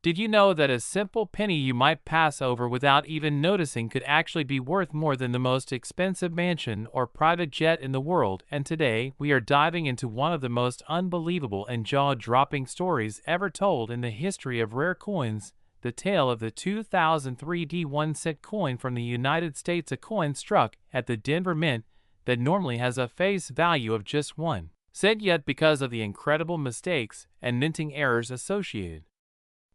Did you know that a simple penny you might pass over without even noticing could actually be worth more than the most expensive mansion or private jet in the world? And today, we are diving into one of the most unbelievable and jaw-dropping stories ever told in the history of rare coins, the tale of the 2003 D1 cent coin from the United States, a coin struck at the Denver Mint that normally has a face value of just 1 cent, yet because of the incredible mistakes and minting errors associated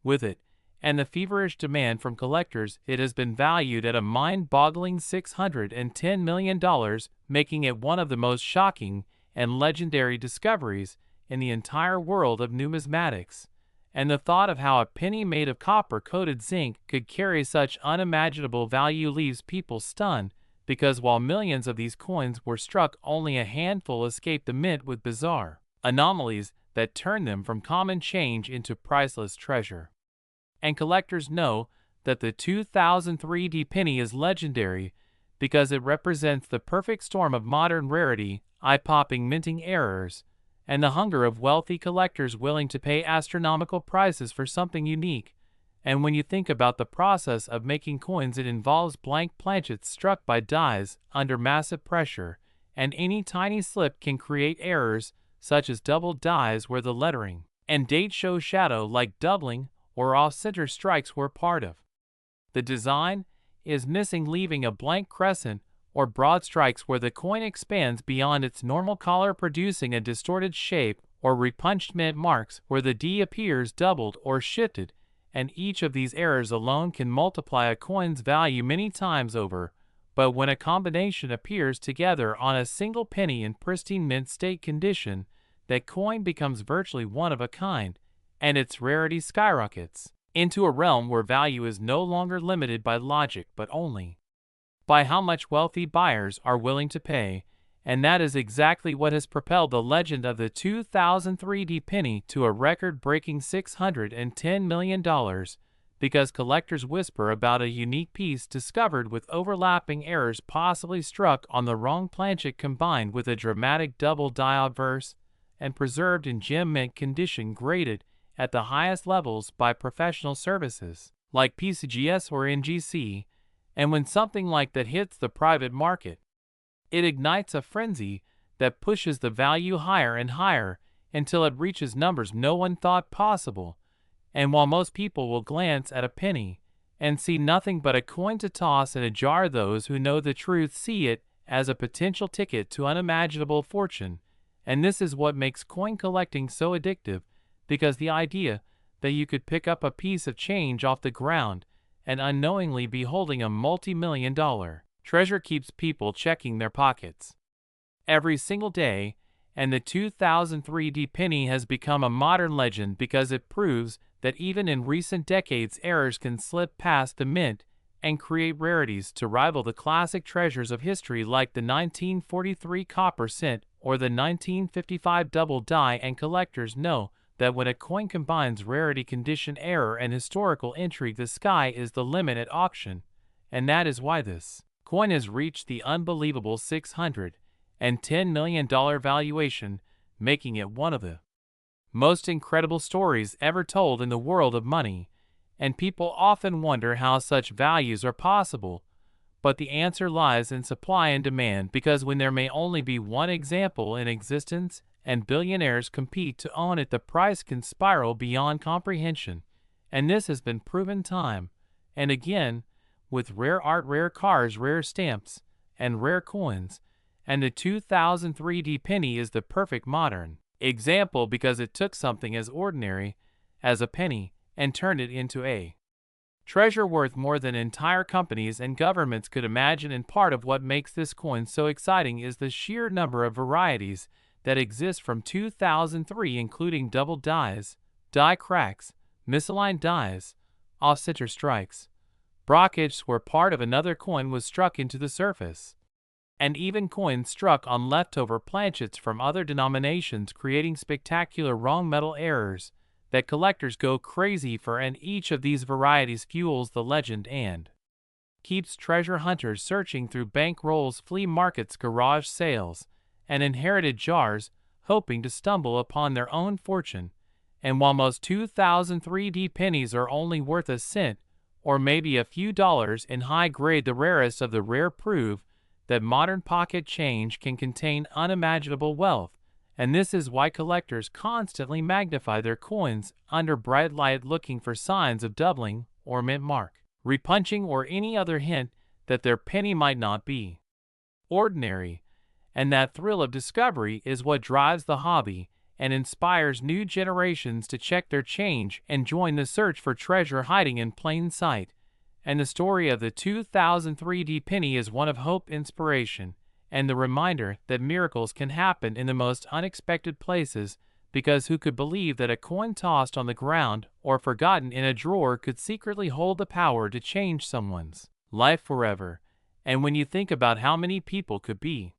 with it, and the feverish demand from collectors, it has been valued at a mind-boggling $610 million, making it one of the most shocking and legendary discoveries in the entire world of numismatics. And the thought of how a penny made of copper-coated zinc could carry such unimaginable value leaves people stunned, because while millions of these coins were struck, only a handful escaped the mint with bizarre anomalies that turned them from common change into priceless treasure. And collectors know that the 2003 D penny is legendary because it represents the perfect storm of modern rarity, eye-popping minting errors, and the hunger of wealthy collectors willing to pay astronomical prices for something unique. And when you think about the process of making coins, it involves blank planchets struck by dies under massive pressure, and any tiny slip can create errors, such as double dies where the lettering and date show shadow like doubling or off-center strikes were part of the design is missing, leaving a blank crescent or broad strikes where the coin expands beyond its normal color, producing a distorted shape, or repunched mint marks where the D appears doubled or shifted, and each of these errors alone can multiply a coin's value many times over. But when a combination appears together on a single penny in pristine mint state condition, that coin becomes virtually one of a kind, and its rarity skyrockets into a realm where value is no longer limited by logic but only by how much wealthy buyers are willing to pay. And that is exactly what has propelled the legend of the 2003 D penny to a record-breaking $610 million, because collectors whisper about a unique piece discovered with overlapping errors, possibly struck on the wrong planchet, combined with a dramatic double die obverse and preserved in gem mint condition, graded at the highest levels by professional services like PCGS or NGC. And when something like that hits the private market, it ignites a frenzy that pushes the value higher and higher until it reaches numbers no one thought possible. And while most people will glance at a penny and see nothing but a coin to toss in a jar, those who know the truth see it as a potential ticket to unimaginable fortune. And this is what makes coin collecting so addictive, because the idea that you could pick up a piece of change off the ground and unknowingly be holding a multi-million-dollar treasure keeps people checking their pockets every single day. And the 2003 D penny has become a modern legend because it proves that even in recent decades, errors can slip past the mint and create rarities to rival the classic treasures of history like the 1943 copper cent or the 1955 double die. And collectors know that when a coin combines rarity, condition, error, and historical intrigue, the sky is the limit at auction. And that is why this coin has reached the unbelievable $610 million valuation, making it one of the most incredible stories ever told in the world of money. And people often wonder how such values are possible, but the answer lies in supply and demand, because when there may only be one example in existence and billionaires compete to own it, the price can spiral beyond comprehension. And this has been proven time and again with rare art, rare cars, rare stamps, and rare coins. And the 2003 D penny is the perfect modern example, because it took something as ordinary as a penny and turned it into a treasure worth more than entire companies and governments could imagine. And part of what makes this coin so exciting is the sheer number of varieties that exist from 2003, including double dies, die cracks, misaligned dies, off-center strikes, brockage where part of another coin was struck into the surface, and even coins struck on leftover planchets from other denominations, creating spectacular wrong metal errors that collectors go crazy for. And each of these varieties fuels the legend and keeps treasure hunters searching through bank rolls, flea markets, garage sales, and inherited jars, hoping to stumble upon their own fortune. And while most 2003D pennies are only worth a cent, or maybe a few dollars in high grade, the rarest of the rare prove that modern pocket change can contain unimaginable wealth, and this is why collectors constantly magnify their coins under bright light looking for signs of doubling or mint mark, repunching, or any other hint that their penny might not be ordinary. And that thrill of discovery is what drives the hobby and inspires new generations to check their change and join the search for treasure hiding in plain sight. And the story of the 2003D penny is one of hope, inspiration, and the reminder that miracles can happen in the most unexpected places, because who could believe that a coin tossed on the ground or forgotten in a drawer could secretly hold the power to change someone's life forever? And when you think about how many people could be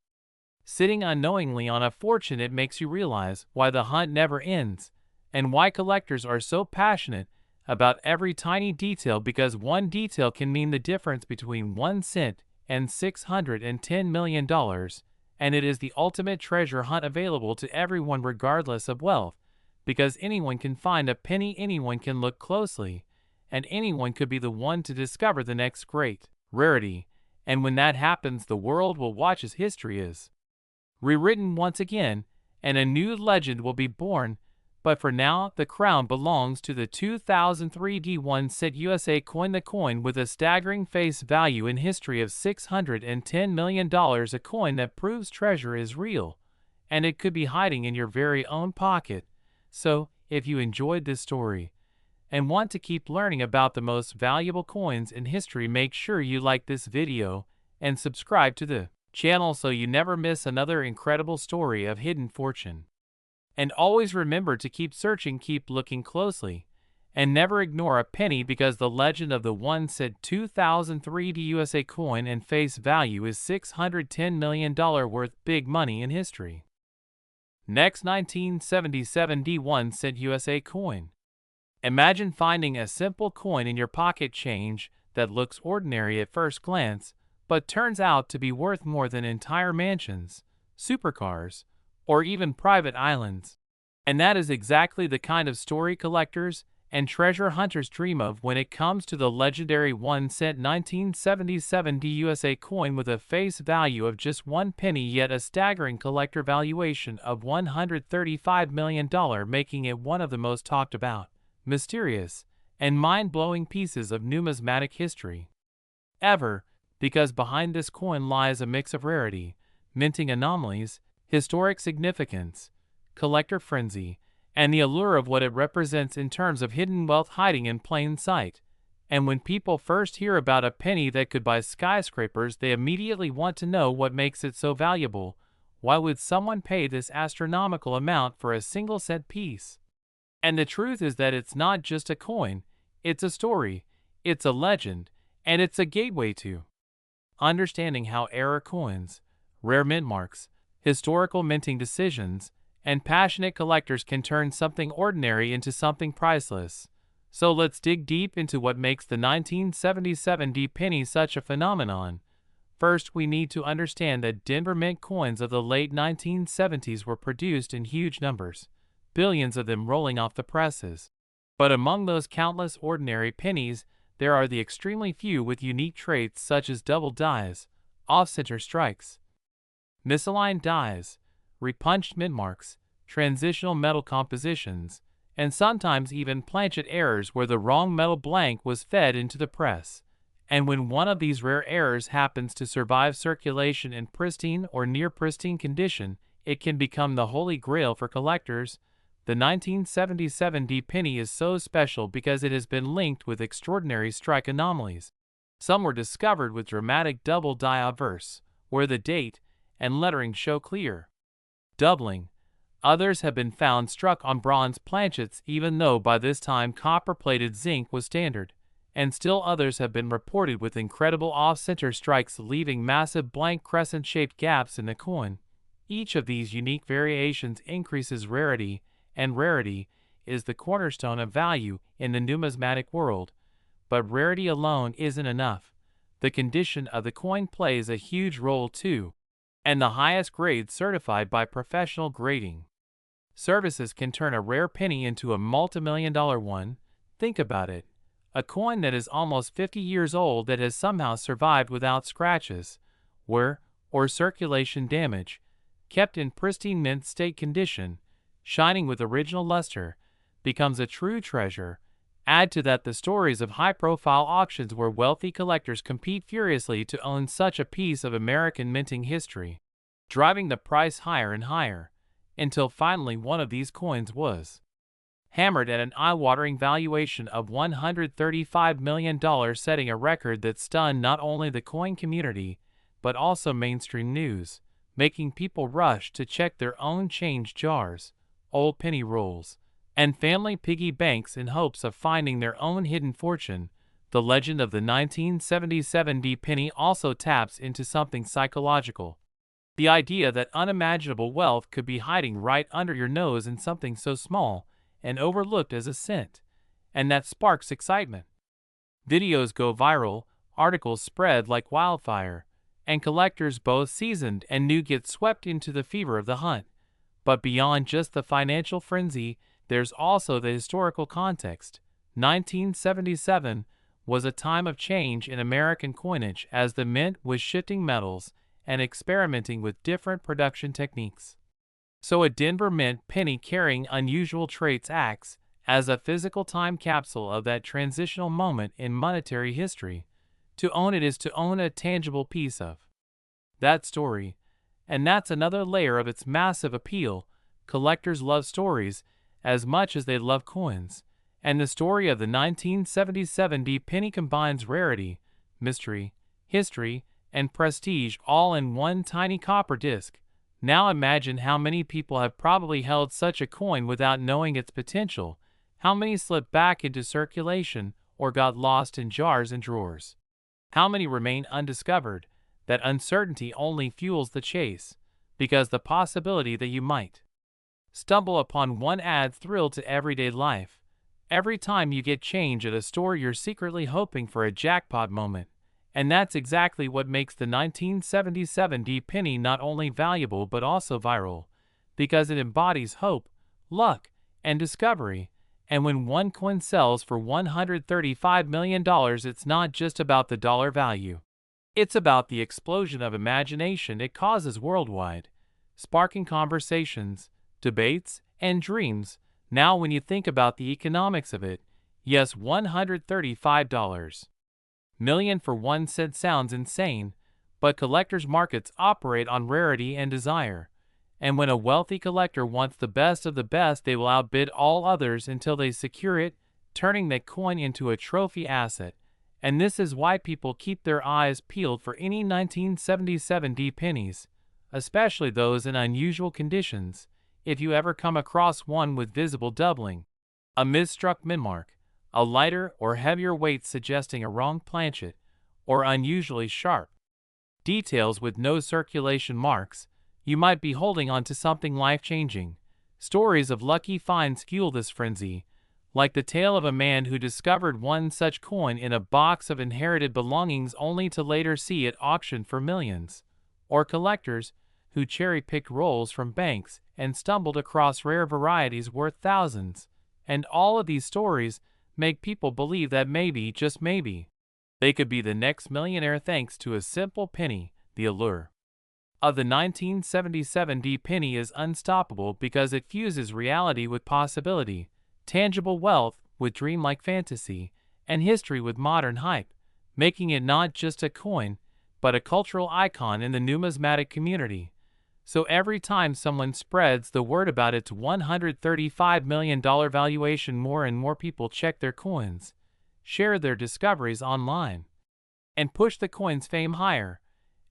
sitting unknowingly on a fortune, it makes you realize why the hunt never ends, and why collectors are so passionate about every tiny detail, because one detail can mean the difference between 1 cent and $610 million, and it is the ultimate treasure hunt available to everyone regardless of wealth, because anyone can find a penny, anyone can look closely, and anyone could be the one to discover the next great rarity. And when that happens, the world will watch as history is rewritten once again, and a new legend will be born. But for now, the crown belongs to the 2003D 1 cent USA coin, the coin with a staggering face value in history of $610 million, a coin that proves treasure is real, and it could be hiding in your very own pocket. So, if you enjoyed this story and want to keep learning about the most valuable coins in history, make sure you like this video and subscribe to the channel so you never miss another incredible story of hidden fortune. And always remember to keep searching, keep looking closely, and never ignore a penny, because the legend of the 1 cent 2003D USA coin and face value is $610 million, worth big money in history. Next, 1977 D 1 cent USA coin. Imagine finding a simple coin in your pocket change that looks ordinary at first glance, but turns out to be worth more than entire mansions, supercars, or even private islands. And that is exactly the kind of story collectors and treasure hunters dream of when it comes to the legendary 1 cent 1977 D USA coin with a face value of just 1 penny, yet a staggering collector valuation of $135 million, making it one of the most talked about, mysterious, and mind-blowing pieces of numismatic history ever, because behind this coin lies a mix of rarity, minting anomalies, historic significance, collector frenzy, and the allure of what it represents in terms of hidden wealth hiding in plain sight. And when people first hear about a penny that could buy skyscrapers, they immediately want to know what makes it so valuable. Why would someone pay this astronomical amount for a single cent piece? And the truth is that it's not just a coin, it's a story, it's a legend, and it's a gateway to understanding how rare coins, rare mint marks, historical minting decisions, and passionate collectors can turn something ordinary into something priceless. So let's dig deep into what makes the 1977 D penny such a phenomenon. First, we need to understand that Denver mint coins of the late 1970s were produced in huge numbers, billions of them rolling off the presses. But among those countless ordinary pennies, there are the extremely few with unique traits such as double dies, off-center strikes, misaligned dies, repunched mint marks, transitional metal compositions, and sometimes even planchet errors where the wrong metal blank was fed into the press. And when one of these rare errors happens to survive circulation in pristine or near pristine condition, it can become the holy grail for collectors. The 1977 D penny is so special because it has been linked with extraordinary strike anomalies. Some were discovered with dramatic double die obverse, where the date and lettering show clear doubling. Others have been found struck on bronze planchets even though by this time copper-plated zinc was standard, and still others have been reported with incredible off-center strikes leaving massive blank crescent-shaped gaps in the coin. Each of these unique variations increases rarity, and rarity is the cornerstone of value in the numismatic world. But rarity alone isn't enough. The condition of the coin plays a huge role too, and the highest grade certified by professional grading Services can turn a rare penny into a multi-million-dollar one. Think about it. A coin that is almost 50 years old that has somehow survived without scratches, wear, or circulation damage, kept in pristine mint state condition, shining with original luster, becomes a true treasure. Add to that the stories of high-profile auctions where wealthy collectors compete furiously to own such a piece of American minting history, driving the price higher and higher, until finally one of these coins was hammered at an eye-watering valuation of $135 million, setting a record that stunned not only the coin community, but also mainstream news, making people rush to check their own change jars, old penny rolls, and family piggy banks in hopes of finding their own hidden fortune. The legend of the 1977 D penny also taps into something psychological. The idea that unimaginable wealth could be hiding right under your nose in something so small and overlooked as a cent, and that sparks excitement. Videos go viral, articles spread like wildfire, and collectors both seasoned and new get swept into the fever of the hunt. But beyond just the financial frenzy, there's also the historical context. 1977 was a time of change in American coinage as the mint was shifting metals and experimenting with different production techniques. So a Denver Mint penny carrying unusual traits acts as a physical time capsule of that transitional moment in monetary history. To own it is to own a tangible piece of that story, and that's another layer of its massive appeal. Collectors love stories as much as they love coins, and the story of the 1977 D penny combines rarity, mystery, history, and prestige all in one tiny copper disc. Now imagine how many people have probably held such a coin without knowing its potential, how many slipped back into circulation or got lost in jars and drawers. How many remain undiscovered? That uncertainty only fuels the chase, because the possibility that you might stumble upon one adds thrill to everyday life. Every time you get change at a store, you're secretly hoping for a jackpot moment. And that's exactly what makes the 1977 D penny not only valuable but also viral, because it embodies hope, luck, and discovery. And when one coin sells for $135 million, it's not just about the dollar value. It's about the explosion of imagination it causes worldwide, sparking conversations, debates, and dreams. Now when you think about the economics of it, yes, $135 million for 1 cent sounds insane, but collectors' markets operate on rarity and desire. And when a wealthy collector wants the best of the best, they will outbid all others until they secure it, turning that coin into a trophy asset. And this is why people keep their eyes peeled for any 1977 D pennies, especially those in unusual conditions. If you ever come across one with visible doubling, a misstruck mint mark, a lighter or heavier weight suggesting a wrong planchet, or unusually sharp details with no circulation marks, you might be holding on to something life-changing. Stories of lucky finds fuel this frenzy, like the tale of a man who discovered one such coin in a box of inherited belongings only to later see it auctioned for millions, or collectors who cherry-picked rolls from banks and stumbled across rare varieties worth thousands. And all of these stories make people believe that maybe, just maybe, they could be the next millionaire thanks to a simple penny. The allure of the 1977 D penny is unstoppable because it fuses reality with possibility, tangible wealth with dreamlike fantasy, and history with modern hype, making it not just a coin, but a cultural icon in the numismatic community. So every time someone spreads the word about its $135 million valuation, more and more people check their coins, share their discoveries online, and push the coin's fame higher.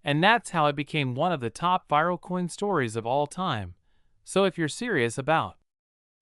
And that's how it became one of the top viral coin stories of all time. So if you're serious about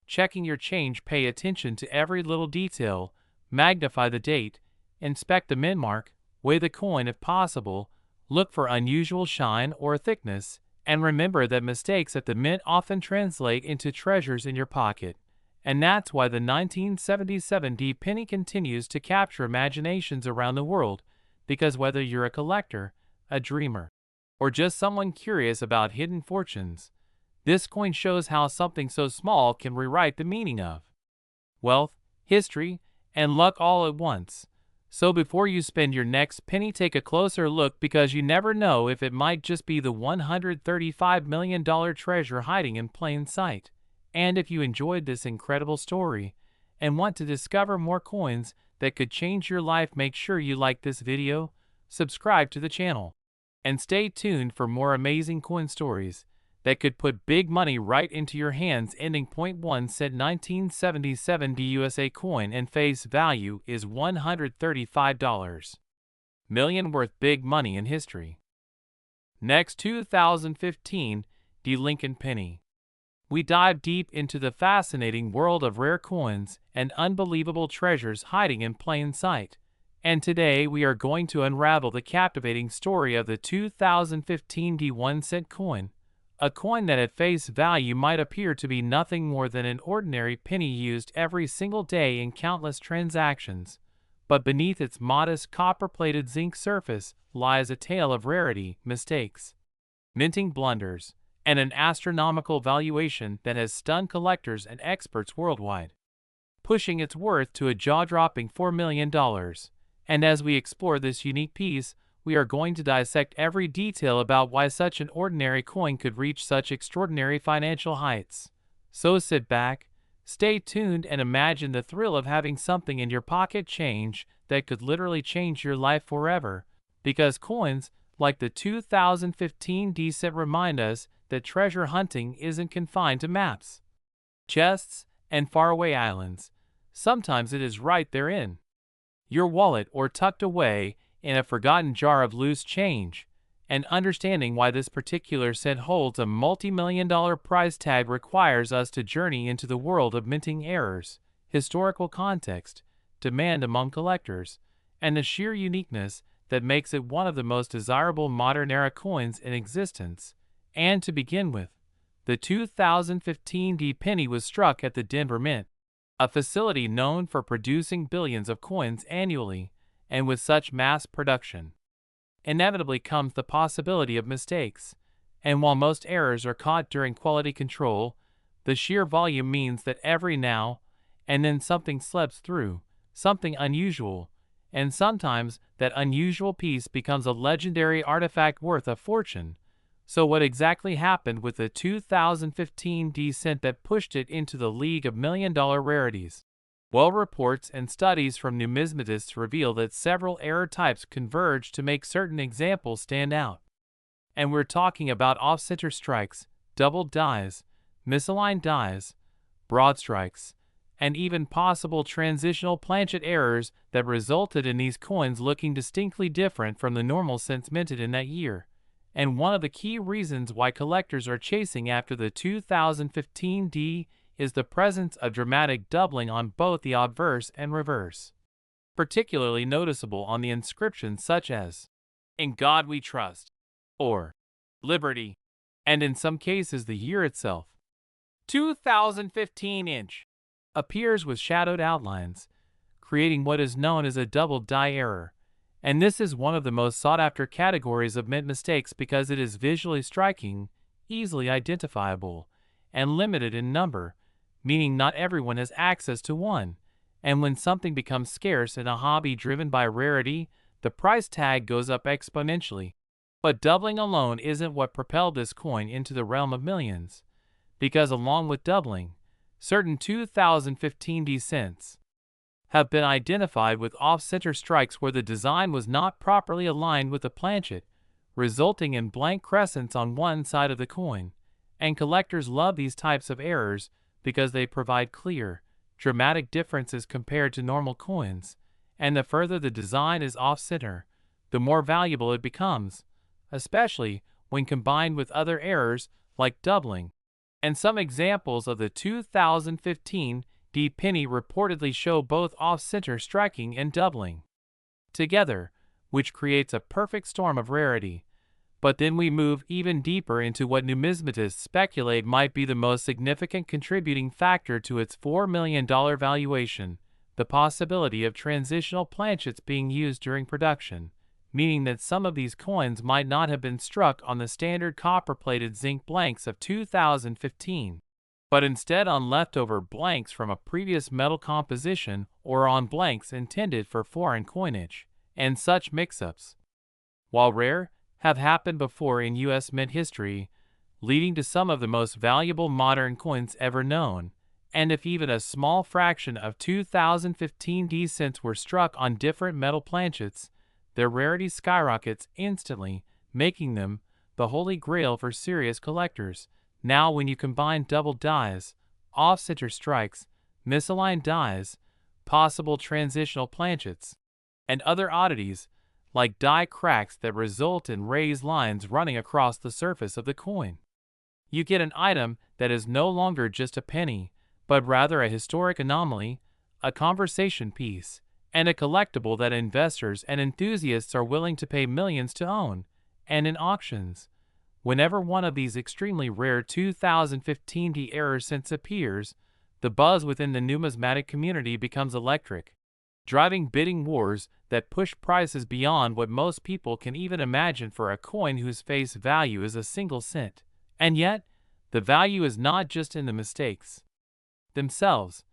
checking your change, pay attention to every little detail, magnify the date, inspect the mint mark, weigh the coin if possible, look for unusual shine or thickness, and remember that mistakes at the mint often translate into treasures in your pocket. And that's why the 1977 D penny continues to capture imaginations around the world, because whether you're a collector, a dreamer, or just someone curious about hidden fortunes, This coin shows how something so small can rewrite the meaning of wealth, history, and luck all at once. So before you spend your next penny, take a closer look, because you never know if it might just be the $135 million treasure hiding in plain sight. And if you enjoyed this incredible story and want to discover more coins that could change your life, make sure you like this video, subscribe to the channel, and stay tuned for more amazing coin stories that could put big money right into your hands. Ending .1 cent 1977 USA coin and face value is $135 million, worth big money in history. Next, 2015 Lincoln penny. We dive deep into the fascinating world of rare coins and unbelievable treasures hiding in plain sight. And today we are going to unravel the captivating story of the 2015 1 cent coin, a coin that at face value might appear to be nothing more than an ordinary penny used every single day in countless transactions. But beneath its modest copper-plated zinc surface lies a tale of rarity, mistakes, minting blunders, and an astronomical valuation that has stunned collectors and experts worldwide, pushing its worth to a jaw-dropping $4 million. And as we explore this unique piece, we are going to dissect every detail about why such an ordinary coin could reach such extraordinary financial heights. So sit back, stay tuned, and imagine the thrill of having something in your pocket change that could literally change your life forever. Because coins, like the 2015 cent, remind us that treasure hunting isn't confined to maps, chests, and faraway islands. Sometimes it is right there in your wallet or tucked away in a forgotten jar of loose change. And understanding why this particular cent holds a multi-million-dollar price tag requires us to journey into the world of minting errors, historical context, demand among collectors, and the sheer uniqueness that makes it one of the most desirable modern-era coins in existence. And to begin with, the 2015 penny was struck at the Denver Mint, a facility known for producing billions of coins annually. And with such mass production, inevitably comes the possibility of mistakes. And while most errors are caught during quality control, the sheer volume means that every now and then something slips through, something unusual, and sometimes that unusual piece becomes a legendary artifact worth a fortune. So what exactly happened with the 2015 cent that pushed it into the league of million-dollar rarities? Well, reports and studies from numismatists reveal that several error types converge to make certain examples stand out. And we're talking about off-center strikes, doubled dies, misaligned dies, broad strikes, and even possible transitional planchet errors that resulted in these coins looking distinctly different from the normal cents minted in that year. And one of the key reasons why collectors are chasing after the 2015 is the presence of dramatic doubling on both the obverse and reverse, particularly noticeable on the inscriptions such as, "In God We Trust," or "Liberty," and in some cases the year itself. 2015 inch appears with shadowed outlines, creating what is known as a double die error. And this is one of the most sought-after categories of mint mistakes because it is visually striking, easily identifiable, and limited in number, meaning not everyone has access to one. And when something becomes scarce in a hobby driven by rarity, the price tag goes up exponentially. But doubling alone isn't what propelled this coin into the realm of millions, because along with doubling, certain 2015 cents have been identified with off-center strikes where the design was not properly aligned with the planchet, resulting in blank crescents on one side of the coin. And collectors love these types of errors because they provide clear, dramatic differences compared to normal coins. And the further the design is off-center, the more valuable it becomes, especially when combined with other errors like doubling. And some examples of the 2015 penny reportedly show both off-center striking and doubling together, which creates a perfect storm of rarity. But then we move even deeper into what numismatists speculate might be the most significant contributing factor to its $4 million valuation: the possibility of transitional planchets being used during production. meaning that some of these coins might not have been struck on the standard copper-plated zinc blanks of 2015, but instead on leftover blanks from a previous metal composition or on blanks intended for foreign coinage, and such mix-ups, while rare, have happened before in U.S. mint history, leading to some of the most valuable modern coins ever known. And if even a small fraction of 2015 D cents were struck on different metal planchets, their rarity skyrockets instantly, making them the holy grail for serious collectors. Now when you combine double dies, off-center strikes, misaligned dies, possible transitional planchets, and other oddities, like die cracks that result in raised lines running across the surface of the coin, you get an item that is no longer just a penny, but rather a historic anomaly, a conversation piece, and a collectible that investors and enthusiasts are willing to pay millions to own. And in auctions, whenever one of these extremely rare 2015 D error cents appears, the buzz within the numismatic community becomes electric, driving bidding wars that push prices beyond what most people can even imagine for a coin whose face value is a single cent. And yet, the value is not just in the mistakes themselves,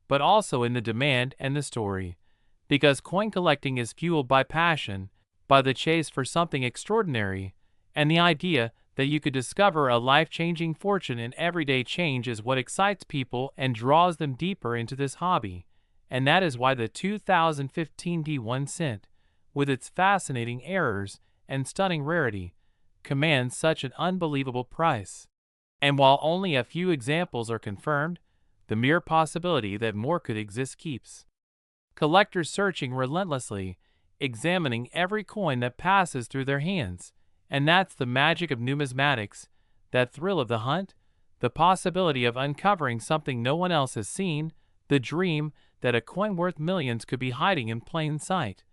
but also in the demand and the story. Because coin collecting is fueled by passion, by the chase for something extraordinary, and the idea that you could discover a life-changing fortune in everyday change is what excites people and draws them deeper into this hobby. And that is why the 2015 D 1 cent, with its fascinating errors and stunning rarity, commands such an unbelievable price. And while only a few examples are confirmed, the mere possibility that more could exist keeps collectors searching relentlessly, examining every coin that passes through their hands. And that's the magic of numismatics, that thrill of the hunt, the possibility of uncovering something no one else has seen, the dream that a coin worth millions could be hiding in plain sight.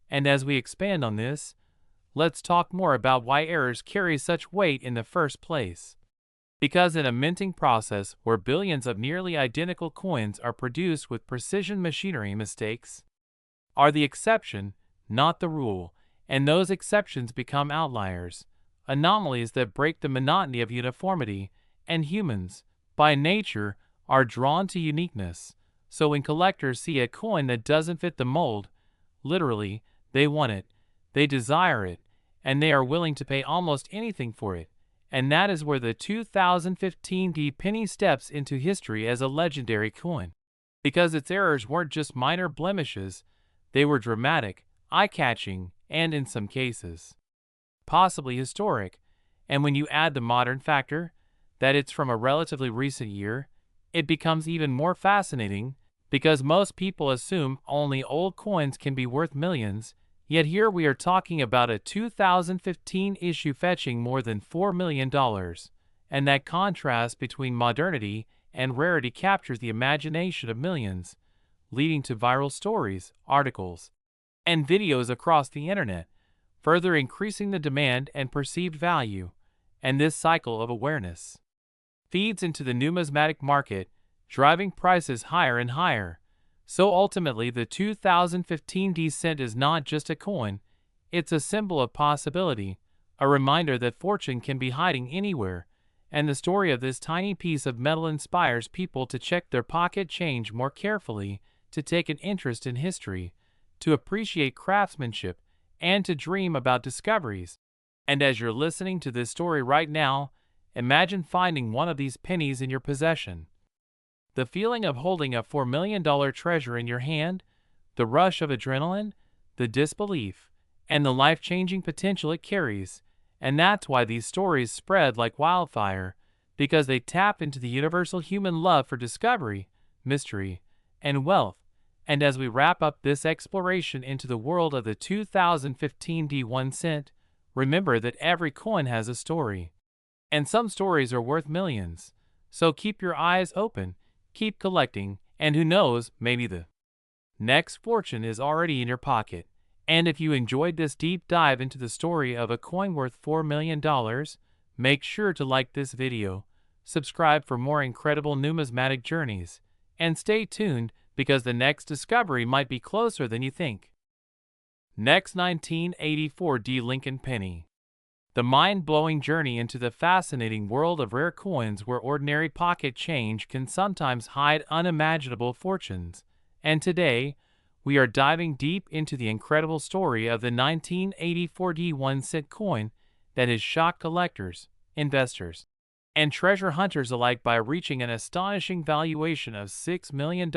And as we expand on this, let's talk more about why errors carry such weight in the first place. Because in a minting process where billions of nearly identical coins are produced with precision, machinery mistakes are the exception, not the rule, and those exceptions become outliers, anomalies that break the monotony of uniformity, and humans, by nature, are drawn to uniqueness. So when collectors see a coin that doesn't fit the mold, literally, they want it, they desire it, and they are willing to pay almost anything for it. And that is where the 2015 D penny steps into history as a legendary coin. Because its errors weren't just minor blemishes, they were dramatic, eye-catching, and in some cases, possibly historic. And when you add the modern factor, that it's from a relatively recent year, it becomes even more fascinating, because most people assume only old coins can be worth millions. Yet here we are talking about a 2015 issue fetching more than $4 million, and that contrast between modernity and rarity captures the imagination of millions, leading to viral stories, articles, and videos across the internet, further increasing the demand and perceived value. And this cycle of awareness feeds into the numismatic market, driving prices higher and higher. So ultimately, the 2015 D cent is not just a coin, it's a symbol of possibility, a reminder that fortune can be hiding anywhere, and the story of this tiny piece of metal inspires people to check their pocket change more carefully, to take an interest in history, to appreciate craftsmanship, and to dream about discoveries. And as you're listening to this story right now, imagine finding one of these pennies in your possession. The feeling of holding a $4 million treasure in your hand, the rush of adrenaline, the disbelief, and the life-changing potential it carries. And that's why these stories spread like wildfire, because they tap into the universal human love for discovery, mystery, and wealth. And as we wrap up this exploration into the world of the 2015 D 1 cent, remember that every coin has a story. And some stories are worth millions. So keep your eyes open. Keep collecting, and who knows, maybe the next fortune is already in your pocket. And if you enjoyed this deep dive into the story of a coin worth $4 million, make sure to like this video, subscribe for more incredible numismatic journeys, and stay tuned because the next discovery might be closer than you think. Next, 1984 D Lincoln penny. The mind-blowing journey into the fascinating world of rare coins where ordinary pocket change can sometimes hide unimaginable fortunes. And today, we are diving deep into the incredible story of the 1984 D 1-cent coin that has shocked collectors, investors, and treasure hunters alike by reaching an astonishing valuation of $6 million,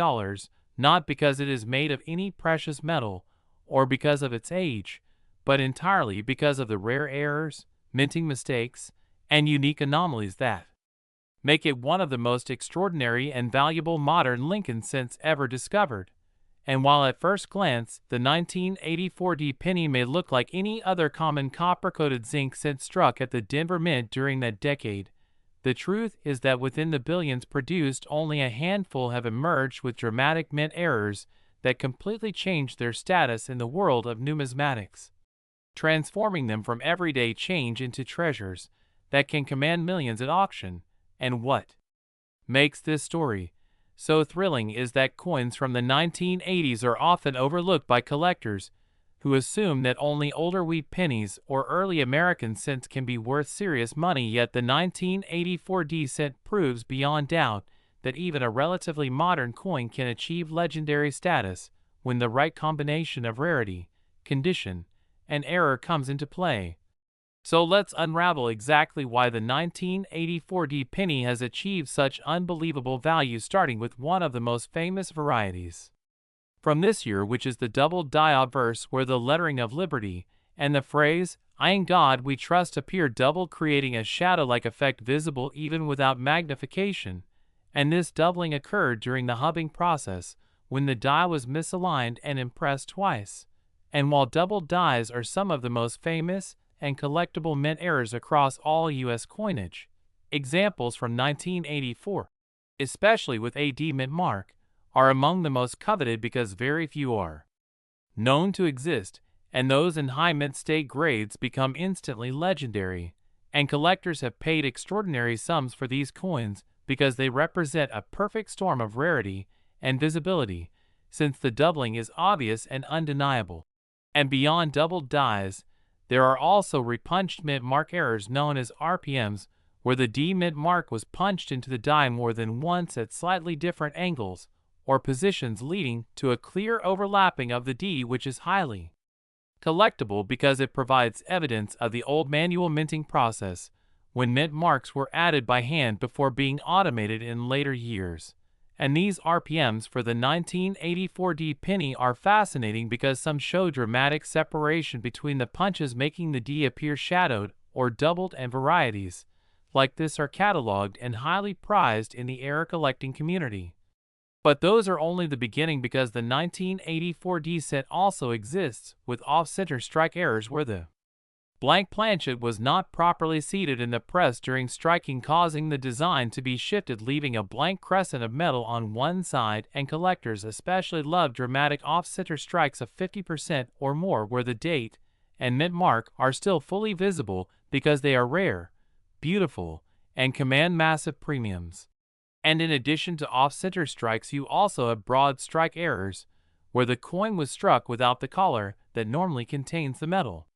not because it is made of any precious metal or because of its age, but entirely because of the rare errors, minting mistakes, and unique anomalies that make it one of the most extraordinary and valuable modern Lincoln cents ever discovered. And while at first glance, the 1984 D penny may look like any other common copper-coated zinc cent struck at the Denver Mint during that decade, the truth is that within the billions produced, only a handful have emerged with dramatic mint errors that completely changed their status in the world of numismatics, transforming them from everyday change into treasures that can command millions at auction. And what makes this story so thrilling is that coins from the 1980s are often overlooked by collectors who assume that only older wheat pennies or early American cents can be worth serious money, yet the 1984 D cent proves beyond doubt that even a relatively modern coin can achieve legendary status when the right combination of rarity, condition, and error comes into play. So let's unravel exactly why the 1984 D penny has achieved such unbelievable value, starting with one of the most famous varieties from this year, which is the double die obverse, where the lettering of liberty and the phrase, "In God we trust," appear doubled, creating a shadow-like effect visible even without magnification. And this doubling occurred during the hubbing process, when the die was misaligned and impressed twice. And while doubled dies are some of the most famous and collectible mint errors across all U.S. coinage, examples from 1984, especially with a D mint mark, are among the most coveted because very few are known to exist, and those in high mint state grades become instantly legendary. And collectors have paid extraordinary sums for these coins because they represent a perfect storm of rarity and visibility, since the doubling is obvious and undeniable. And beyond doubled dies, there are also repunched mint mark errors known as RPMs, where the D mint mark was punched into the die more than once at slightly different angles or positions, leading to a clear overlapping of the D, which is highly collectible because it provides evidence of the old manual minting process, when mint marks were added by hand before being automated in later years. And these RPMs for the 1984 D penny are fascinating because some show dramatic separation between the punches, making the D appear shadowed or doubled, and varieties like this are cataloged and highly prized in the error collecting community. But those are only the beginning, because the 1984 D cent also exists with off-center strike errors where the blank planchet was not properly seated in the press during striking, causing the design to be shifted, leaving a blank crescent of metal on one side. And collectors especially love dramatic off-center strikes of 50% or more where the date and mint mark are still fully visible, because they are rare, beautiful, and command massive premiums. And in addition to off-center strikes, you also have broad strike errors, where the coin was struck without the collar that normally contains the metal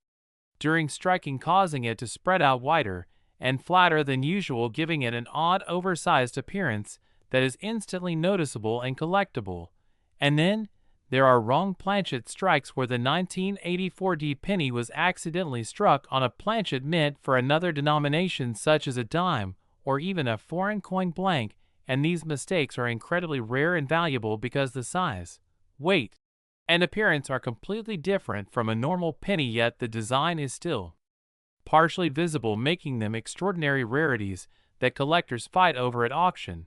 during striking, causing it to spread out wider and flatter than usual, giving it an odd oversized appearance that is instantly noticeable and collectible. And then there are wrong planchet strikes, where the 1984 D penny was accidentally struck on a planchet mint for another denomination, such as a dime or even a foreign coin blank, and these mistakes are incredibly rare and valuable because the size, weight, and appearance are completely different from a normal penny, yet the design is still partially visible, making them extraordinary rarities that collectors fight over at auction.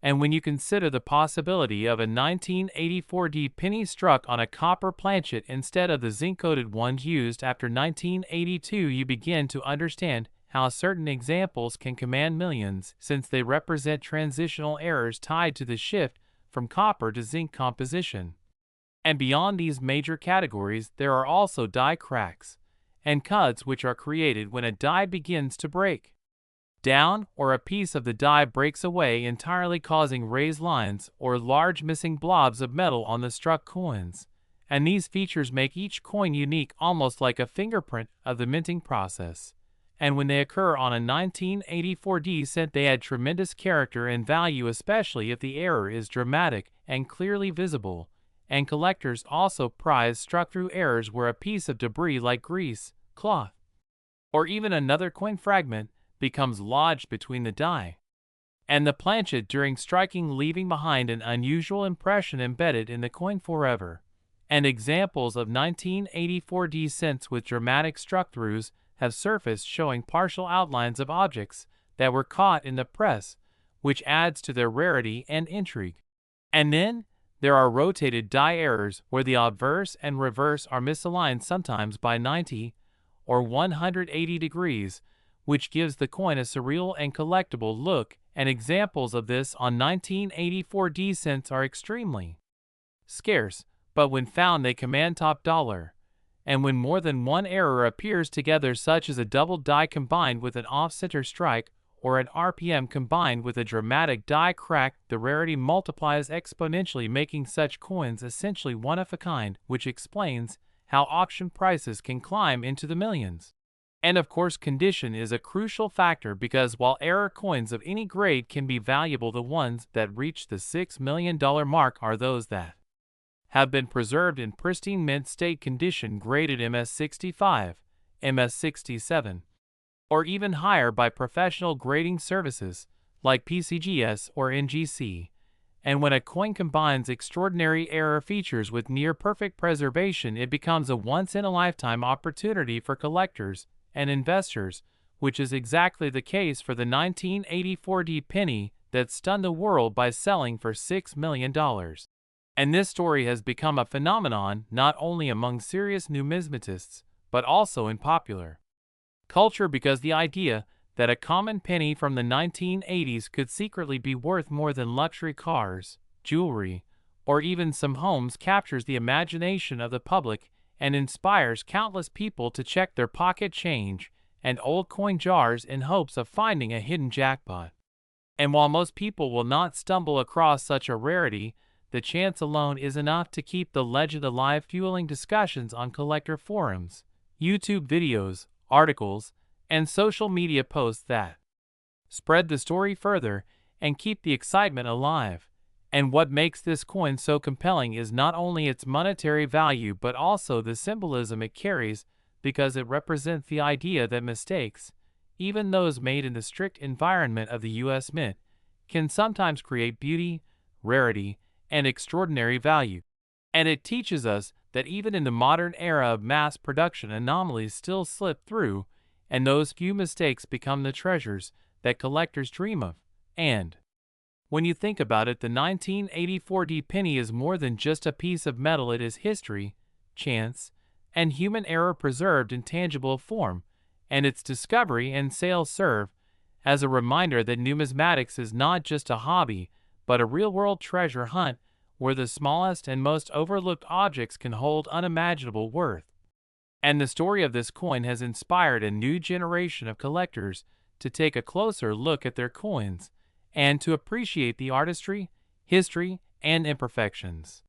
And when you consider the possibility of a 1984 D penny struck on a copper planchet instead of the zinc-coated ones used after 1982, you begin to understand how certain examples can command millions, since they represent transitional errors tied to the shift from copper to zinc composition. And beyond these major categories, there are also die cracks and cuts, which are created when a die begins to break down or a piece of the die breaks away entirely, causing raised lines or large missing blobs of metal on the struck coins. and these features make each coin unique, almost like a fingerprint of the minting process. And when they occur on a 1984 cent, they add tremendous character and value, especially if the error is dramatic and clearly visible. And collectors also prize struck-through errors where a piece of debris like grease, cloth, or even another coin fragment becomes lodged between the die and the planchet during striking, leaving behind an unusual impression embedded in the coin forever. And examples of 1984 cents with dramatic struck-throughs have surfaced, showing partial outlines of objects that were caught in the press, which adds to their rarity and intrigue. And then there are rotated die errors where the obverse and reverse are misaligned, sometimes by 90 or 180 degrees, which gives the coin a surreal and collectible look, and examples of this on 1984 cents are extremely scarce, but when found they command top dollar. And when more than one error appears together, such as a double die combined with an off-center strike or an RPM combined with a dramatic die crack, the rarity multiplies exponentially, making such coins essentially one of a kind, which explains how auction prices can climb into the millions. And of course, condition is a crucial factor, because while error coins of any grade can be valuable, the ones that reach the $6 million mark are those that have been preserved in pristine mint state condition, graded MS65, MS67, or even higher by professional grading services like PCGS or NGC. And when a coin combines extraordinary error features with near-perfect preservation, it becomes a once-in-a-lifetime opportunity for collectors and investors, which is exactly the case for the 1984 penny that stunned the world by selling for $6 million. And this story has become a phenomenon not only among serious numismatists, but also in popular culture, because the idea that a common penny from the 1980s could secretly be worth more than luxury cars, jewelry, or even some homes captures the imagination of the public and inspires countless people to check their pocket change and old coin jars in hopes of finding a hidden jackpot. And while most people will not stumble across such a rarity, the chance alone is enough to keep the legend alive, fueling discussions on collector forums, YouTube videos, articles, and social media posts that spread the story further and keep the excitement alive. And what makes this coin so compelling is not only its monetary value, but also the symbolism it carries, because it represents the idea that mistakes, even those made in the strict environment of the U.S. Mint, can sometimes create beauty, rarity, and extraordinary value. And it teaches us that even in the modern era of mass production, anomalies still slip through, and those few mistakes become the treasures that collectors dream of. And when you think about it, the 1984 penny is more than just a piece of metal. It is history, chance, and human error preserved in tangible form, and its discovery and sale serve as a reminder that numismatics is not just a hobby, but a real-world treasure hunt where the smallest and most overlooked objects can hold unimaginable worth. And the story of this coin has inspired a new generation of collectors to take a closer look at their coins and to appreciate the artistry, history, and imperfections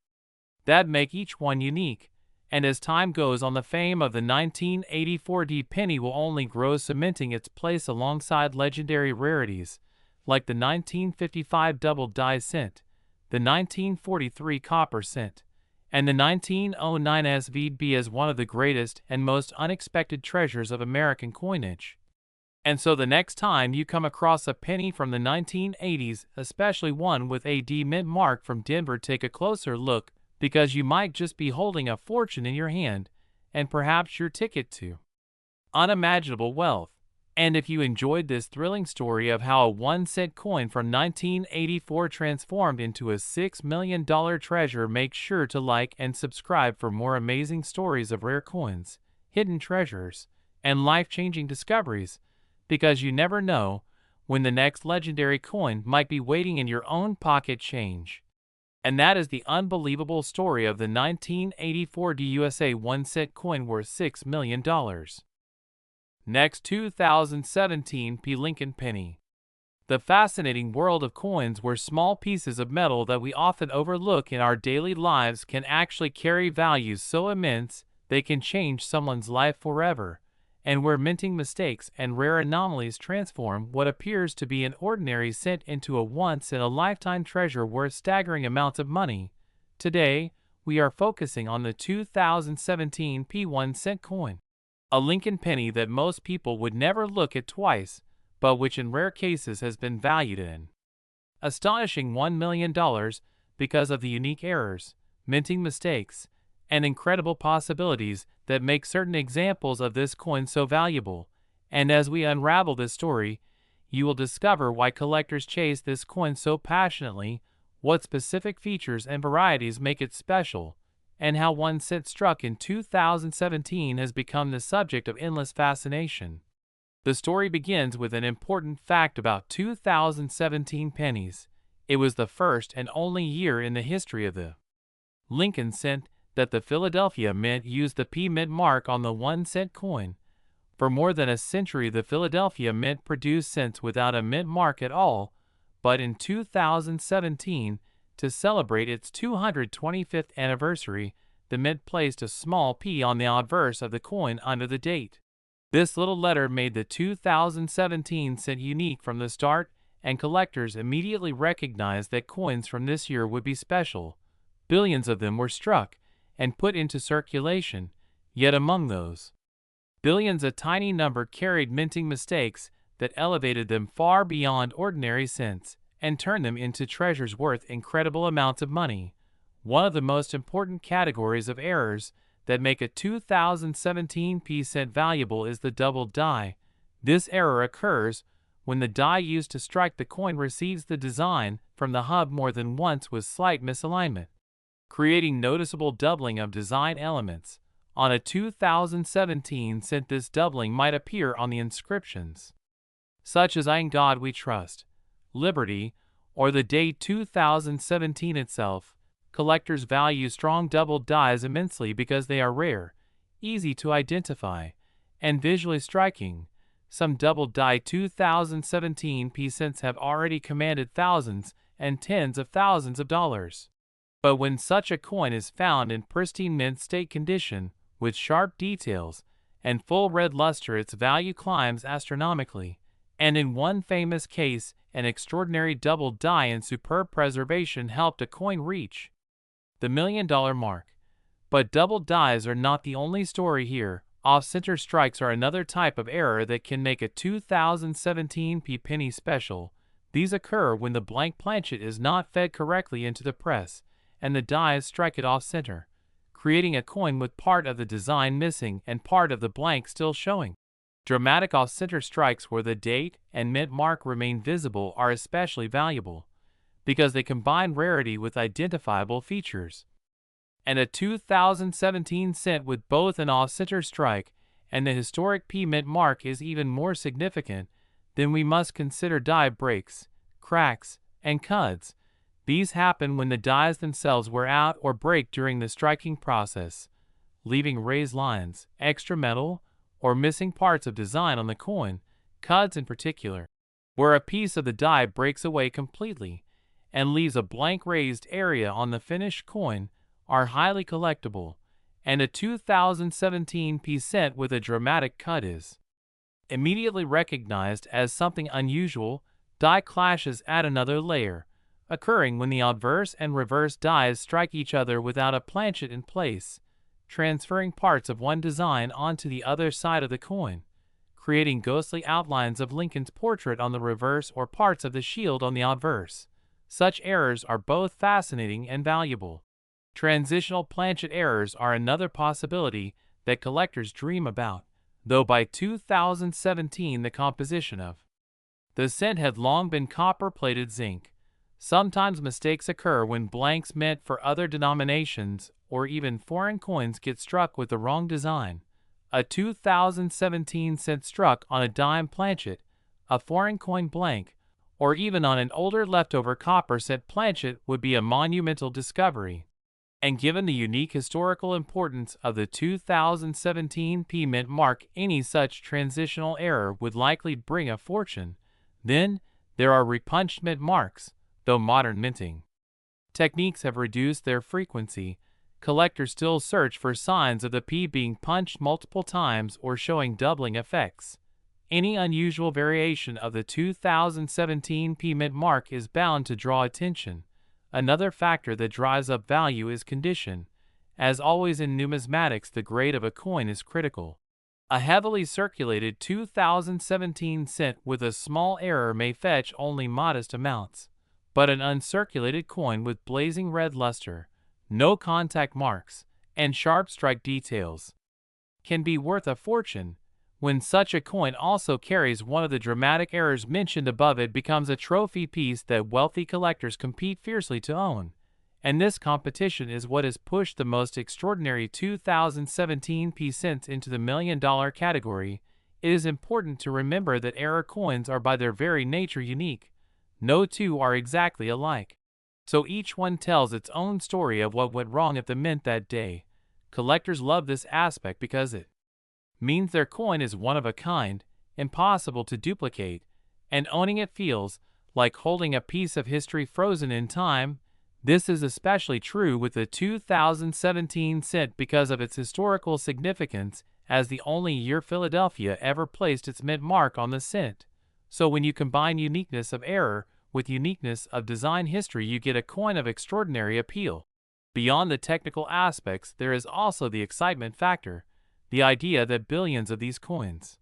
that make each one unique. And as time goes on, the fame of the 1984 penny will only grow, cementing its place alongside legendary rarities like the 1955 double die cent, the 1943 copper cent, and the 1909 SVB as one of the greatest and most unexpected treasures of American coinage. And so the next time you come across a penny from the 1980s, especially one with a D mint mark from Denver, take a closer look, because you might just be holding a fortune in your hand, and perhaps your ticket to unimaginable wealth. And if you enjoyed this thrilling story of how a 1-cent coin from 1984 transformed into a $6 million treasure, make sure to like and subscribe for more amazing stories of rare coins, hidden treasures, and life-changing discoveries, because you never know when the next legendary coin might be waiting in your own pocket change. And that is the unbelievable story of the 1984 USA 1-cent coin worth $6 million. Next, 2017 Lincoln penny. The fascinating world of coins, where small pieces of metal that we often overlook in our daily lives can actually carry values so immense they can change someone's life forever, and where minting mistakes and rare anomalies transform what appears to be an ordinary cent into a once-in-a-lifetime treasure worth staggering amounts of money. Today, we are focusing on the 2017 P1 cent coin, a Lincoln penny that most people would never look at twice, but which in rare cases has been valued at an astonishing $1 million because of the unique errors, minting mistakes, and incredible possibilities that make certain examples of this coin so valuable. And as we unravel this story, you will discover why collectors chase this coin so passionately, what specific features and varieties make it special, and how 1 cent struck in 2017 has become the subject of endless fascination. The story begins with an important fact about 2017 pennies. It was the first and only year in the history of the Lincoln cent that the Philadelphia Mint used the P Mint mark on the 1 cent coin. For more than a century, the Philadelphia Mint produced cents without a mint mark at all, but in 2017, to celebrate its 225th anniversary, the Mint placed a small P on the obverse of the coin under the date. This little letter made the 2017 cent unique from the start, and collectors immediately recognized that coins from this year would be special. Billions of them were struck and put into circulation, yet among those billions a tiny number carried minting mistakes that elevated them far beyond ordinary cents and turned them into treasures worth incredible amounts of money. One of the most important categories of errors that make a 2017 P cent valuable is the double die. This error occurs when the die used to strike the coin receives the design from the hub more than once with slight misalignment, creating noticeable doubling of design elements. On a 2017 cent, this doubling might appear on the inscriptions, such as "In God We Trust," "Liberty," or the date 2017 itself. Collectors value strong double dies immensely because they are rare, easy to identify, and visually striking. Some double die 2017 P cents have already commanded thousands and tens of thousands of dollars. But when such a coin is found in pristine mint state condition, with sharp details and full red luster, its value climbs astronomically. And in one famous case, an extraordinary double die in superb preservation helped a coin reach the $1 million mark. But double dies are not the only story here. Off-center strikes are another type of error that can make a 2017 P penny special. These occur when the blank planchet is not fed correctly into the press, and the dies strike it off-center, creating a coin with part of the design missing and part of the blank still showing. Dramatic off-center strikes where the date and mint mark remain visible are especially valuable, because they combine rarity with identifiable features. And a 2017 cent with both an off-center strike and the historic P mint mark is even more significant. Then we must consider die breaks, cracks, and cuts. These happen when the dies themselves wear out or break during the striking process, leaving raised lines, extra metal, or missing parts of design on the coin. Cuts in particular, where a piece of the die breaks away completely and leaves a blank raised area on the finished coin, are highly collectible, and a 2017 P cent with a dramatic cut is immediately recognized as something unusual. Die clashes add another layer, occurring when the obverse and reverse dies strike each other without a planchet in place, transferring parts of one design onto the other side of the coin, creating ghostly outlines of Lincoln's portrait on the reverse or parts of the shield on the obverse. Such errors are both fascinating and valuable. Transitional planchet errors are another possibility that collectors dream about, though by 2017 the composition of the cent had long been copper-plated zinc. Sometimes mistakes occur when blanks meant for other denominations or even foreign coins get struck with the wrong design. A 2017 cent struck on a dime planchet, a foreign coin blank, or even on an older leftover copper cent planchet would be a monumental discovery. And given the unique historical importance of the 2017 P mint mark, any such transitional error would likely bring a fortune. Then, There are repunched mint marks, though modern minting techniques have reduced their frequency. Collectors still search for signs of the P being punched multiple times or showing doubling effects. Any unusual variation of the 2017 P mint mark is bound to draw attention. Another factor that drives up value is condition. As always in numismatics, the grade of a coin is critical. A heavily circulated 2017 cent with a small error may fetch only modest amounts, but an uncirculated coin with blazing red luster, no contact marks, and sharp strike details can be worth a fortune. When such a coin also carries one of the dramatic errors mentioned above, it becomes a trophy piece that wealthy collectors compete fiercely to own. And this competition is what has pushed the most extraordinary 2017 P cents into the $1 million category. It is important to remember that error coins are by their very nature unique. No two are exactly alike. So each one tells its own story of what went wrong at the mint that day. Collectors love this aspect because it means their coin is one of a kind, impossible to duplicate, and owning it feels like holding a piece of history frozen in time. This is especially true with the 2017 cent because of its historical significance as the only year Philadelphia ever placed its mint mark on the cent. So when you combine uniqueness of error with uniqueness of design history, you get a coin of extraordinary appeal. Beyond the technical aspects, there is also the excitement factor. The idea that billions of these coins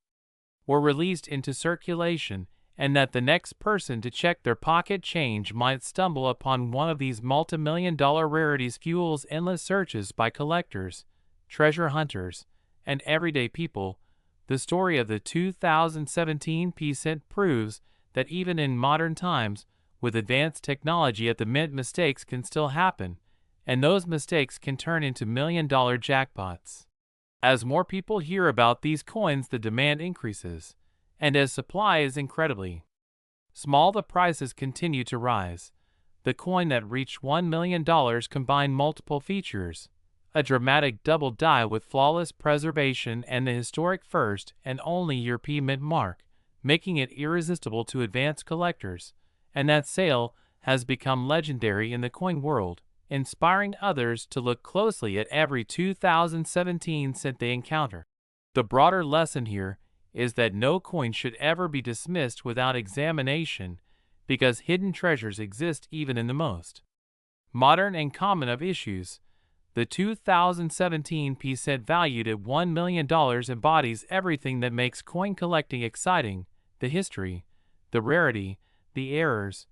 were released into circulation and that the next person to check their pocket change might stumble upon one of these multi-million-dollar rarities fuels endless searches by collectors, treasure hunters, and everyday people. The story of the 2017 P cent proves that even in modern times, with advanced technology at the mint, mistakes can still happen, and those mistakes can turn into million-dollar jackpots. As more people hear about these coins, the demand increases, and as supply is incredibly small, the prices continue to rise. The coin that reached $1 million combined multiple features: a dramatic double die with flawless preservation and the historic first and only European mint mark, making it irresistible to advanced collectors, and that sale has become legendary in the coin world, inspiring others to look closely at every 2017 cent they encounter. The broader lesson here is that no coin should ever be dismissed without examination, because hidden treasures exist even in the most modern and common of issues. The 2017 P cent, valued at $1 million, embodies everything that makes coin collecting exciting: the history, the rarity, the errors,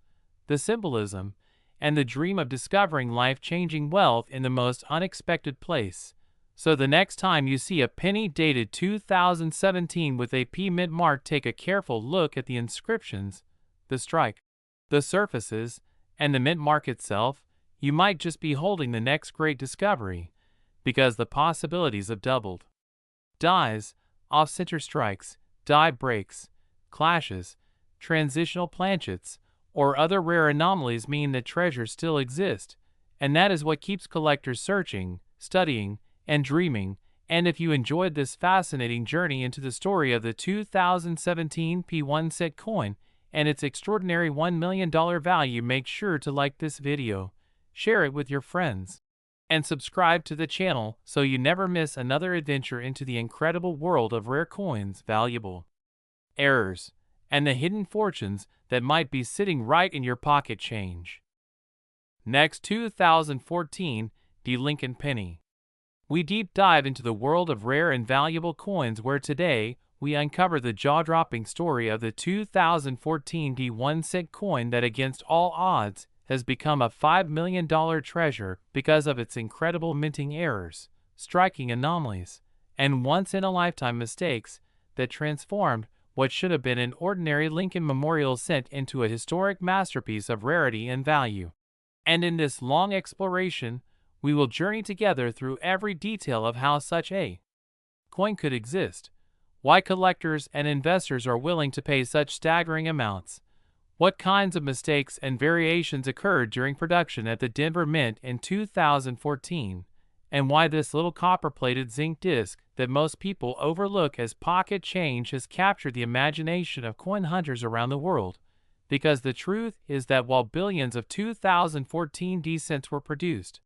the symbolism, and the dream of discovering life-changing wealth in the most unexpected place. So the next time you see a penny dated 2017 with a P mint mark, take a careful look at the inscriptions, the strike, the surfaces, and the mint mark itself. You might just be holding the next great discovery, because the possibilities have doubled. Dies, off-center strikes, die breaks, clashes, transitional planchets, or other rare anomalies mean that treasures still exist, and that is what keeps collectors searching, studying, and dreaming. And if you enjoyed this fascinating journey into the story of the 2017 P1 cent coin and its extraordinary $1 million value, make sure to like this video, share it with your friends, and subscribe to the channel so you never miss another adventure into the incredible world of rare coins, valuable errors, and the hidden fortunes that might be sitting right in your pocket change. Next, 2014 D. Lincoln Penny. We deep dive into the world of rare and valuable coins, where today we uncover the jaw-dropping story of the 2014 D1 cent coin that, against all odds, has become a $5 million treasure because of its incredible minting errors, striking anomalies, and once-in-a-lifetime mistakes that transformed what should have been an ordinary Lincoln Memorial cent into a historic masterpiece of rarity and value. And in this long exploration, we will journey together through every detail of how such a coin could exist, why collectors and investors are willing to pay such staggering amounts, what kinds of mistakes and variations occurred during production at the Denver Mint in 2014, and why this little copper-plated zinc disc that most people overlook as pocket change has captured the imagination of coin hunters around the world. because the truth is that while billions of 2014 D cents were produced,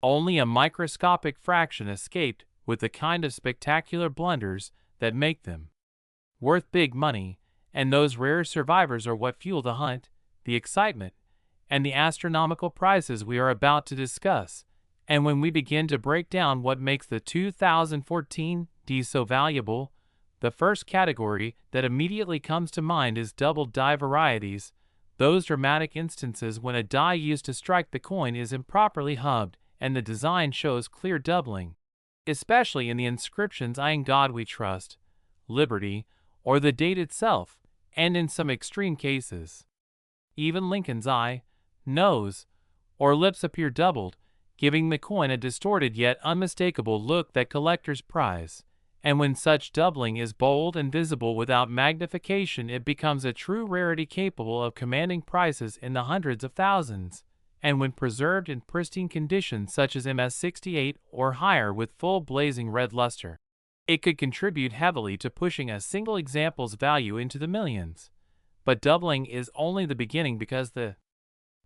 only a microscopic fraction escaped with the kind of spectacular blunders that make them worth big money, and those rare survivors are what fuel the hunt, the excitement, and the astronomical prizes we are about to discuss. And when we begin to break down what makes the 2014 D so valuable, the first category that immediately comes to mind is double die varieties, those dramatic instances when a die used to strike the coin is improperly hubbed and the design shows clear doubling, especially in the inscriptions "In God We Trust," "Liberty," or the date itself, and in some extreme cases, even Lincoln's eye, nose, or lips appear doubled, giving the coin a distorted yet unmistakable look that collectors prize. And when such doubling is bold and visible without magnification, it becomes a true rarity capable of commanding prices in the hundreds of thousands. And when preserved in pristine condition such as MS68 or higher with full blazing red luster, it could contribute heavily to pushing a single example's value into the millions. But doubling is only the beginning, because the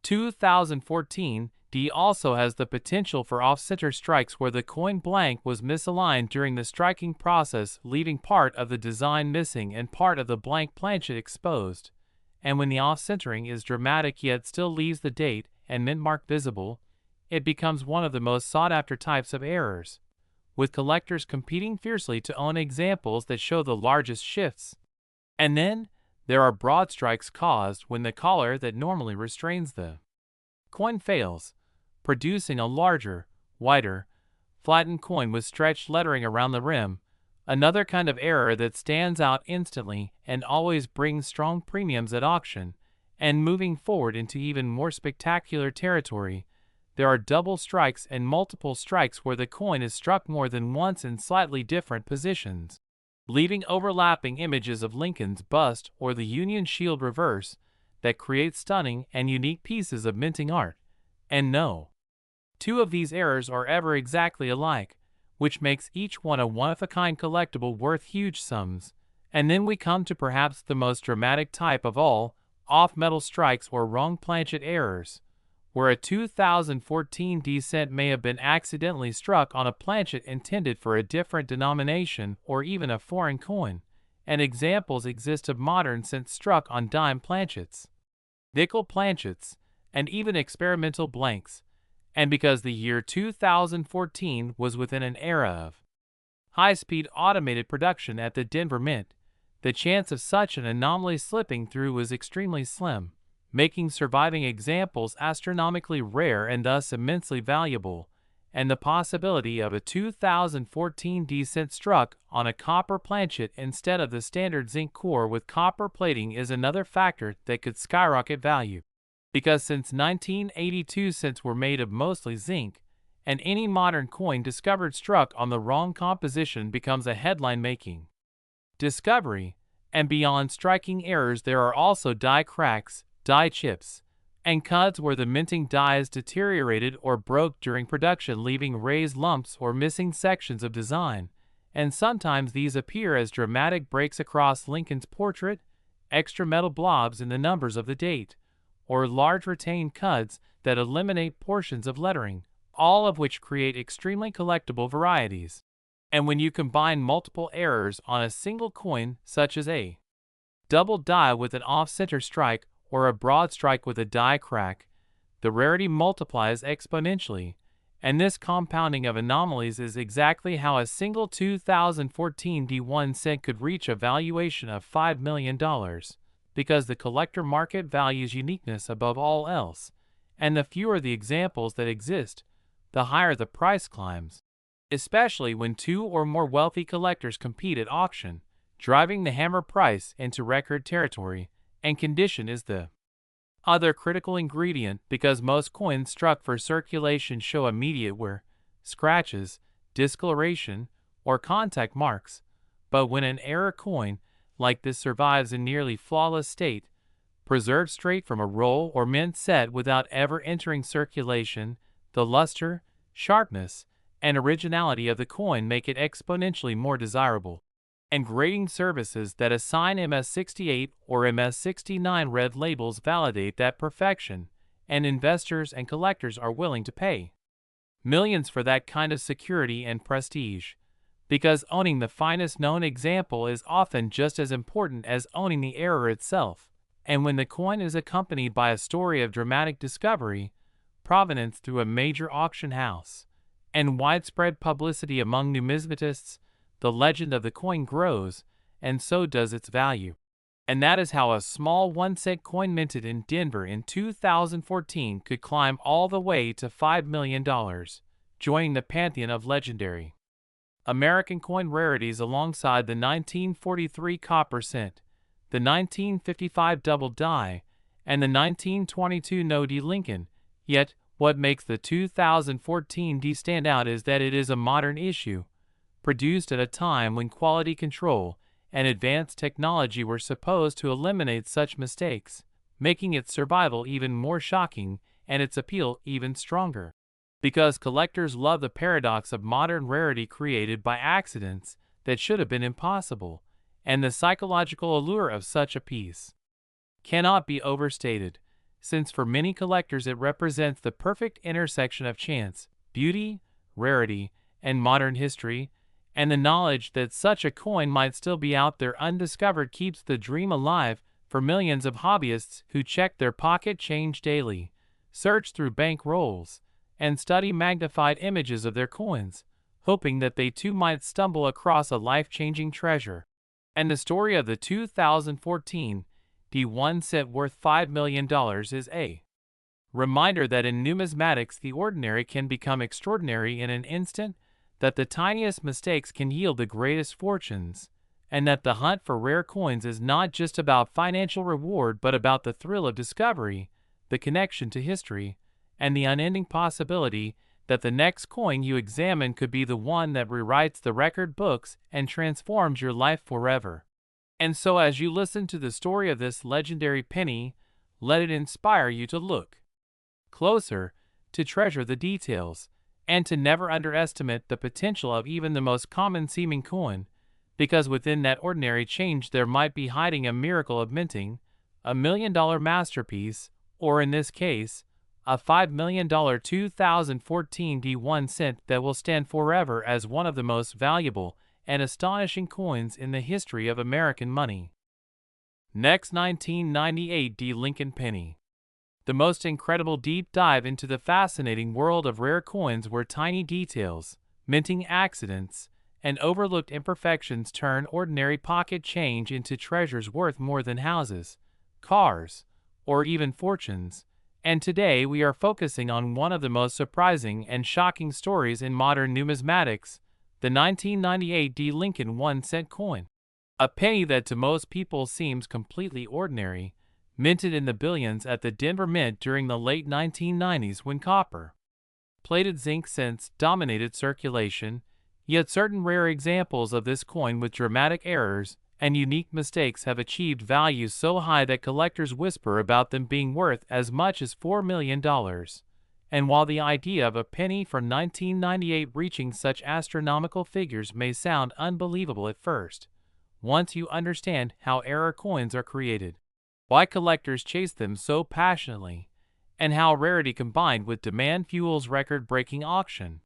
2014 D also has the potential for off-center strikes where the coin blank was misaligned during the striking process, leaving part of the design missing and part of the blank planchet exposed. And when the off-centering is dramatic yet still leaves the date and mint mark visible, it becomes one of the most sought-after types of errors, with collectors competing fiercely to own examples that show the largest shifts. And then there are broad strikes caused when the collar that normally restrains the coin fails, producing a larger, wider, flattened coin with stretched lettering around the rim, another kind of error that stands out instantly and always brings strong premiums at auction. And moving forward into even more spectacular territory, there are double strikes and multiple strikes where the coin is struck more than once in slightly different positions, leaving overlapping images of Lincoln's bust or the Union shield reverse that create stunning and unique pieces of minting art. And no two of these errors are ever exactly alike, which makes each one a one-of-a-kind collectible worth huge sums. And then we come to perhaps the most dramatic type of all, off-metal strikes or wrong planchet errors, where a 2014 D cent may have been accidentally struck on a planchet intended for a different denomination or even a foreign coin, and examples exist of modern cents struck on dime planchets, nickel planchets, and even experimental blanks. And because the year 2014 was within an era of high-speed automated production at the Denver Mint, the chance of such an anomaly slipping through was extremely slim, making surviving examples astronomically rare and thus immensely valuable. And the possibility of a 2014 D cent struck on a copper planchet instead of the standard zinc core with copper plating is another factor that could skyrocket value. Because since 1982 cents were made of mostly zinc, and any modern coin discovered struck on the wrong composition becomes a headline-making discovery. And beyond striking errors, there are also die cracks, die chips, and cuts where the minting die is deteriorated or broke during production, leaving raised lumps or missing sections of design. And sometimes these appear as dramatic breaks across Lincoln's portrait, extra metal blobs in the numbers of the date, or large retained cuts that eliminate portions of lettering, all of which create extremely collectible varieties. And when you combine multiple errors on a single coin, such as a double die with an off-center strike or a broad strike with a die crack, the rarity multiplies exponentially. And this compounding of anomalies is exactly how a single 2014 D1 cent could reach a valuation of $5 million. Because the collector market values uniqueness above all else, and the fewer the examples that exist, the higher the price climbs, especially when two or more wealthy collectors compete at auction, driving the hammer price into record territory. And condition is the other critical ingredient, because most coins struck for circulation show immediate wear, scratches, discoloration, or contact marks. But when an error coin like this survives in nearly flawless state, preserved straight from a roll or mint set without ever entering circulation, the luster, sharpness, and originality of the coin make it exponentially more desirable. and grading services that assign MS68 or MS69 red labels validate that perfection, and investors and collectors are willing to pay millions for that kind of security and prestige, because owning the finest known example is often just as important as owning the error itself. And when the coin is accompanied by a story of dramatic discovery, provenance through a major auction house, and widespread publicity among numismatists, the legend of the coin grows, and so does its value. And that is how a small 1-cent coin minted in Denver in 2014 could climb all the way to $5 million, joining the pantheon of legendary American coin rarities alongside the 1943 copper cent, the 1955 double die, and the 1922 No D Lincoln. Yet, what makes the 2014 D stand out is that it is a modern issue, produced at a time when quality control and advanced technology were supposed to eliminate such mistakes, making its survival even more shocking and its appeal even stronger. Because collectors love the paradox of modern rarity created by accidents that should have been impossible, and the psychological allure of such a piece cannot be overstated, since for many collectors it represents the perfect intersection of chance, beauty, rarity, and modern history, and the knowledge that such a coin might still be out there undiscovered keeps the dream alive for millions of hobbyists who check their pocket change daily, search through bank rolls, and study magnified images of their coins, hoping that they too might stumble across a life-changing treasure. And the story of the 2014 D1 cent worth $5 million is a reminder that in numismatics the ordinary can become extraordinary in an instant, that the tiniest mistakes can yield the greatest fortunes, and that the hunt for rare coins is not just about financial reward but about the thrill of discovery, the connection to history, and the unending possibility that the next coin you examine could be the one that rewrites the record books and transforms your life forever. And so as you listen to the story of this legendary penny, let it inspire you to look closer, to treasure the details, and to never underestimate the potential of even the most common-seeming coin, because within that ordinary change there might be hiding a miracle of minting, a $1 million masterpiece, or in this case, a $5 million 2014 D1 cent that will stand forever as one of the most valuable and astonishing coins in the history of American money. Next, 1998 D Lincoln penny. The most incredible deep dive into the fascinating world of rare coins where tiny details, minting accidents, and overlooked imperfections turn ordinary pocket change into treasures worth more than houses, cars, or even fortunes. And today we are focusing on one of the most surprising and shocking stories in modern numismatics, the 1998 D Lincoln 1-cent coin. A penny that to most people seems completely ordinary, minted in the billions at the Denver Mint during the late 1990s when copper-plated zinc cents dominated circulation, yet certain rare examples of this coin with dramatic errors and unique mistakes have achieved values so high that collectors whisper about them being worth as much as $4 million. And while the idea of a penny from 1998 reaching such astronomical figures may sound unbelievable at first, once you understand how error coins are created, why collectors chase them so passionately, and how rarity combined with demand fuels record-breaking auction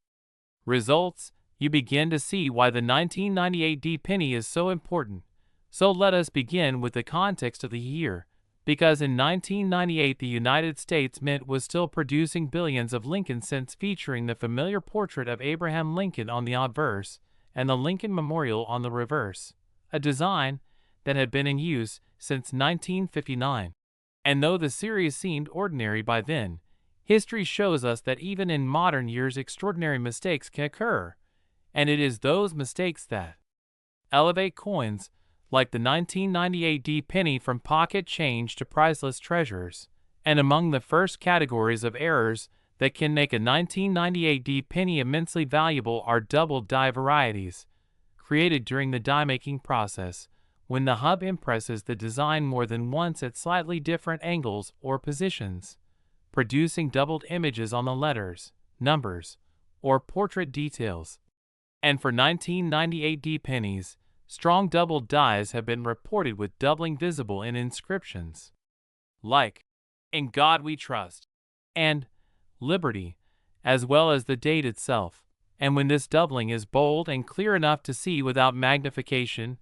results, you begin to see why the 1998 D penny is so important. So let us begin with the context of the year, because in 1998 the United States Mint was still producing billions of Lincoln cents featuring the familiar portrait of Abraham Lincoln on the obverse and the Lincoln Memorial on the reverse, a design that had been in use since 1959. And though the series seemed ordinary by then, history shows us that even in modern years extraordinary mistakes can occur, and it is those mistakes that elevate coins like the 1998 D penny from pocket change to priceless treasures. And among the first categories of errors that can make a 1998 D penny immensely valuable are double die varieties, created during the die-making process, when the hub impresses the design more than once at slightly different angles or positions, producing doubled images on the letters, numbers, or portrait details. And for 1998 D pennies, strong double dies have been reported with doubling visible in inscriptions like "In God We Trust" and "Liberty," as well as the date itself. And when this doubling is bold and clear enough to see without magnification,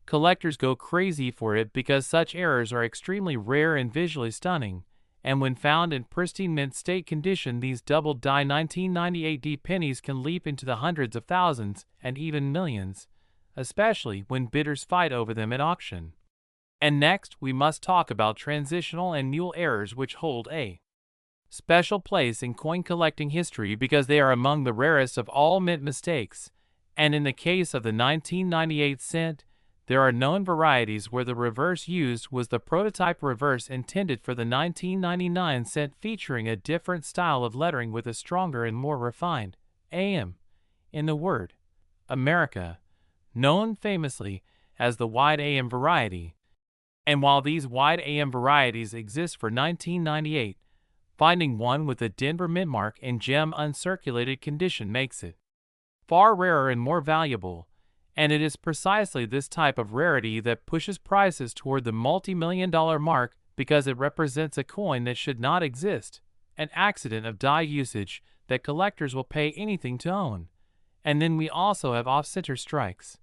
collectors go crazy for it because such errors are extremely rare and visually stunning. And when found in pristine mint state condition, these double die 1998 D pennies can leap into the hundreds of thousands and even millions, especially when bidders fight over them at auction. And next, we must talk about transitional and mule errors, which hold a special place in coin collecting history because they are among the rarest of all mint mistakes. And in the case of the 1998 cent, there are known varieties where the reverse used was the prototype reverse intended for the 1999 cent, featuring a different style of lettering with a stronger and more refined AM in the word America, known famously as the wide AM variety. And while these wide AM varieties exist for 1998, finding one with a Denver mint mark in gem uncirculated condition makes it far rarer and more valuable, and it is precisely this type of rarity that pushes prices toward the multi-million-dollar mark because it represents a coin that should not exist, an accident of die usage that collectors will pay anything to own. And then we also have off-center strikes,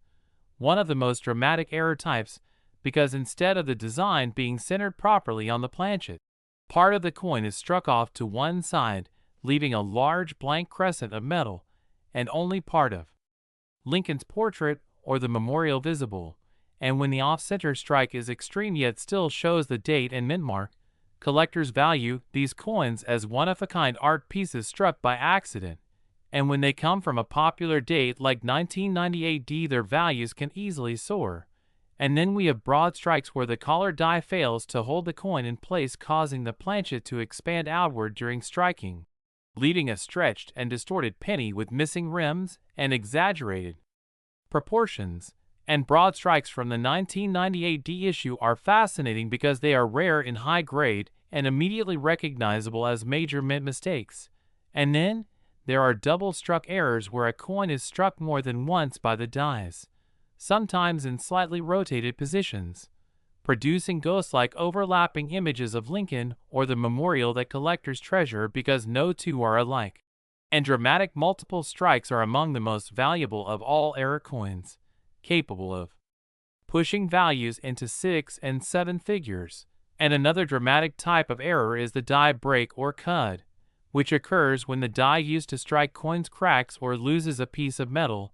one of the most dramatic error types, because instead of the design being centered properly on the planchet, part of the coin is struck off to one side, leaving a large blank crescent of metal, and only part of Lincoln's portrait or the memorial visible. And when the off-center strike is extreme yet still shows the date and mint mark, collectors value these coins as one-of-a-kind art pieces struck by accident. And when they come from a popular date like 1998 D, their values can easily soar. And then we have broad strikes where the collar die fails to hold the coin in place, causing the planchet to expand outward during striking, leaving a stretched and distorted penny with missing rims and exaggerated proportions. And broad strikes from the 1998 D issue are fascinating because they are rare in high grade and immediately recognizable as major mint mistakes. And then there are double struck errors where a coin is struck more than once by the dies, sometimes in slightly rotated positions, producing ghost-like overlapping images of Lincoln or the memorial that collectors treasure because no two are alike. And dramatic multiple strikes are among the most valuable of all error coins, capable of pushing values into 6 and 7 figures. And another dramatic type of error is the die break or cud, which occurs when the die used to strike coins cracks or loses a piece of metal,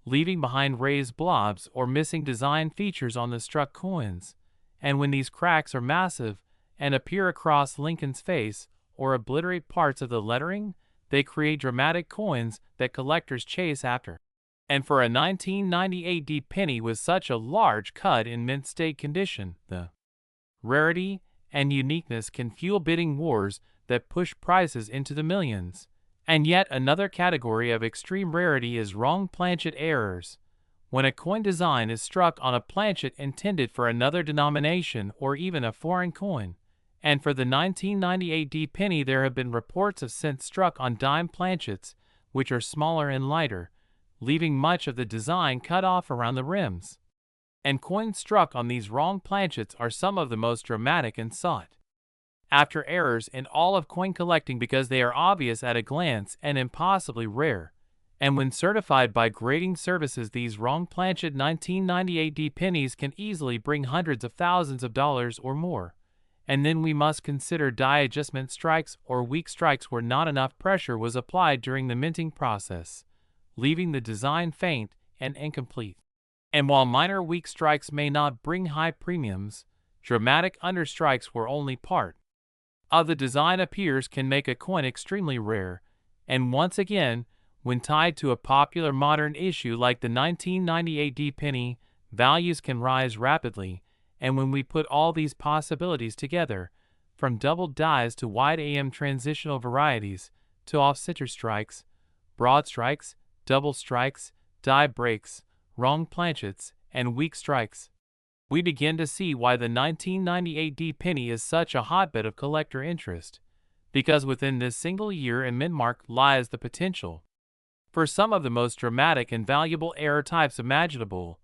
leaving behind raised blobs or missing design features on the struck coins. And when these cracks are massive and appear across Lincoln's face or obliterate parts of the lettering, they create dramatic coins that collectors chase after. And for a 1998 D penny with such a large cut in mint state condition, the rarity and uniqueness can fuel bidding wars that push prices into the millions. And yet another category of extreme rarity is wrong planchet errors, when a coin design is struck on a planchet intended for another denomination or even a foreign coin. And for the 1998 D penny, there have been reports of cents struck on dime planchets, which are smaller and lighter, leaving much of the design cut off around the rims. And coins struck on these wrong planchets are some of the most dramatic and sought after errors in all of coin collecting because they are obvious at a glance and impossibly rare. And when certified by grading services, these wrong planchet 1998 D pennies can easily bring hundreds of thousands of dollars or more. And then we must consider die adjustment strikes or weak strikes where not enough pressure was applied during the minting process, leaving the design faint and incomplete. And while minor weak strikes may not bring high premiums, dramatic understrikes where only part of the design appears can make a coin extremely rare. And once again, when tied to a popular modern issue like the 1998 D penny, values can rise rapidly. And when we put all these possibilities together, from double dies to wide AM transitional varieties, to off-center strikes, broad strikes, double strikes, die breaks, wrong planchets, and weak strikes, we begin to see why the 1998 D penny is such a hotbed of collector interest, because within this single year and mint mark lies the potential for some of the most dramatic and valuable error types imaginable.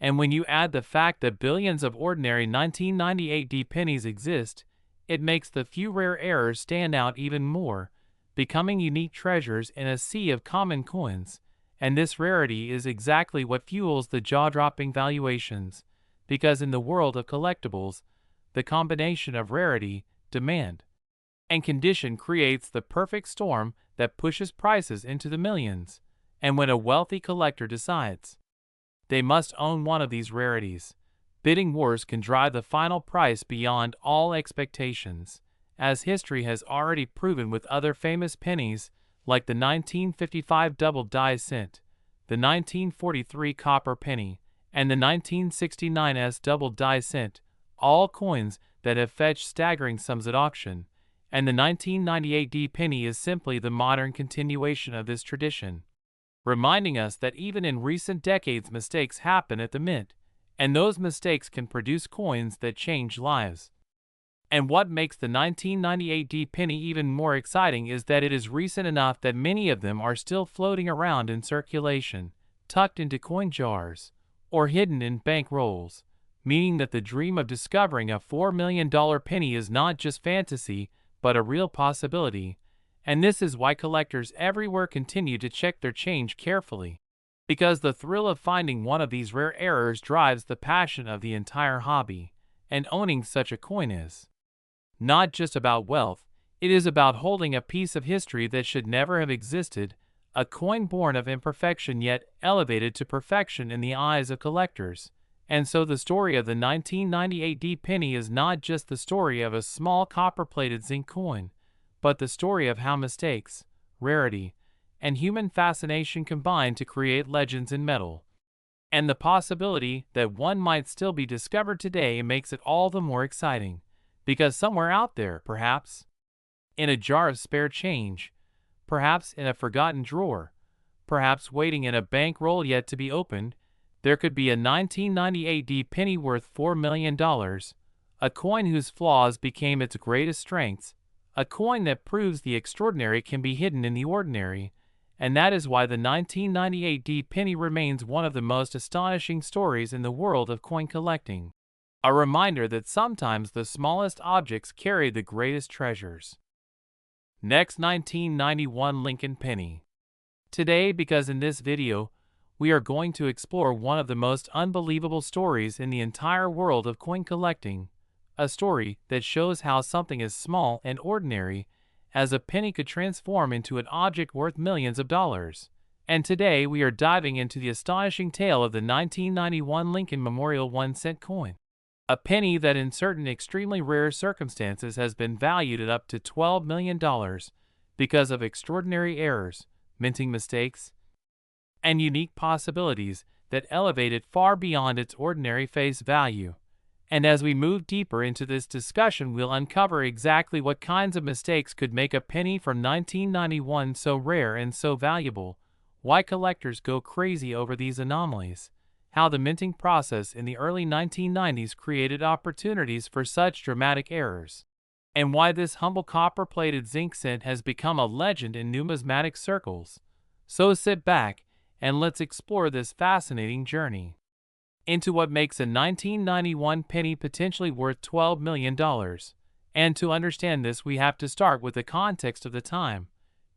And when you add the fact that billions of ordinary 1998D pennies exist, it makes the few rare errors stand out even more, becoming unique treasures in a sea of common coins. And this rarity is exactly what fuels the jaw-dropping valuations, because in the world of collectibles, the combination of rarity, demand, and condition creates the perfect storm that pushes prices into the millions. And when a wealthy collector decides they must own one of these rarities, bidding wars can drive the final price beyond all expectations, as history has already proven with other famous pennies like the 1955 double die cent, the 1943 copper penny, and the 1969's double die cent, all coins that have fetched staggering sums at auction, and the 1998D penny is simply the modern continuation of this tradition, reminding us that even in recent decades mistakes happen at the mint, and those mistakes can produce coins that change lives. And what makes the 1998D penny even more exciting is that it is recent enough that many of them are still floating around in circulation, tucked into coin jars, or hidden in bank rolls, meaning that the dream of discovering a $4 million penny is not just fantasy, but a real possibility. And this is why collectors everywhere continue to check their change carefully, because the thrill of finding one of these rare errors drives the passion of the entire hobby, and owning such a coin is not just about wealth, it is about holding a piece of history that should never have existed, a coin born of imperfection yet elevated to perfection in the eyes of collectors. And so the story of the 1998D penny is not just the story of a small copper-plated zinc coin, but the story of how mistakes, rarity, and human fascination combine to create legends in metal. And the possibility that one might still be discovered today makes it all the more exciting, because somewhere out there, perhaps in a jar of spare change, perhaps in a forgotten drawer, perhaps waiting in a bankroll yet to be opened, there could be a 1998D penny worth $4 million, a coin whose flaws became its greatest strengths, a coin that proves the extraordinary can be hidden in the ordinary. And that is why the 1998D penny remains one of the most astonishing stories in the world of coin collecting. A reminder that sometimes the smallest objects carry the greatest treasures. Next, 1991 Lincoln penny. Today, because in this video, we are going to explore one of the most unbelievable stories in the entire world of coin collecting, a story that shows how something as small and ordinary as a penny could transform into an object worth millions of dollars. And today we are diving into the astonishing tale of the 1991 Lincoln Memorial 1-cent coin, a penny that in certain extremely rare circumstances has been valued at up to $12 million because of extraordinary errors, minting mistakes, and unique possibilities that elevate it far beyond its ordinary face value. And as we move deeper into this discussion, we'll uncover exactly what kinds of mistakes could make a penny from 1991 so rare and so valuable, why collectors go crazy over these anomalies, how the minting process in the early 1990s created opportunities for such dramatic errors, and why this humble copper-plated zinc cent has become a legend in numismatic circles. So sit back and let's explore this fascinating journey into what makes a 1991 penny potentially worth $12 million. And to understand this, we have to start with the context of the time,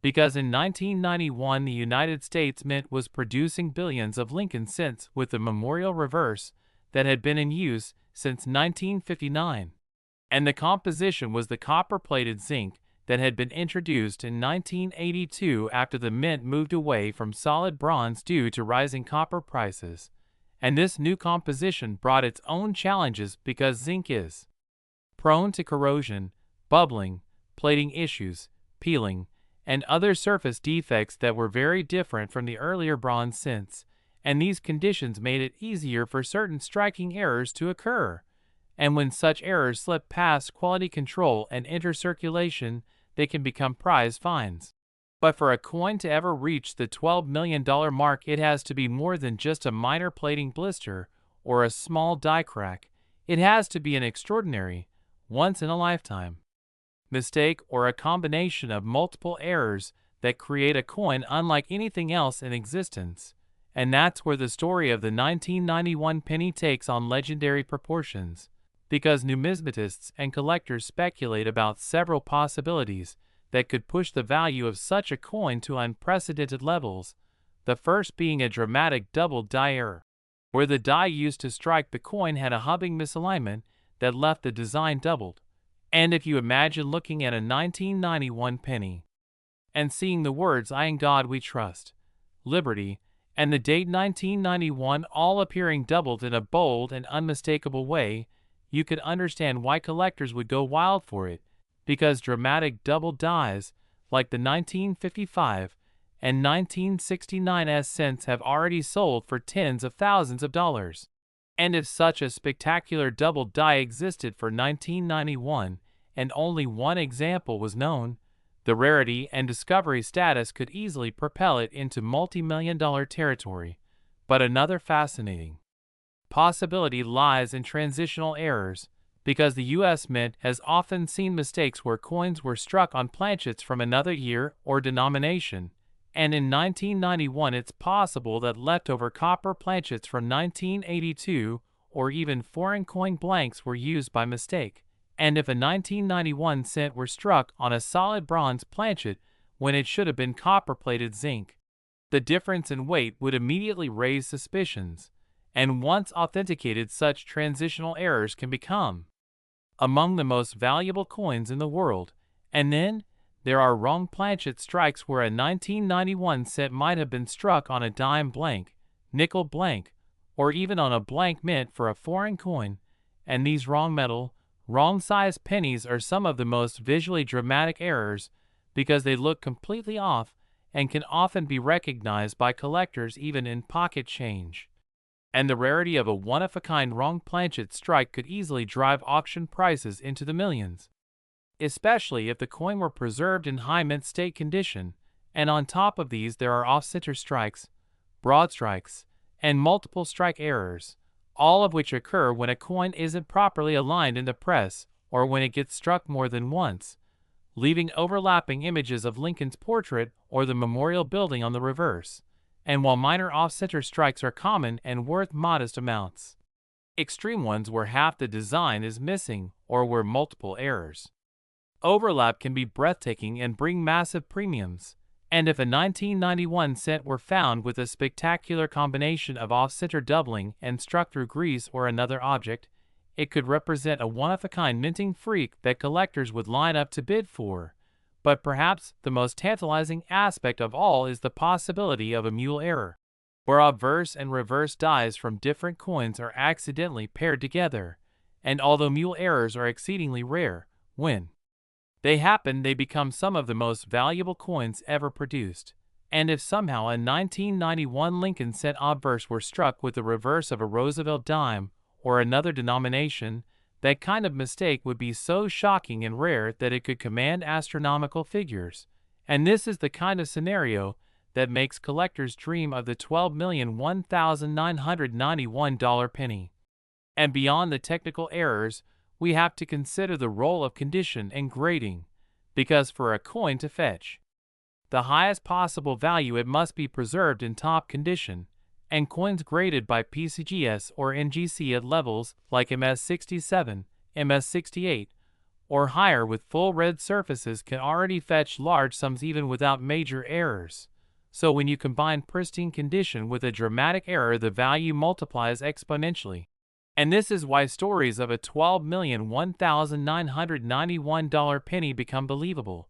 because in 1991 the United States Mint was producing billions of Lincoln cents with the memorial reverse that had been in use since 1959. And the composition was the copper-plated zinc that had been introduced in 1982 after the mint moved away from solid bronze due to rising copper prices. And this new composition brought its own challenges because zinc is prone to corrosion, bubbling, plating issues, peeling, and other surface defects that were very different from the earlier bronze cents, and these conditions made it easier for certain striking errors to occur. And when such errors slip past quality control and enter circulation, they can become prize fines. But for a coin to ever reach the $12 million mark, it has to be more than just a minor plating blister or a small die crack. It has to be an extraordinary, once-in-a-lifetime mistake or a combination of multiple errors that create a coin unlike anything else in existence. And that's where the story of the 1991 penny takes on legendary proportions, because numismatists and collectors speculate about several possibilities that could push the value of such a coin to unprecedented levels, the first being a dramatic double die error, where the die used to strike the coin had a hubbing misalignment that left the design doubled. And if you imagine looking at a 1991 penny and seeing the words "I in God we trust," "Liberty," and the date 1991 all appearing doubled in a bold and unmistakable way, you could understand why collectors would go wild for it, because dramatic double dies, like the 1955 and 1969 cents, have already sold for tens of thousands of dollars. And if such a spectacular double die existed for 1991, and only one example was known, the rarity and discovery status could easily propel it into multi-million-dollar territory. But another fascinating possibility lies in transitional errors, because the U.S. Mint has often seen mistakes where coins were struck on planchets from another year or denomination, and in 1991 it's possible that leftover copper planchets from 1982 or even foreign coin blanks were used by mistake. And if a 1991 cent were struck on a solid bronze planchet when it should have been copper-plated zinc, the difference in weight would immediately raise suspicions, and once authenticated, such transitional errors can become among the most valuable coins in the world. And then there are wrong planchet strikes where a 1991 cent might have been struck on a dime blank, nickel blank, or even on a blank mint for a foreign coin, and these wrong metal, wrong size pennies are some of the most visually dramatic errors because they look completely off and can often be recognized by collectors even in pocket change. And the rarity of a one-of-a-kind wrong planchet strike could easily drive auction prices into the millions, especially if the coin were preserved in high mint state condition. And on top of these there are off-center strikes, broad strikes, and multiple strike errors, all of which occur when a coin isn't properly aligned in the press or when it gets struck more than once, leaving overlapping images of Lincoln's portrait or the memorial building on the reverse. And while minor off-center strikes are common and worth modest amounts, extreme ones where half the design is missing or where multiple errors overlap can be breathtaking and bring massive premiums. And if a 1991 cent were found with a spectacular combination of off-center doubling and struck through grease or another object, it could represent a one-of-a-kind minting freak that collectors would line up to bid for. But perhaps the most tantalizing aspect of all is the possibility of a mule error, where obverse and reverse dies from different coins are accidentally paired together. And although mule errors are exceedingly rare, when they happen, they become some of the most valuable coins ever produced. And if somehow a 1991 Lincoln cent obverse were struck with the reverse of a Roosevelt dime or another denomination, that kind of mistake would be so shocking and rare that it could command astronomical figures. And this is the kind of scenario that makes collectors dream of the $12,001,991 penny. And beyond the technical errors, we have to consider the role of condition and grading, because for a coin to fetch the highest possible value it must be preserved in top condition, and coins graded by PCGS or NGC at levels like MS67, MS68, or higher with full red surfaces can already fetch large sums even without major errors. So when you combine pristine condition with a dramatic error, the value multiplies exponentially. And this is why stories of a $12,001,991 penny become believable,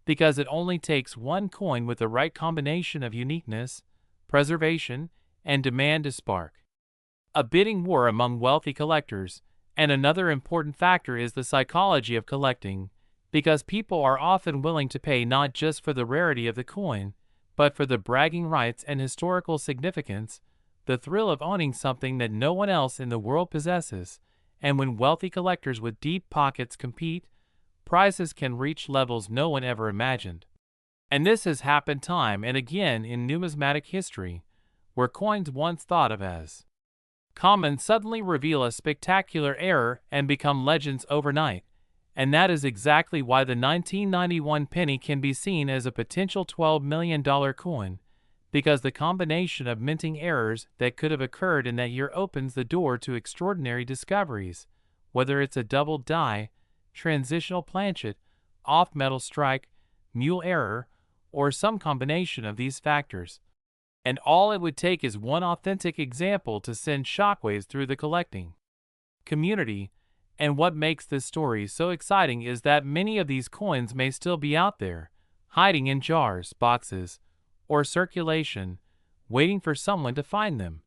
because it only takes one coin with the right combination of uniqueness, preservation, and demand to spark a bidding war among wealthy collectors. And another important factor is the psychology of collecting, because people are often willing to pay not just for the rarity of the coin, but for the bragging rights and historical significance, the thrill of owning something that no one else in the world possesses. And when wealthy collectors with deep pockets compete, prices can reach levels no one ever imagined. And this has happened time and again in numismatic history, where coins once thought of as common suddenly reveal a spectacular error and become legends overnight. And that is exactly why the 1991 penny can be seen as a potential $12 million coin, because the combination of minting errors that could have occurred in that year opens the door to extraordinary discoveries, whether it's a double die, transitional planchet, off-metal strike, mule error, or some combination of these factors. And all it would take is one authentic example to send shockwaves through the collecting community. And what makes this story so exciting is that many of these coins may still be out there, hiding in jars, boxes, or circulation, waiting for someone to find them.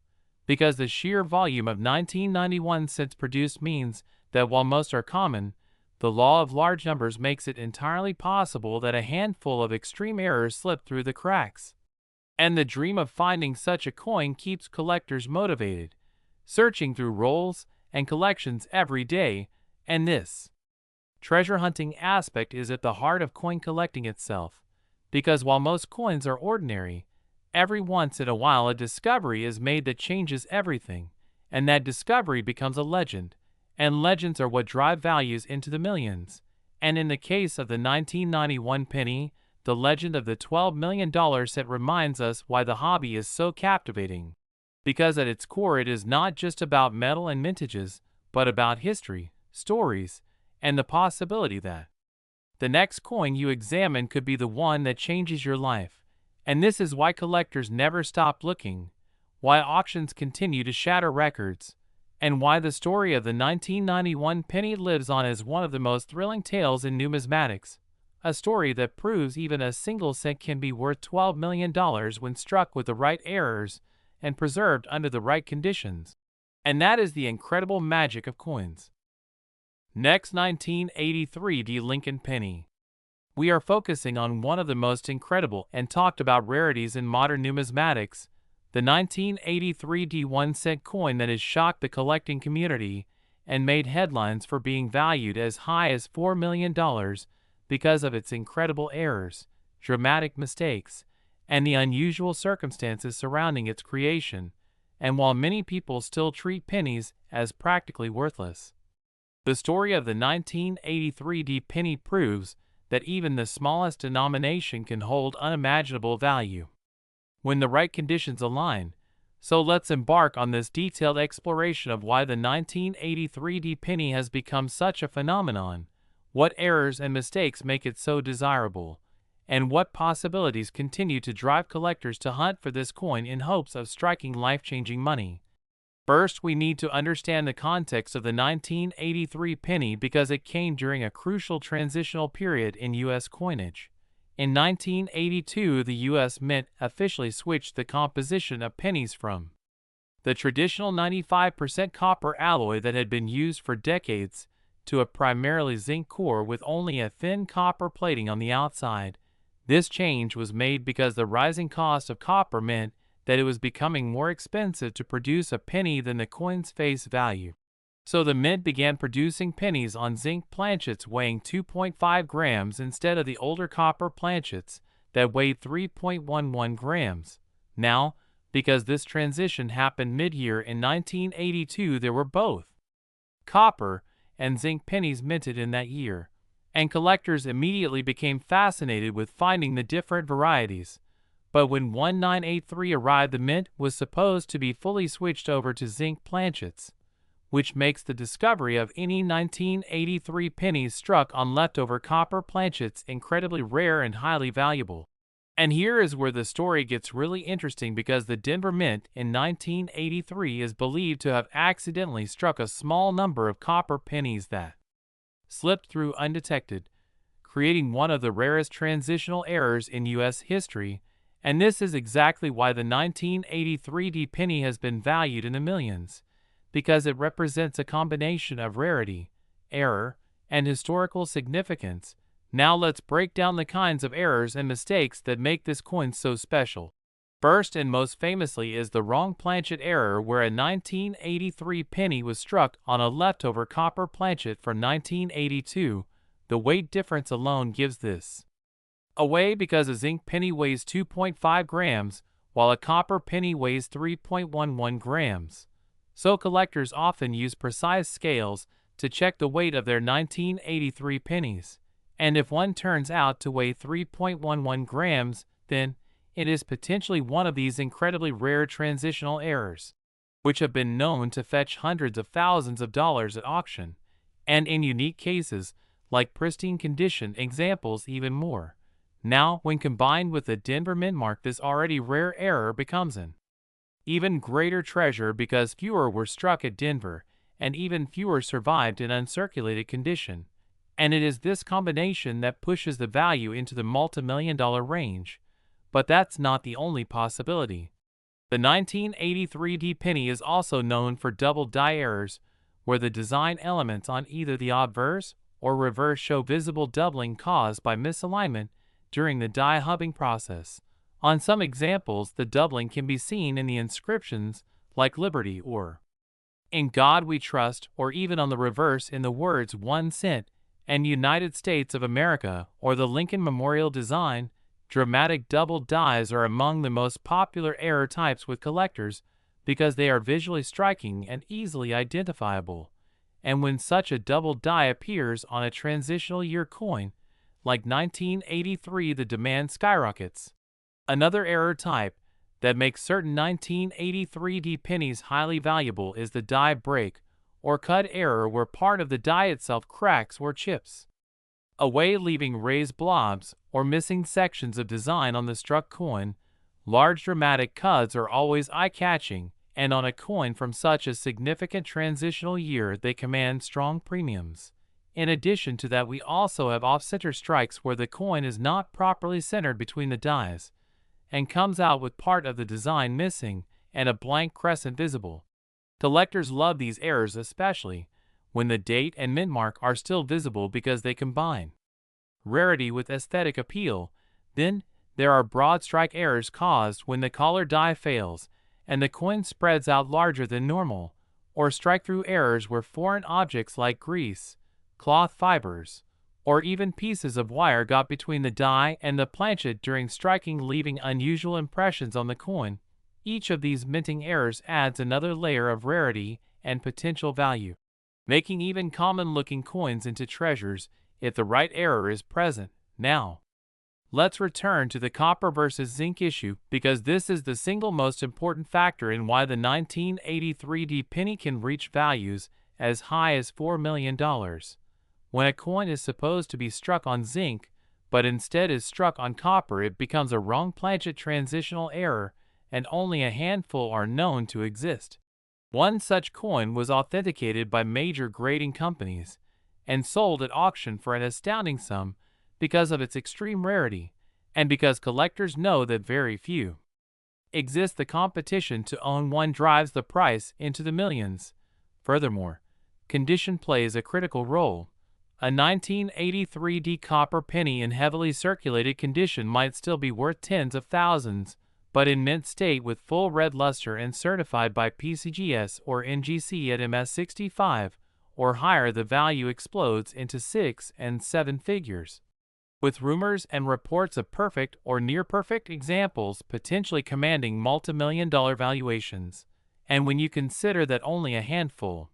Because the sheer volume of 1991 cents produced means that while most are common, the law of large numbers makes it entirely possible that a handful of extreme errors slip through the cracks. And the dream of finding such a coin keeps collectors motivated, searching through rolls and collections every day, and this treasure hunting aspect is at the heart of coin collecting itself, because while most coins are ordinary, every once in a while a discovery is made that changes everything, and that discovery becomes a legend, and legends are what drive values into the millions. And in the case of the 1991 penny, the legend of the $12 million set reminds us why the hobby is so captivating. Because at its core it is not just about metal and mintages, but about history, stories, and the possibility that the next coin you examine could be the one that changes your life. And this is why collectors never stop looking, why auctions continue to shatter records, and why the story of the 1991 penny lives on as one of the most thrilling tales in numismatics. A story that proves even a single cent can be worth $12 million when struck with the right errors and preserved under the right conditions. And that is the incredible magic of coins. Next, 1983 D Lincoln penny. We are focusing on one of the most incredible and talked about rarities in modern numismatics, the 1983 D 1 cent coin that has shocked the collecting community and made headlines for being valued as high as $4 million because of its incredible errors, dramatic mistakes, and the unusual circumstances surrounding its creation. And while many people still treat pennies as practically worthless, the story of the 1983 D penny proves that even the smallest denomination can hold unimaginable value when the right conditions align. So let's embark on this detailed exploration of why the 1983 D penny has become such a phenomenon, what errors and mistakes make it so desirable, and what possibilities continue to drive collectors to hunt for this coin in hopes of striking life-changing money. First, we need to understand the context of the 1983 penny because it came during a crucial transitional period in U.S. coinage. In 1982, the U.S. Mint officially switched the composition of pennies from the traditional 95% copper alloy that had been used for decades to a primarily zinc core with only a thin copper plating on the outside. This change was made because the rising cost of copper meant that it was becoming more expensive to produce a penny than the coin's face value. So the mint began producing pennies on zinc planchets weighing 2.5 grams instead of the older copper planchets that weighed 3.11 grams. Now, because this transition happened mid-year in 1982, there were both copper and zinc pennies minted in that year, and collectors immediately became fascinated with finding the different varieties. But when 1983 arrived, the mint was supposed to be fully switched over to zinc planchets, which makes the discovery of any 1983 pennies struck on leftover copper planchets incredibly rare and highly valuable. And here is where the story gets really interesting, because the Denver Mint in 1983 is believed to have accidentally struck a small number of copper pennies that slipped through undetected, creating one of the rarest transitional errors in U.S. history. And this is exactly why the 1983 D penny has been valued in the millions, because it represents a combination of rarity, error, and historical significance. Now let's break down the kinds of errors and mistakes that make this coin so special. First and most famously is the wrong planchet error, where a 1983 penny was struck on a leftover copper planchet for 1982. The weight difference alone gives this away, because a zinc penny weighs 2.5 grams, while a copper penny weighs 3.11 grams. So collectors often use precise scales to check the weight of their 1983 pennies. And if one turns out to weigh 3.11 grams, then it is potentially one of these incredibly rare transitional errors, which have been known to fetch hundreds of thousands of dollars at auction, and in unique cases, like pristine condition examples, even more. Now, when combined with the Denver mint mark, this already rare error becomes an even greater treasure because fewer were struck at Denver, and even fewer survived in uncirculated condition. And it is this combination that pushes the value into the multi-million-dollar range. But that's not the only possibility. The 1983 D penny is also known for double die errors, where the design elements on either the obverse or reverse show visible doubling caused by misalignment during the die hubbing process. On some examples, the doubling can be seen in the inscriptions like Liberty or In God We Trust, or even on the reverse in the words 1 cent and United States of America or the Lincoln Memorial design. Dramatic double dies are among the most popular error types with collectors because they are visually striking and easily identifiable. And when such a double die appears on a transitional year coin, like 1983, the demand skyrockets. Another error type that makes certain 1983 D pennies highly valuable is the die break or cut error, where part of the die itself cracks or chips away, leaving raised blobs or missing sections of design on the struck coin. Large dramatic cuts are always eye-catching, and on a coin from such a significant transitional year they command strong premiums. In addition to that, we also have off-center strikes where the coin is not properly centered between the dies and comes out with part of the design missing and a blank crescent visible. Collectors love these errors, especially when the date and mint mark are still visible, because they combine rarity with aesthetic appeal. Then there are broad strike errors caused when the collar die fails and the coin spreads out larger than normal, or strike-through errors where foreign objects like grease, cloth fibers, or even pieces of wire got between the die and the planchet during striking, leaving unusual impressions on the coin. Each of these minting errors adds another layer of rarity and potential value, making even common-looking coins into treasures if the right error is present. Now, let's return to the copper versus zinc issue, because this is the single most important factor in why the 1983 D penny can reach values as high as $4 million. When a coin is supposed to be struck on zinc, but instead is struck on copper, it becomes a wrong planchet transitional error, and only a handful are known to exist. One such coin was authenticated by major grading companies and sold at auction for an astounding sum because of its extreme rarity, and because collectors know that very few exist. The competition to own one drives the price into the millions. Furthermore, condition plays a critical role. A 1983 D copper penny in heavily circulated condition might still be worth tens of thousands, but in mint state with full red luster and certified by PCGS or NGC at MS65 or higher, the value explodes into 6 and 7 figures, with rumors and reports of perfect or near-perfect examples potentially commanding multi-million-dollar valuations. And when you consider that only a handful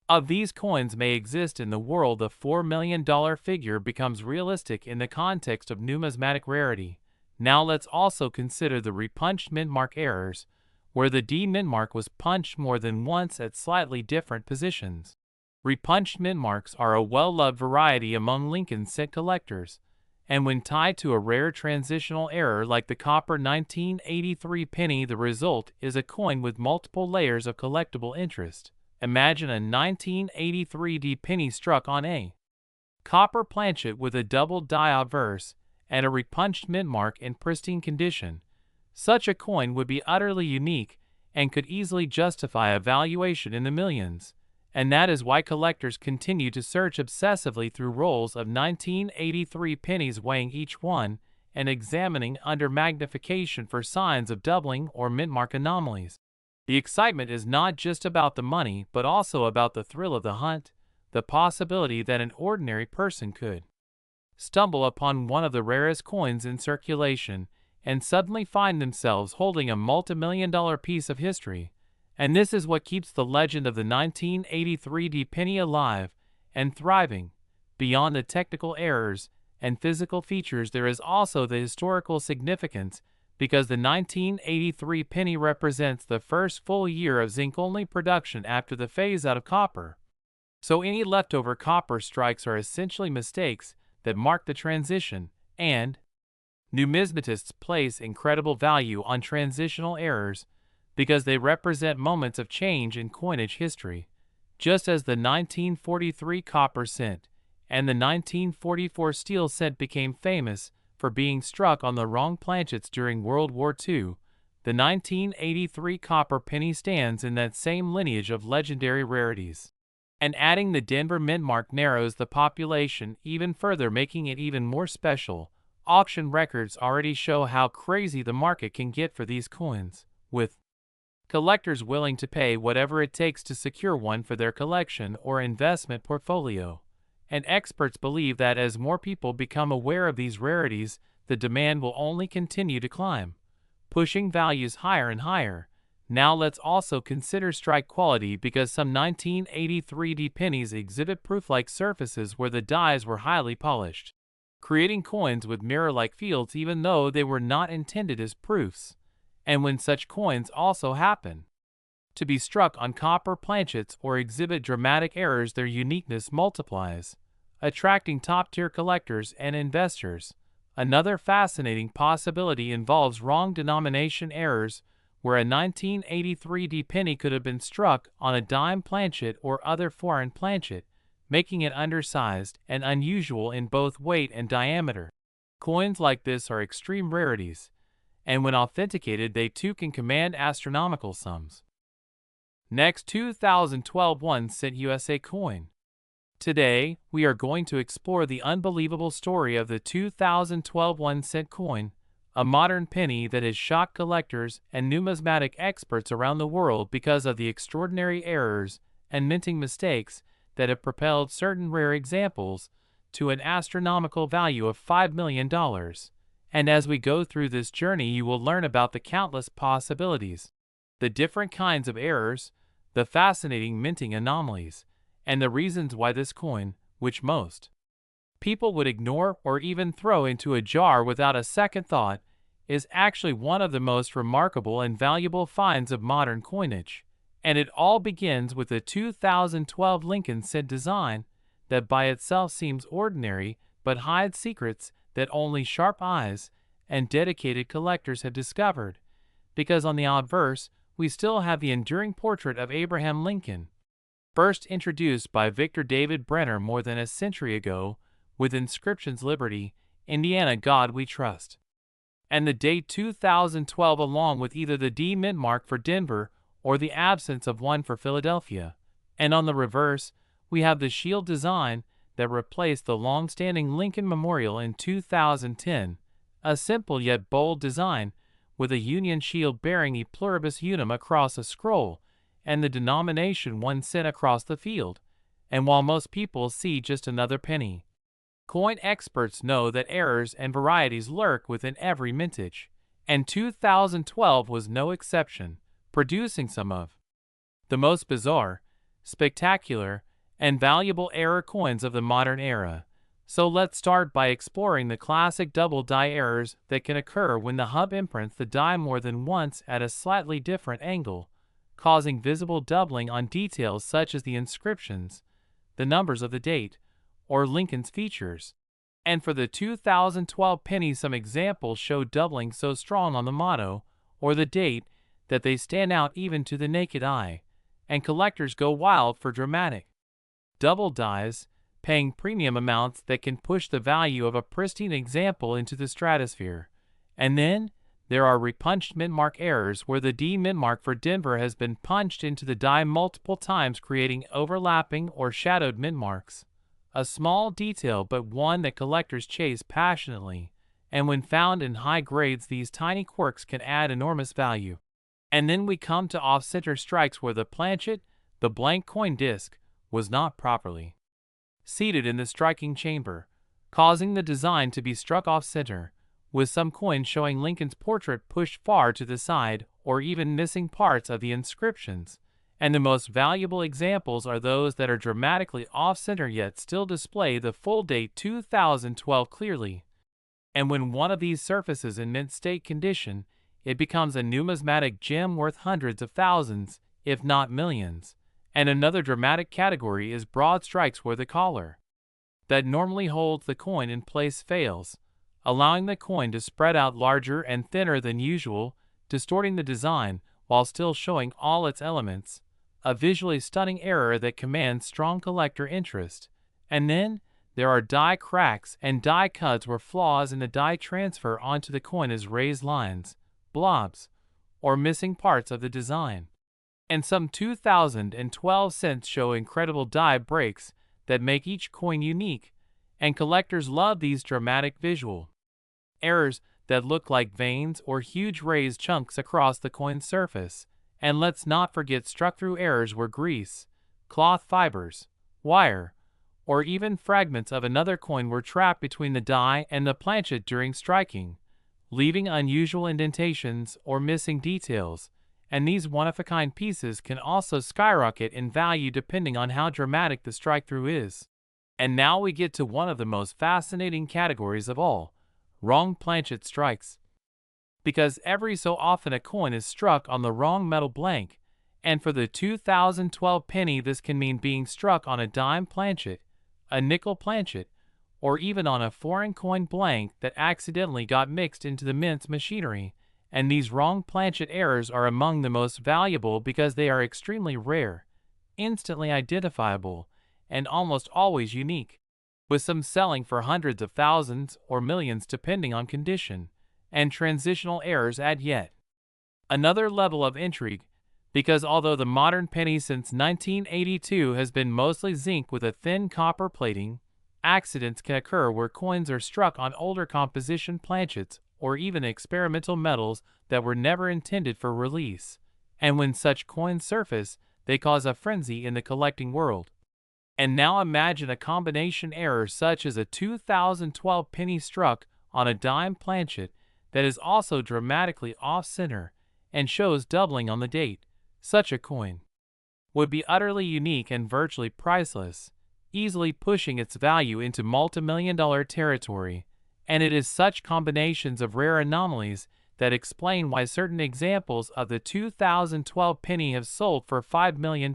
of these coins may exist in the world, the $4 million figure becomes realistic in the context of numismatic rarity. Now let's also consider the repunched mint mark errors, where the D mint mark was punched more than once at slightly different positions. Repunched mint marks are a well-loved variety among Lincoln cent collectors, and when tied to a rare transitional error like the copper 1983 penny, the result is a coin with multiple layers of collectible interest. Imagine a 1983 D penny struck on a copper planchet with a double die obverse and a repunched mint mark in pristine condition. Such a coin would be utterly unique and could easily justify a valuation in the millions. And that is why collectors continue to search obsessively through rolls of 1983 pennies, weighing each one and examining under magnification for signs of doubling or mint mark anomalies. The excitement is not just about the money, but also about the thrill of the hunt, the possibility that an ordinary person could stumble upon one of the rarest coins in circulation and suddenly find themselves holding a multi-million-dollar piece of history. And this is what keeps the legend of the 1983 D penny alive and thriving. Beyond the technical errors and physical features, there is also the historical significance because the 1983 penny represents the first full year of zinc-only production after the phase-out of copper. So any leftover copper strikes are essentially mistakes that mark the transition, and numismatists place incredible value on transitional errors because they represent moments of change in coinage history, just as the 1943 copper cent and the 1944 steel cent became famous for being struck on the wrong planchets during World War II. The 1983 copper penny stands in that same lineage of legendary rarities. And adding the Denver mint mark narrows the population even further, making it even more special. Auction records already show how crazy the market can get for these coins, with collectors willing to pay whatever it takes to secure one for their collection or investment portfolio. And experts believe that as more people become aware of these rarities, the demand will only continue to climb, pushing values higher and higher. Now let's also consider strike quality, because some 1983 pennies exhibit proof-like surfaces where the dies were highly polished, creating coins with mirror-like fields even though they were not intended as proofs. And when such coins also happen to be struck on copper planchets or exhibit dramatic errors, their uniqueness multiplies, attracting top-tier collectors and investors. Another fascinating possibility involves wrong denomination errors, where a 1983 penny could have been struck on a dime planchet or other foreign planchet, making it undersized and unusual in both weight and diameter. Coins like this are extreme rarities, and when authenticated they too can command astronomical sums. Next, 2012 1 cent USA coin. Today, we are going to explore the unbelievable story of the 2012 1 cent coin, a modern penny that has shocked collectors and numismatic experts around the world because of the extraordinary errors and minting mistakes that have propelled certain rare examples to an astronomical value of $5 million. And as we go through this journey, you will learn about the countless possibilities, the different kinds of errors, the fascinating minting anomalies, and the reasons why this coin, which most people would ignore or even throw into a jar without a second thought, is actually one of the most remarkable and valuable finds of modern coinage. And it all begins with the 2012 Lincoln cent design that by itself seems ordinary but hides secrets that only sharp eyes and dedicated collectors have discovered, because on the obverse we still have the enduring portrait of Abraham Lincoln, first introduced by Victor David Brenner more than a century ago, with inscriptions Liberty, Indiana, God We Trust, and the date 2012, along with either the D mint mark for Denver or the absence of one for Philadelphia. And on the reverse, we have the shield design that replaced the long-standing Lincoln Memorial in 2010, a simple yet bold design with a Union shield bearing E pluribus unum across a scroll and the denomination 1 cent across the field. And while most people see just another penny, coin experts know that errors and varieties lurk within every mintage, and 2012 was no exception, producing some of the most bizarre, spectacular, and valuable error coins of the modern era. So let's start by exploring the classic double die errors that can occur when the hub imprints the die more than once at a slightly different angle, causing visible doubling on details such as the inscriptions, the numbers of the date, or Lincoln's features. And for the 2012 penny, some examples show doubling so strong on the motto or the date that they stand out even to the naked eye, and collectors go wild for dramatic double dies, paying premium amounts that can push the value of a pristine example into the stratosphere. And then there are repunched mint mark errors, where the D mint mark for Denver has been punched into the die multiple times, creating overlapping or shadowed mint marks. A small detail, but one that collectors chase passionately, and when found in high grades, these tiny quirks can add enormous value. And then we come to off-center strikes, where the planchet, the blank coin disc, was not properly seated in the striking chamber, causing the design to be struck off-center, with some coins showing Lincoln's portrait pushed far to the side or even missing parts of the inscriptions. And the most valuable examples are those that are dramatically off-center yet still display the full date 2012 clearly. And when one of these surfaces in mint state condition, it becomes a numismatic gem worth hundreds of thousands, if not millions. And another dramatic category is broad strikes where the collar that normally holds the coin in place fails, allowing the coin to spread out larger and thinner than usual, distorting the design while still showing all its elements, a visually stunning error that commands strong collector interest. And then there are die cracks and die cuts where flaws in the die transfer onto the coin as raised lines, blobs, or missing parts of the design. And some 2012 cents show incredible die breaks that make each coin unique, and collectors love these dramatic visual errors that look like veins or huge raised chunks across the coin's surface. And let's not forget struck-through errors where grease, cloth fibers, wire, or even fragments of another coin were trapped between the die and the planchet during striking, leaving unusual indentations or missing details. And these one-of-a-kind pieces can also skyrocket in value depending on how dramatic the strike-through is. And now we get to one of the most fascinating categories of all, wrong planchet strikes. Because every so often a coin is struck on the wrong metal blank, and for the 2012 penny this can mean being struck on a dime planchet, a nickel planchet, or even on a foreign coin blank that accidentally got mixed into the mint's machinery. And these wrong planchet errors are among the most valuable because they are extremely rare, instantly identifiable, and almost always unique, with some selling for hundreds of thousands or millions depending on condition, and transitional errors add yet another level of intrigue, because although the modern penny since 1982 has been mostly zinc with a thin copper plating, accidents can occur where coins are struck on older composition planchets or even experimental metals that were never intended for release, and when such coins surface, they cause a frenzy in the collecting world. And now imagine a combination error such as a 2012 penny struck on a dime planchet that is also dramatically off-center and shows doubling on the date. Such a coin would be utterly unique and virtually priceless, easily pushing its value into multi-million-dollar territory. And it is such combinations of rare anomalies that explain why certain examples of the 2012 penny have sold for $5 million,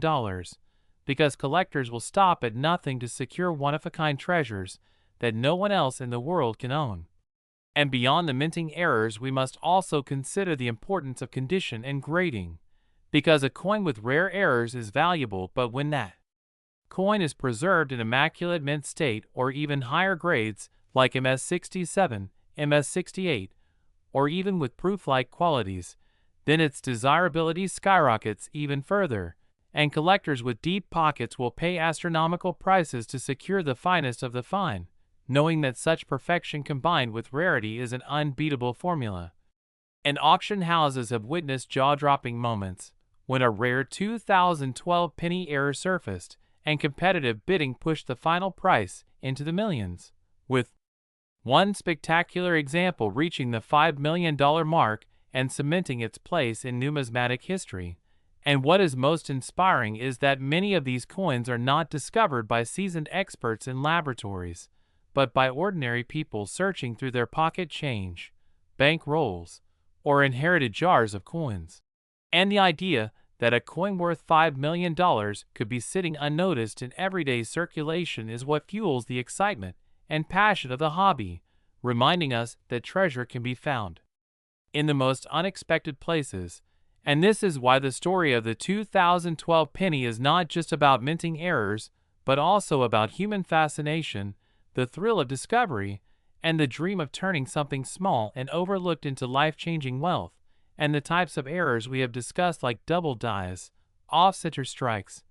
because collectors will stop at nothing to secure one-of-a-kind treasures that no one else in the world can own. And beyond the minting errors, we must also consider the importance of condition and grading, because a coin with rare errors is valuable, but when that coin is preserved in immaculate mint state or even higher grades like MS67, MS68, or even with proof-like qualities, then its desirability skyrockets even further, and collectors with deep pockets will pay astronomical prices to secure the finest of the fine, knowing that such perfection combined with rarity is an unbeatable formula. And auction houses have witnessed jaw-dropping moments when a rare 2012 penny error surfaced, and competitive bidding pushed the final price into the millions, with one spectacular example reaching the $5 million mark and cementing its place in numismatic history. And what is most inspiring is that many of these coins are not discovered by seasoned experts in laboratories, but by ordinary people searching through their pocket change, bank rolls, or inherited jars of coins. And the idea that a coin worth $5 million could be sitting unnoticed in everyday circulation is what fuels the excitement and passion of the hobby, reminding us that treasure can be found in the most unexpected places. And this is why the story of the 2012 penny is not just about minting errors, but also about human fascination, the thrill of discovery, and the dream of turning something small and overlooked into life-changing wealth. And the types of errors we have discussed, like double dies, off-center strikes,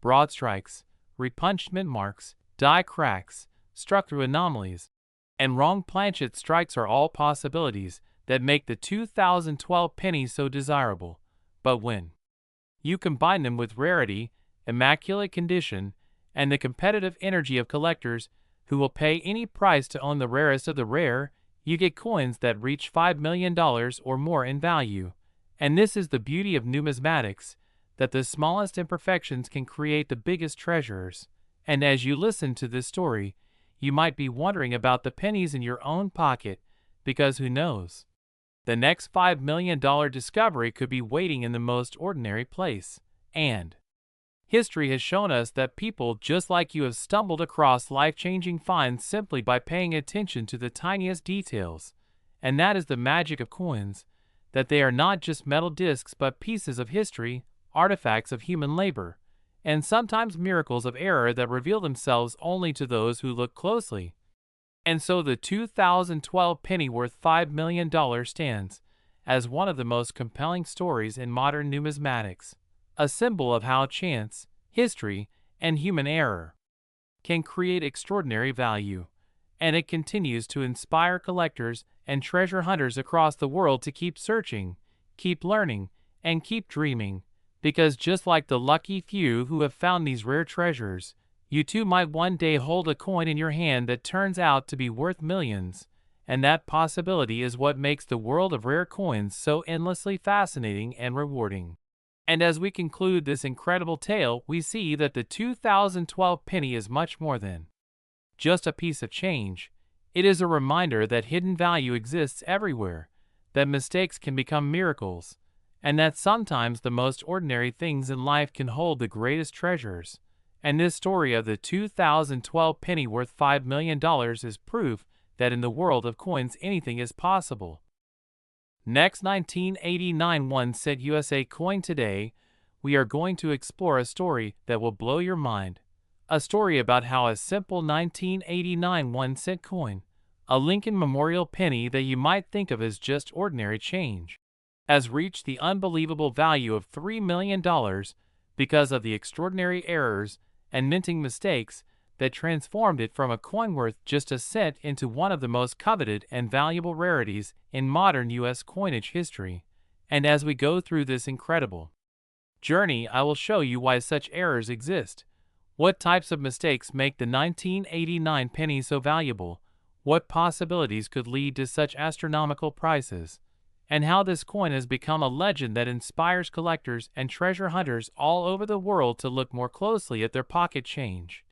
broad strikes, repunched mint marks, die cracks, struck-through anomalies, and wrong planchet strikes are all possibilities that make the 2012 penny so desirable. But when you combine them with rarity, immaculate condition, and the competitive energy of collectors who will pay any price to own the rarest of the rare, you get coins that reach $5 million or more in value. And this is the beauty of numismatics, that the smallest imperfections can create the biggest treasures. And as you listen to this story, you might be wondering about the pennies in your own pocket, because who knows? The next $5 million discovery could be waiting in the most ordinary place. And history has shown us that people just like you have stumbled across life-changing finds simply by paying attention to the tiniest details. And that is the magic of coins, that they are not just metal discs but pieces of history, artifacts of human labor, and sometimes miracles of error that reveal themselves only to those who look closely. And so the 2012 penny worth $5 million stands as one of the most compelling stories in modern numismatics, a symbol of how chance, history, and human error can create extraordinary value. And it continues to inspire collectors and treasure hunters across the world to keep searching, keep learning, and keep dreaming, because just like the lucky few who have found these rare treasures, you too might one day hold a coin in your hand that turns out to be worth millions, and that possibility is what makes the world of rare coins so endlessly fascinating and rewarding. And as we conclude this incredible tale, we see that the 2012 penny is much more than just a piece of change. It is a reminder that hidden value exists everywhere, that mistakes can become miracles, and that sometimes the most ordinary things in life can hold the greatest treasures. And this story of the 2012 penny worth $5 million is proof that in the world of coins anything is possible. Next, 1989 1-cent USA coin. Today, we are going to explore a story that will blow your mind. A story about how a simple 1989 1-cent coin, a Lincoln Memorial penny that you might think of as just ordinary change, has reached the unbelievable value of $3 million because of the extraordinary errors and minting mistakes that transformed it from a coin worth just a cent into one of the most coveted and valuable rarities in modern U.S. coinage history. And as we go through this incredible journey, I will show you why such errors exist, what types of mistakes make the 1989 penny so valuable, what possibilities could lead to such astronomical prices, and how this coin has become a legend that inspires collectors and treasure hunters all over the world to look more closely at their pocket change.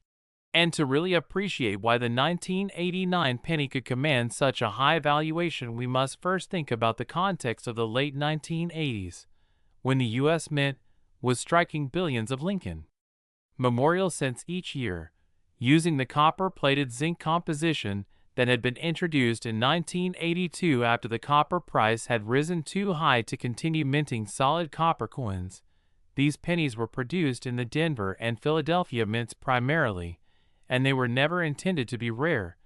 And to really appreciate why the 1989 penny could command such a high valuation, we must first think about the context of the late 1980s, when the U.S. Mint was striking billions of Lincoln Memorial cents each year, using the copper-plated zinc composition that had been introduced in 1982 after the copper price had risen too high to continue minting solid copper coins. These pennies were produced in the Denver and Philadelphia mints primarily, and they were never intended to be rare.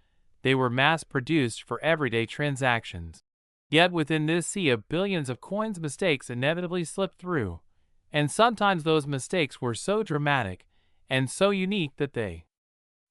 They were mass-produced for everyday transactions. Yet within this sea of billions of coins, mistakes inevitably slipped through, and sometimes those mistakes were so dramatic and so unique that they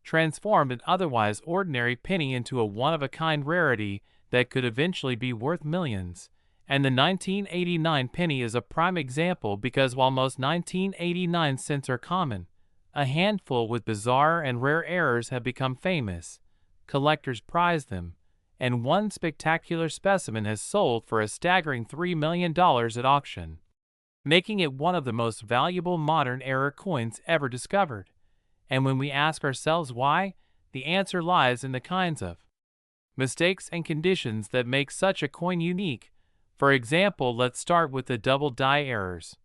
transformed an otherwise ordinary penny into a one-of-a-kind rarity that could eventually be worth millions. And the 1989 penny is a prime example because while most 1989 cents are common, a handful with bizarre and rare errors have become famous. Collectors prize them, and one spectacular specimen has sold for a staggering $3 million at auction, making it one of the most valuable modern era coins ever discovered. And when we ask ourselves why, the answer lies in the kinds of mistakes and conditions that make such a coin unique. For example, let's start with the double die errors,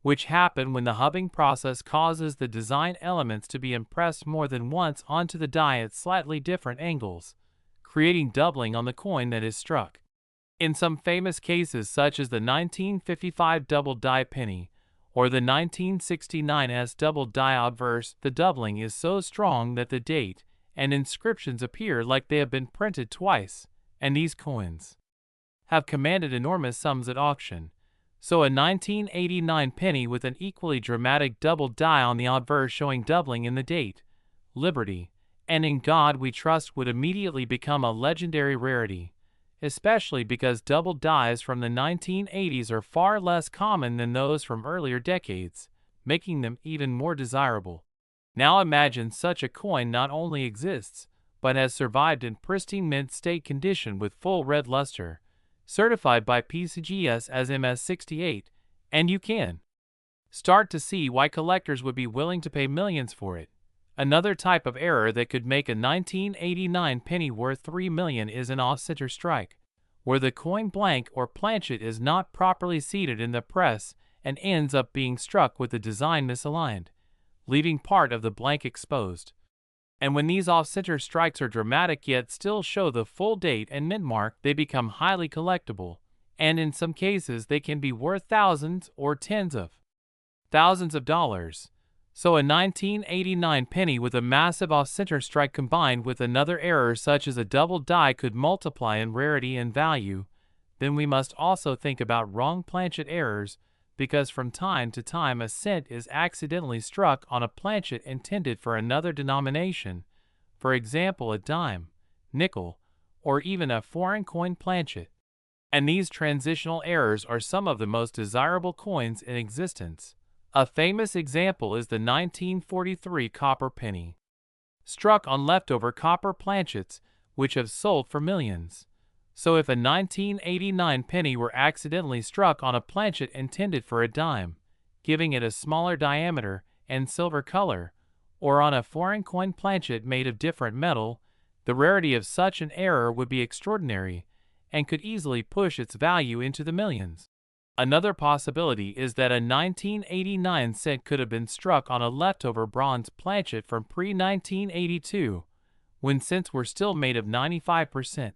which happen when the hubbing process causes the design elements to be impressed more than once onto the die at slightly different angles, creating doubling on the coin that is struck. In some famous cases such as the 1955 double die penny or the 1969's double die obverse, the doubling is so strong that the date and inscriptions appear like they have been printed twice, and these coins have commanded enormous sums at auction. So a 1989 penny with an equally dramatic double die on the obverse showing doubling in the date, Liberty, and In God We Trust would immediately become a legendary rarity, especially because double dies from the 1980s are far less common than those from earlier decades, making them even more desirable. Now imagine such a coin not only exists, but has survived in pristine mint state condition with full red luster, certified by PCGS as MS68, and you can start to see why collectors would be willing to pay millions for it. Another type of error that could make a 1989 penny worth $3 million is an off-center strike, where the coin blank or planchet is not properly seated in the press and ends up being struck with the design misaligned, leaving part of the blank exposed. And when these off-center strikes are dramatic yet still show the full date and mint mark, they become highly collectible, and in some cases they can be worth thousands or tens of thousands of dollars. So a 1989 penny with a massive off-center strike combined with another error such as a double die could multiply in rarity and value. Then we must also think about wrong planchet errors, because from time to time a cent is accidentally struck on a planchet intended for another denomination, for example a dime, nickel, or even a foreign coin planchet. And these transitional errors are some of the most desirable coins in existence. A famous example is the 1943 copper penny, struck on leftover copper planchets, which have sold for millions. So if a 1989 penny were accidentally struck on a planchet intended for a dime, giving it a smaller diameter and silver color, or on a foreign coin planchet made of different metal, the rarity of such an error would be extraordinary and could easily push its value into the millions. Another possibility is that a 1989 cent could have been struck on a leftover bronze planchet from pre-1982, when cents were still made of 95%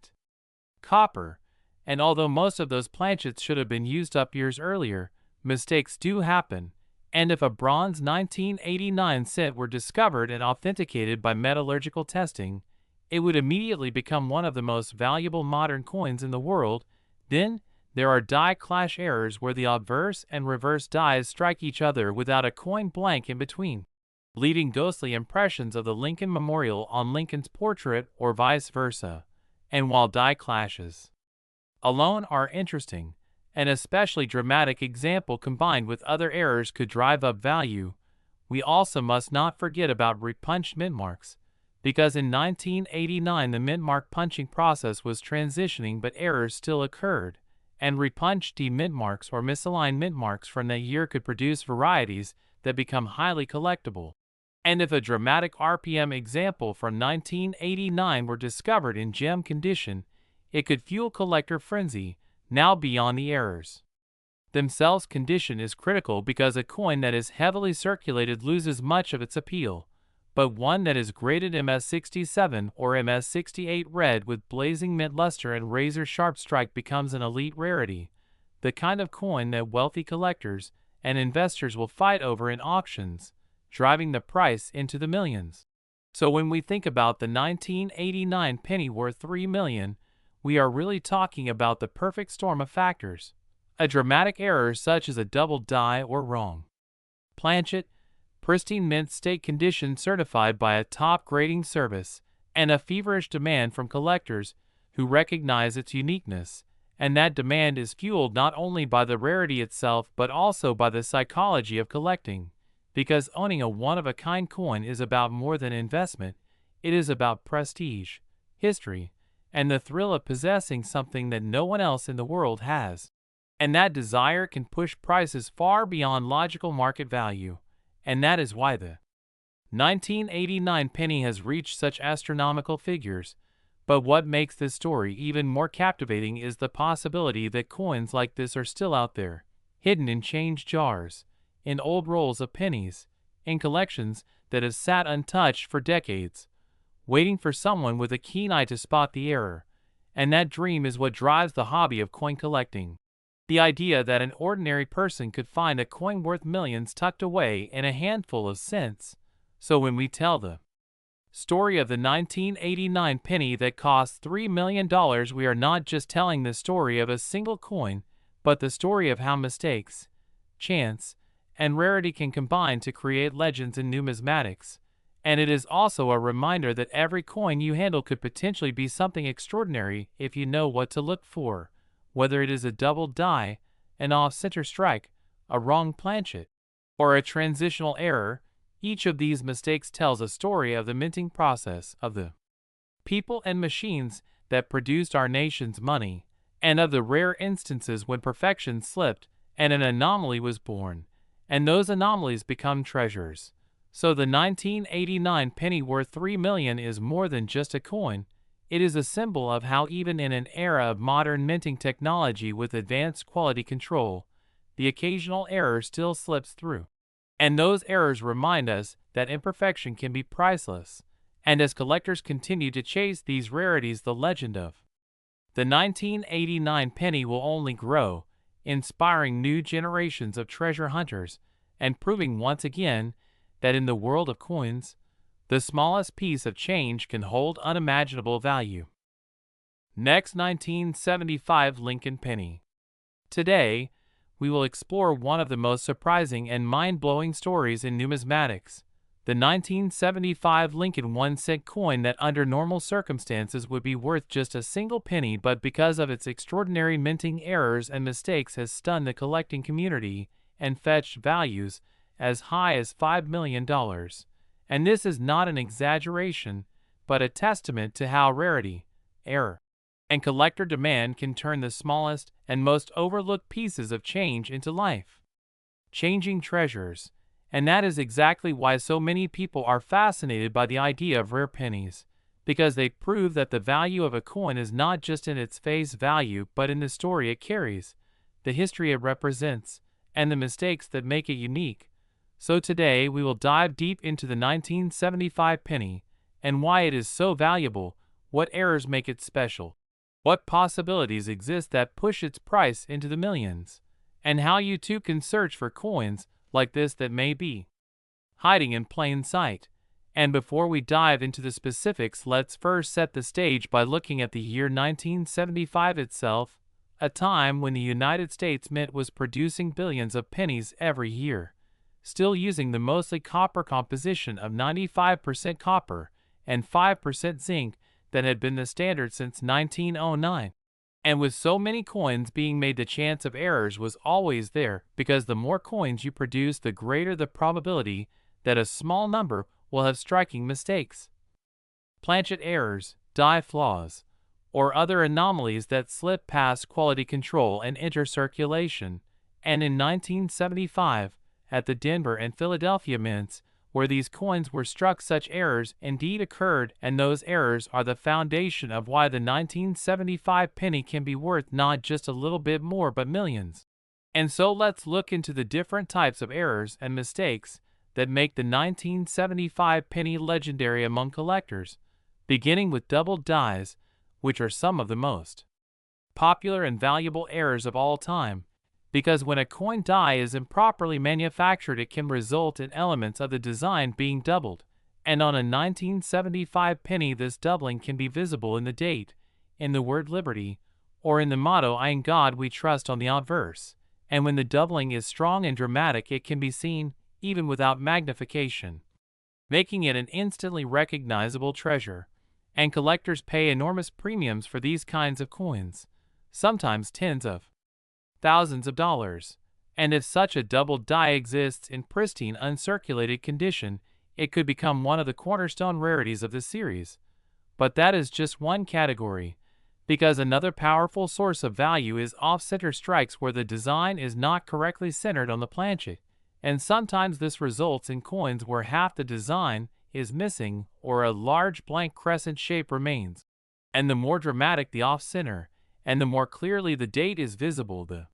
copper, and although most of those planchets should have been used up years earlier, mistakes do happen, and if a bronze 1989 cent were discovered and authenticated by metallurgical testing, it would immediately become one of the most valuable modern coins in the world. Then, there are die clash errors where the obverse and reverse dies strike each other without a coin blank in between, leaving ghostly impressions of the Lincoln Memorial on Lincoln's portrait or vice versa. And while die clashes alone are interesting, an especially dramatic example combined with other errors could drive up value, we also must not forget about repunched mint marks, because in 1989 the mint mark punching process was transitioning but errors still occurred, and repunched mint marks or misaligned mint marks from that year could produce varieties that become highly collectible. And if a dramatic RPM example from 1989 were discovered in gem condition, it could fuel collector frenzy, now beyond the errors themselves. Condition is critical because a coin that is heavily circulated loses much of its appeal, but one that is graded MS67 or MS68 red with blazing mint luster and razor-sharp strike becomes an elite rarity, the kind of coin that wealthy collectors and investors will fight over in auctions, driving the price into the millions. So when we think about the 1989 penny worth $3 million, we are really talking about the perfect storm of factors. A dramatic error such as a double die or wrong planchet, pristine mint state condition certified by a top grading service, and a feverish demand from collectors who recognize its uniqueness, and that demand is fueled not only by the rarity itself but also by the psychology of collecting. Because owning a one-of-a-kind coin is about more than investment, it is about prestige, history, and the thrill of possessing something that no one else in the world has. And that desire can push prices far beyond logical market value, and that is why the 1989 penny has reached such astronomical figures. But what makes this story even more captivating is the possibility that coins like this are still out there, hidden in change jars, in old rolls of pennies, in collections that have sat untouched for decades, waiting for someone with a keen eye to spot the error. And that dream is what drives the hobby of coin collecting. The idea that an ordinary person could find a coin worth millions tucked away in a handful of cents. So when we tell the story of the 1989 penny that cost $3 million, we are not just telling the story of a single coin, but the story of how mistakes, chance, and rarity can combine to create legends in numismatics. And it is also a reminder that every coin you handle could potentially be something extraordinary if you know what to look for, whether it is a double die, an off-center strike, a wrong planchet, or a transitional error. Each of these mistakes tells a story of the minting process, of the people and machines that produced our nation's money, and of the rare instances when perfection slipped and an anomaly was born, and those anomalies become treasures. So the 1989 penny worth $3 million is more than just a coin. It is a symbol of how even in an era of modern minting technology with advanced quality control, the occasional error still slips through. And those errors remind us that imperfection can be priceless. And as collectors continue to chase these rarities, the legend of the 1989 penny will only grow, inspiring new generations of treasure hunters and proving once again that in the world of coins, the smallest piece of change can hold unimaginable value. Next, 1975 Lincoln penny. Today, we will explore one of the most surprising and mind-blowing stories in numismatics, the 1975 Lincoln 1-cent coin that under normal circumstances would be worth just a single penny, but because of its extraordinary minting errors and mistakes has stunned the collecting community and fetched values as high as $5 million. And this is not an exaggeration, but a testament to how rarity, error, and collector demand can turn the smallest and most overlooked pieces of change into life-changing treasures. And that is exactly why so many people are fascinated by the idea of rare pennies, because they prove that the value of a coin is not just in its face value but in the story it carries, the history it represents, and the mistakes that make it unique. So today we will dive deep into the 1975 penny and why it is so valuable, what errors make it special, what possibilities exist that push its price into the millions, and how you too can search for coins like this that may be hiding in plain sight. And before we dive into the specifics, let's first set the stage by looking at the year 1975 itself, a time when the United States Mint was producing billions of pennies every year, still using the mostly copper composition of 95% copper and 5% zinc that had been the standard since 1909. And with so many coins being made, the chance of errors was always there, because the more coins you produce, the greater the probability that a small number will have striking mistakes, planchet errors, die flaws, or other anomalies that slip past quality control and enter circulation. And in 1975, at the Denver and Philadelphia mints, where these coins were struck, such errors indeed occurred, and those errors are the foundation of why the 1975 penny can be worth not just a little bit more but millions. And so let's look into the different types of errors and mistakes that make the 1975 penny legendary among collectors, beginning with doubled dies, which are some of the most popular and valuable errors of all time. Because when a coin die is improperly manufactured, it can result in elements of the design being doubled, and on a 1975 penny this doubling can be visible in the date, in the word liberty, or in the motto "In God We Trust" on the obverse. And when the doubling is strong and dramatic, it can be seen even without magnification, making it an instantly recognizable treasure. And collectors pay enormous premiums for these kinds of coins, sometimes tens of thousands of dollars. And if such a doubled die exists in pristine uncirculated condition, it could become one of the cornerstone rarities of the series. But that is just one category, because another powerful source of value is off-center strikes, where the design is not correctly centered on the planchet, and sometimes this results in coins where half the design is missing or a large blank crescent shape remains. And the more dramatic the off-center, and the more clearly the date is visible, the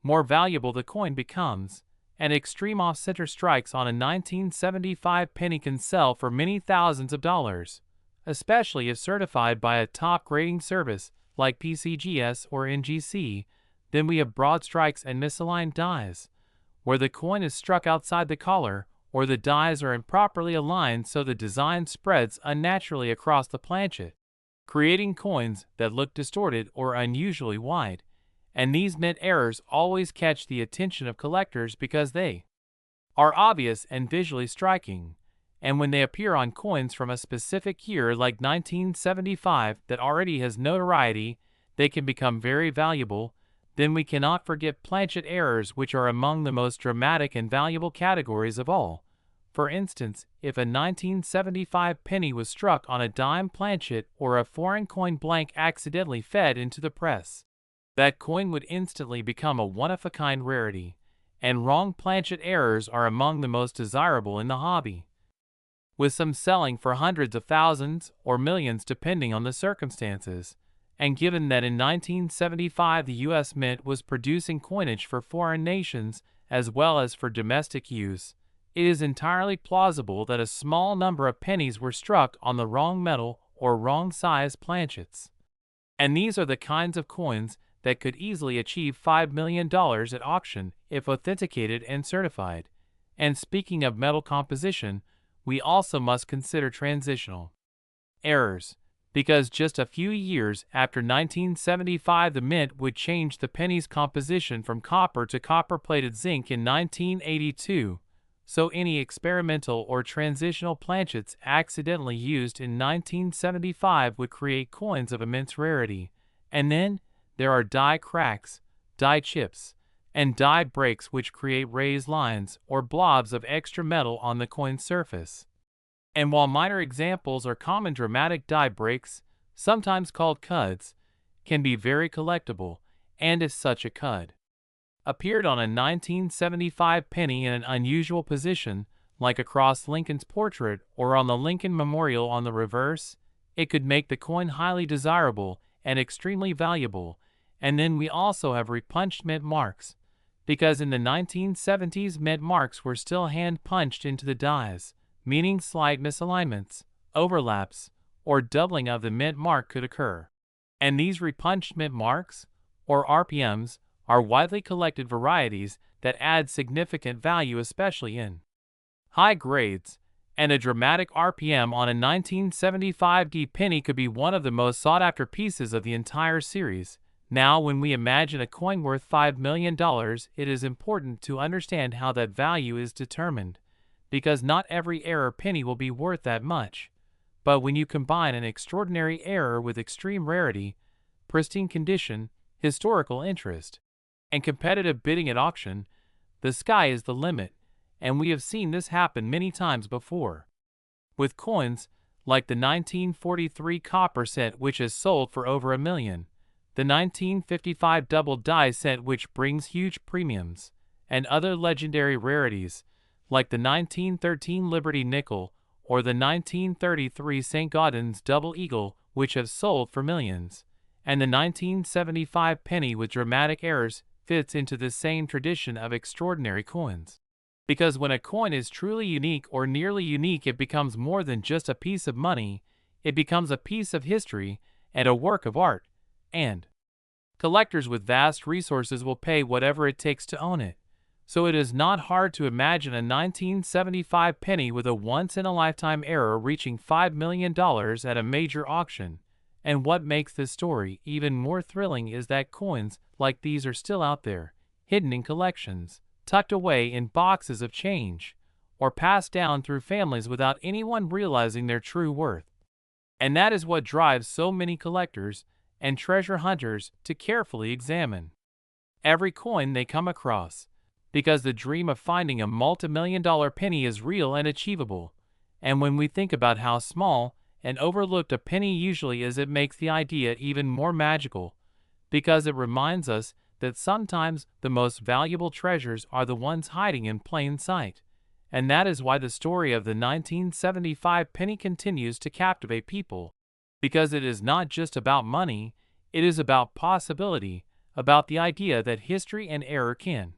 more valuable the coin becomes. And extreme off-center strikes on a 1975 penny can sell for many thousands of dollars, especially if certified by a top grading service like PCGS or NGC. Then we have broad strikes and misaligned dies, where the coin is struck outside the collar, or the dies are improperly aligned so the design spreads unnaturally across the planchet, creating coins that look distorted or unusually wide. And these mint errors always catch the attention of collectors because they are obvious and visually striking. And when they appear on coins from a specific year like 1975 that already has notoriety, they can become very valuable. Then we cannot forget planchet errors, which are among the most dramatic and valuable categories of all. For instance, if a 1975 penny was struck on a dime planchet or a foreign coin blank accidentally fed into the press, that coin would instantly become a one-of-a-kind rarity, and wrong planchet errors are among the most desirable in the hobby. with some selling for hundreds of thousands or millions depending on the circumstances. And given that in 1975 the U.S. Mint was producing coinage for foreign nations as well as for domestic use, it is entirely plausible that a small number of pennies were struck on the wrong metal or wrong size planchets. And these are the kinds of coins that could easily achieve $5 million at auction if authenticated and certified. And speaking of metal composition, we also must consider transitional errors, because just a few years after 1975 the mint would change the penny's composition from copper to copper-plated zinc in 1982, so any experimental or transitional planchets accidentally used in 1975 would create coins of immense rarity. And then there are die cracks, die chips, and die breaks which create raised lines or blobs of extra metal on the coin's surface. And while minor examples are common, dramatic die breaks, sometimes called cuds, can be very collectible, and if such a cud appeared on a 1975 penny in an unusual position, like across Lincoln's portrait or on the Lincoln Memorial on the reverse, it could make the coin highly desirable and extremely valuable. And then we also have repunched mint marks, because in the 1970s mint marks were still hand-punched into the dies, meaning slight misalignments, overlaps, or doubling of the mint mark could occur. And these repunched mint marks, or RPMs, are widely collected varieties that add significant value especially in high grades, and a dramatic RPM on a 1975 D penny could be one of the most sought-after pieces of the entire series. Now, when we imagine a coin worth $5 million, it is important to understand how that value is determined, because not every error penny will be worth that much. But when you combine an extraordinary error with extreme rarity, pristine condition, historical interest, and competitive bidding at auction, the sky is the limit, and we have seen this happen many times before. With coins like the 1943 copper cent, which has sold for over $1 million, the 1955 double die cent, which brings huge premiums, and other legendary rarities like the 1913 Liberty nickel or the 1933 St. Gaudens double eagle, which have sold for millions, and the 1975 penny with dramatic errors fits into the same tradition of extraordinary coins. Because when a coin is truly unique or nearly unique, it becomes more than just a piece of money, it becomes a piece of history and a work of art, and collectors with vast resources will pay whatever it takes to own it. So it is not hard to imagine a 1975 penny with a once-in-a-lifetime error reaching $5 million at a major auction. And what makes this story even more thrilling is that coins like these are still out there, hidden in collections, tucked away in boxes of change, or passed down through families without anyone realizing their true worth. And that is what drives so many collectors and treasure hunters to carefully examine every coin they come across, because the dream of finding a multi-million-dollar penny is real and achievable. And when we think about how small and overlooked a penny usually is, it makes the idea even more magical, because it reminds us that sometimes the most valuable treasures are the ones hiding in plain sight. And that is why the story of the 1975 penny continues to captivate people, because it is not just about money, it is about possibility, about the idea that history and error can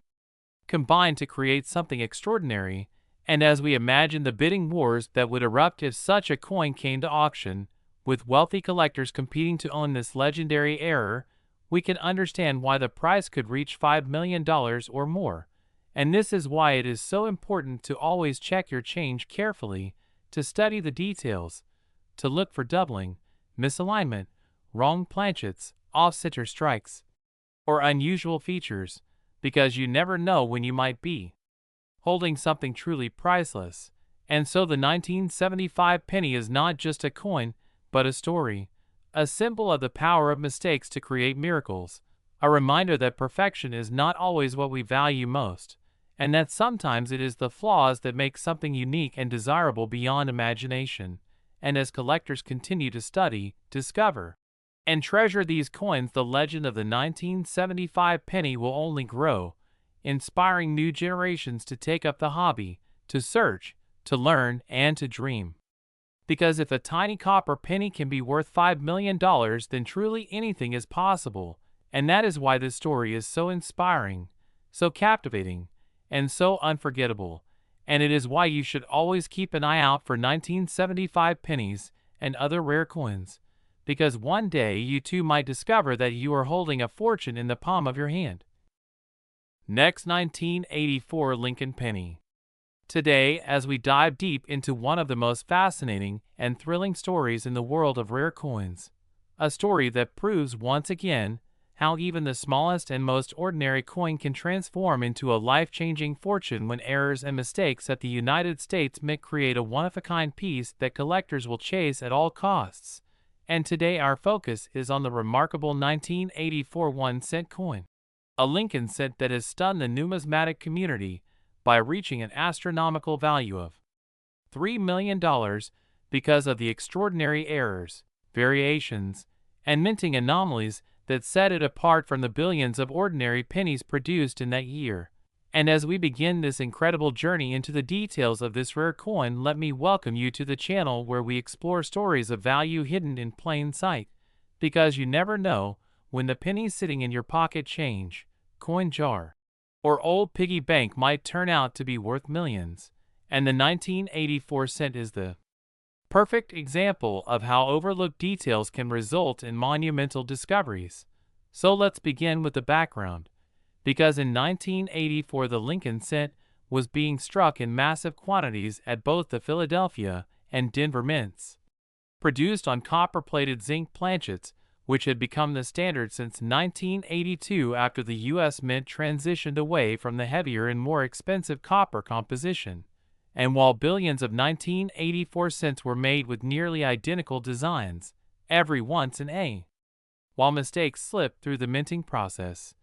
combine to create something extraordinary. And as we imagine the bidding wars that would erupt if such a coin came to auction, with wealthy collectors competing to own this legendary error, we can understand why the price could reach $5 million or more. And this is why it is so important to always check your change carefully, to study the details, to look for doubling, misalignment, wrong planchets, off-center strikes, or unusual features, because you never know when you might be holding something truly priceless. And so the 1975 penny is not just a coin, but a story, a symbol of the power of mistakes to create miracles, a reminder that perfection is not always what we value most, and that sometimes it is the flaws that make something unique and desirable beyond imagination. And as collectors continue to study, discover, and treasure these coins, the legend of the 1975 penny will only grow, inspiring new generations to take up the hobby, to search, to learn, and to dream. Because if a tiny copper penny can be worth $5 million, then truly anything is possible, and that is why this story is so inspiring, so captivating, and so unforgettable, and it is why you should always keep an eye out for 1975 pennies and other rare coins, because one day you too might discover that you are holding a fortune in the palm of your hand. Next, 1984 Lincoln penny. Today, as we dive deep into one of the most fascinating and thrilling stories in the world of rare coins, a story that proves once again how even the smallest and most ordinary coin can transform into a life-changing fortune when errors and mistakes at the United States Mint create a one-of-a-kind piece that collectors will chase at all costs. And today our focus is on the remarkable 1984 1-cent coin, a Lincoln cent that has stunned the numismatic community by reaching an astronomical value of $3 million because of the extraordinary errors, variations, and minting anomalies that set it apart from the billions of ordinary pennies produced in that year. And as we begin this incredible journey into the details of this rare coin, let me welcome you to the channel where we explore stories of value hidden in plain sight, because you never know when the pennies sitting in your pocket change, coin jar, or old piggy bank might turn out to be worth millions, and the 1984 cent is the perfect example of how overlooked details can result in monumental discoveries. So let's begin with the background, because in 1984 the Lincoln cent was being struck in massive quantities at both the Philadelphia and Denver mints. Produced on copper-plated zinc planchets, which had become the standard since 1982 after the U.S. Mint transitioned away from the heavier and more expensive copper composition. And while billions of 1984 cents were made with nearly identical designs, every once in a while mistakes slipped through the minting process,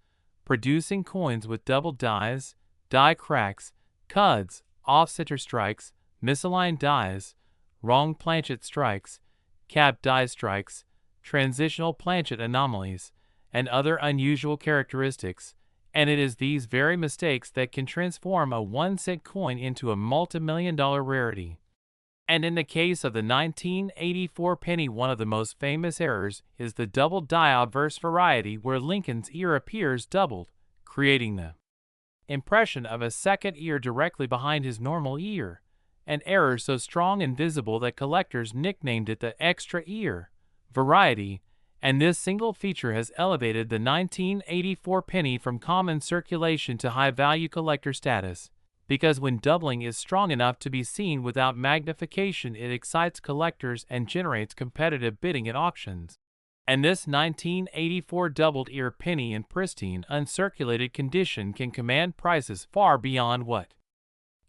producing coins with double dies, die cracks, cuds, off-center strikes, misaligned dies, wrong planchet strikes, cap die strikes, transitional planchet anomalies, and other unusual characteristics, and it is these very mistakes that can transform a 1-cent coin into a multi-million-dollar rarity. And in the case of the 1984 penny, one of the most famous errors is the double die obverse variety, where Lincoln's ear appears doubled, creating the impression of a second ear directly behind his normal ear, an error so strong and visible that collectors nicknamed it the extra ear variety, and this single feature has elevated the 1984 penny from common circulation to high-value collector status, because when doubling is strong enough to be seen without magnification, it excites collectors and generates competitive bidding at auctions. And this 1984 doubled ear penny in pristine, uncirculated condition can command prices far beyond what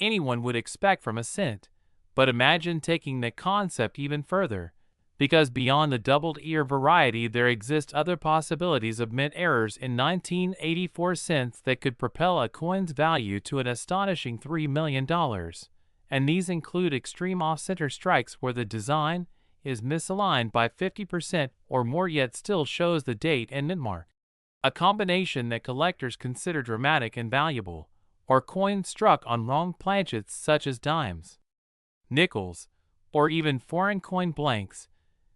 anyone would expect from a cent. But imagine taking the concept even further, because beyond the doubled ear variety there exist other possibilities of mint errors in 1984 cents that could propel a coin's value to an astonishing $3 million. And these include extreme off-center strikes where the design is misaligned by 50% or more yet still shows the date and mint mark, a combination that collectors consider dramatic and valuable, or coins struck on wrong planchets such as dimes, nickels, or even foreign coin blanks,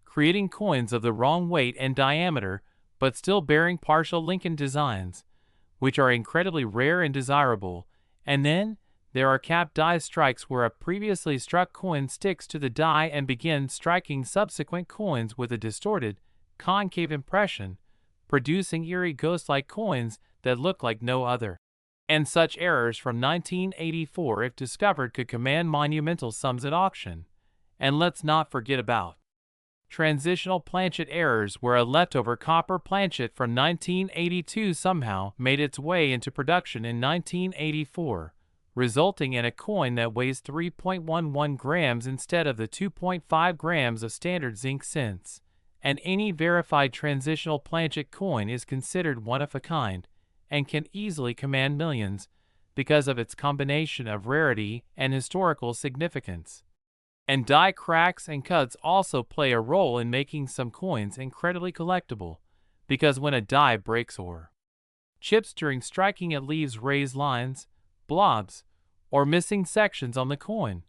creating coins of the wrong weight and diameter but still bearing partial Lincoln designs, which are incredibly rare and desirable. And then there are cap die strikes, where a previously struck coin sticks to the die and begins striking subsequent coins with a distorted, concave impression, producing eerie ghost-like coins that look like no other. And such errors from 1984, if discovered, could command monumental sums at auction. And let's not forget about transitional planchet errors, where a leftover copper planchet from 1982 somehow made its way into production in 1984, resulting in a coin that weighs 3.11 grams instead of the 2.5 grams of standard zinc cents. And any verified transitional planchet coin is considered one of a kind and can easily command millions because of its combination of rarity and historical significance. And die cracks and cuts also play a role in making some coins incredibly collectible, because when a die breaks or chips during striking, it leaves raised lines, blobs, or missing sections on the coin,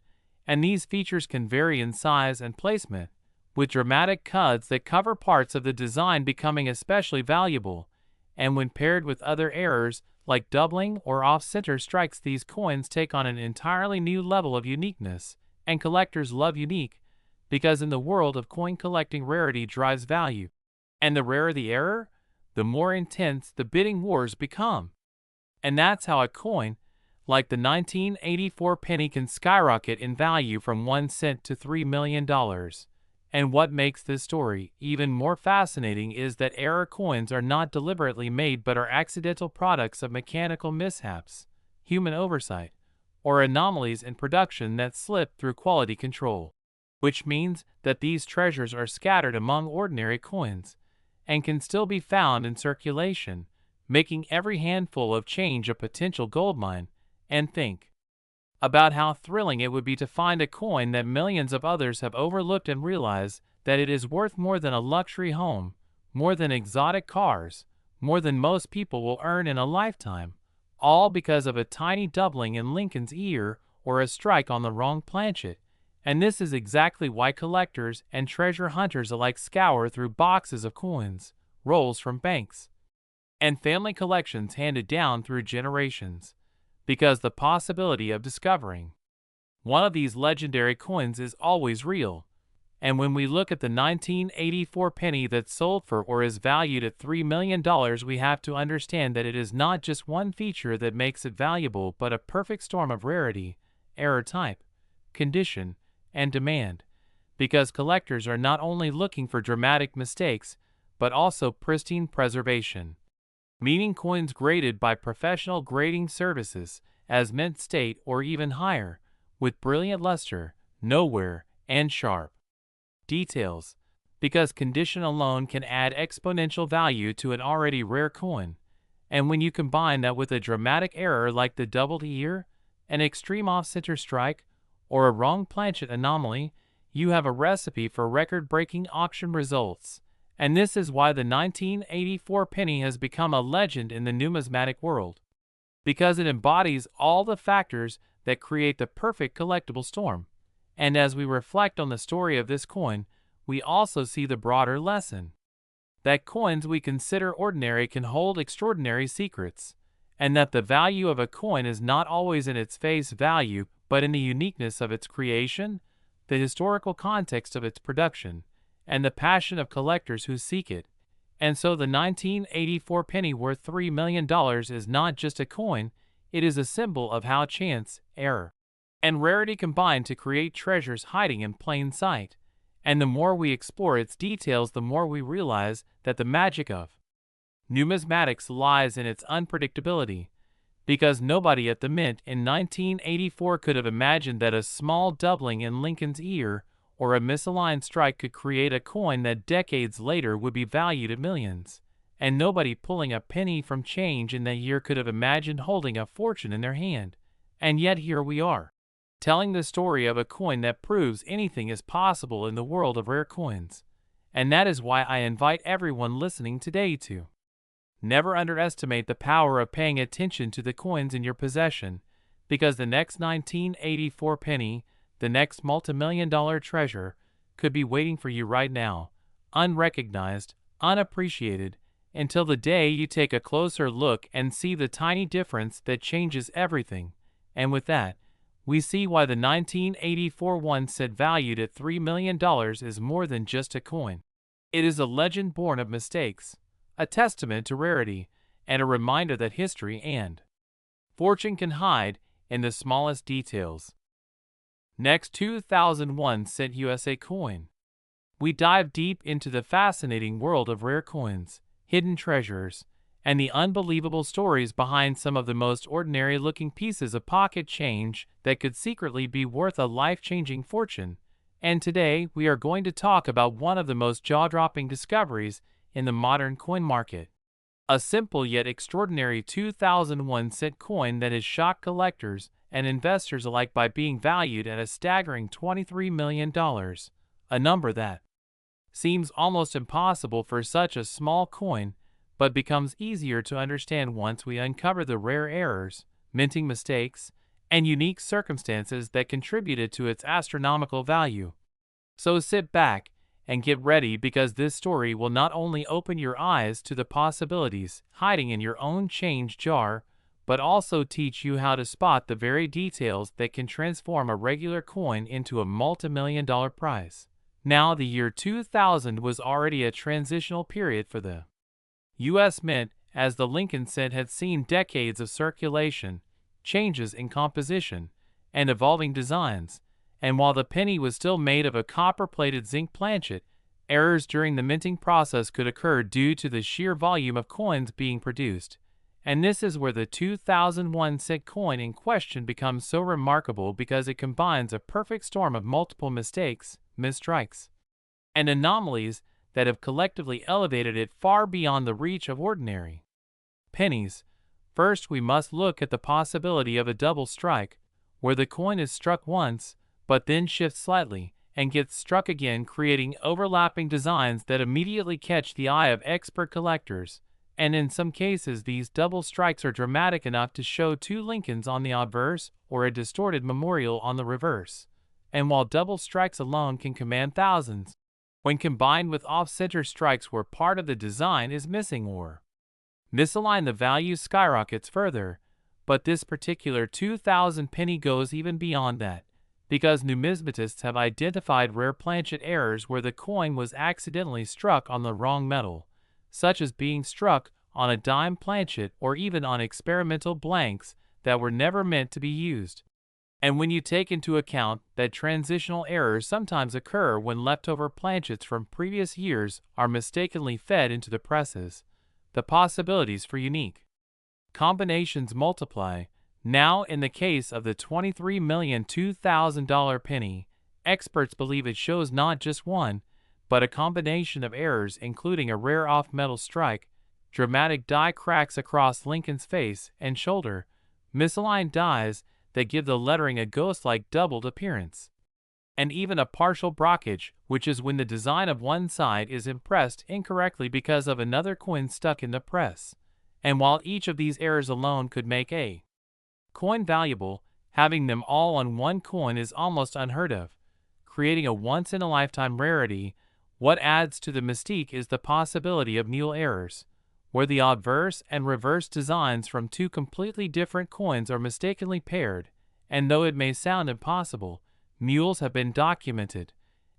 and these features can vary in size and placement, with dramatic cuts that cover parts of the design becoming especially valuable. And when paired with other errors, like doubling or off-center strikes, these coins take on an entirely new level of uniqueness, and collectors love unique, because in the world of coin collecting, rarity drives value. And the rarer the error, the more intense the bidding wars become. And that's how a coin, like the 1984 penny, can skyrocket in value from 1 cent to $3 million. And what makes this story even more fascinating is that error coins are not deliberately made but are accidental products of mechanical mishaps, human oversight, or anomalies in production that slip through quality control. Which means that these treasures are scattered among ordinary coins, and can still be found in circulation, making every handful of change a potential goldmine. And think about how thrilling it would be to find a coin that millions of others have overlooked and realize that it is worth more than a luxury home, more than exotic cars, more than most people will earn in a lifetime, all because of a tiny doubling in Lincoln's ear or a strike on the wrong planchet. And this is exactly why collectors and treasure hunters alike scour through boxes of coins, rolls from banks, and family collections handed down through generations, because the possibility of discovering one of these legendary coins is always real. And when we look at the 1984 penny that sold for or is valued at $3 million, we have to understand that it is not just one feature that makes it valuable, but a perfect storm of rarity, error type, condition, and demand, because collectors are not only looking for dramatic mistakes, but also pristine preservation, meaning coins graded by professional grading services, as mint state or even higher, with brilliant luster, no wear, and sharp details, because condition alone can add exponential value to an already rare coin. And when you combine that with a dramatic error like the doubled ear, an extreme off-center strike, or a wrong planchet anomaly, you have a recipe for record-breaking auction results. And this is why the 1984 penny has become a legend in the numismatic world, because it embodies all the factors that create the perfect collectible storm. And as we reflect on the story of this coin, we also see the broader lesson that coins we consider ordinary can hold extraordinary secrets, and that the value of a coin is not always in its face value, but in the uniqueness of its creation, the historical context of its production, and the passion of collectors who seek it. And so the 1984 penny worth $3 million is not just a coin, it is a symbol of how chance, error, and rarity combine to create treasures hiding in plain sight. And the more we explore its details, the more we realize that the magic of numismatics lies in its unpredictability, because nobody at the mint in 1984 could have imagined that a small doubling in Lincoln's ear or a misaligned strike could create a coin that decades later would be valued at millions. And nobody pulling a penny from change in that year could have imagined holding a fortune in their hand. And yet here we are, telling the story of a coin that proves anything is possible in the world of rare coins. And that is why I invite everyone listening today to never underestimate the power of paying attention to the coins in your possession, because the next 1984 penny, the next multimillion-dollar treasure, could be waiting for you right now, unrecognized, unappreciated, until the day you take a closer look and see the tiny difference that changes everything. And with that, we see why the 1984 1 cent valued at $3 million is more than just a coin. It is a legend born of mistakes, a testament to rarity, and a reminder that history and fortune can hide in the smallest details. Next, 2001 cent USA coin. We dive deep into the fascinating world of rare coins, hidden treasures, and the unbelievable stories behind some of the most ordinary-looking pieces of pocket change that could secretly be worth a life-changing fortune. And today, we are going to talk about one of the most jaw-dropping discoveries in the modern coin market. A simple yet extraordinary 2001 cent coin that has shocked collectors and investors alike by being valued at a staggering $23 million, a number that seems almost impossible for such a small coin, but becomes easier to understand once we uncover the rare errors, minting mistakes, and unique circumstances that contributed to its astronomical value. So sit back and get ready, because this story will not only open your eyes to the possibilities hiding in your own change jar, but also teach you how to spot the very details that can transform a regular coin into a multi-million-dollar prize. Now, the year 2000 was already a transitional period for the U.S. Mint, as the Lincoln cent had seen decades of circulation, changes in composition, and evolving designs. And while the penny was still made of a copper-plated zinc planchet, errors during the minting process could occur due to the sheer volume of coins being produced. And this is where the 2001 cent coin in question becomes so remarkable, because it combines a perfect storm of multiple mistakes, misstrikes, and anomalies that have collectively elevated it far beyond the reach of ordinary pennies. First, we must look at the possibility of a double strike, where the coin is struck once, but then shifts slightly, and gets struck again, creating overlapping designs that immediately catch the eye of expert collectors. And in some cases, these double strikes are dramatic enough to show two Lincolns on the obverse or a distorted memorial on the reverse. And while double strikes alone can command thousands, when combined with off-center strikes where part of the design is missing or misaligned, the value skyrockets further. But this particular 2000 penny goes even beyond that, because numismatists have identified rare planchet errors where the coin was accidentally struck on the wrong metal, such as being struck on a dime planchet or even on experimental blanks that were never meant to be used. And when you take into account that transitional errors sometimes occur when leftover planchets from previous years are mistakenly fed into the presses, the possibilities for unique combinations multiply. Now, in the case of the $23,002,000 penny, experts believe it shows not just one, but a combination of errors, including a rare off-metal strike, dramatic die cracks across Lincoln's face and shoulder, misaligned dies that give the lettering a ghost-like doubled appearance, and even a partial brockage, which is when the design of one side is impressed incorrectly because of another coin stuck in the press. And while each of these errors alone could make a coin valuable, having them all on one coin is almost unheard of, creating a once-in-a-lifetime rarity. What adds to the mystique is the possibility of mule errors, where the obverse and reverse designs from two completely different coins are mistakenly paired, and though it may sound impossible, mules have been documented.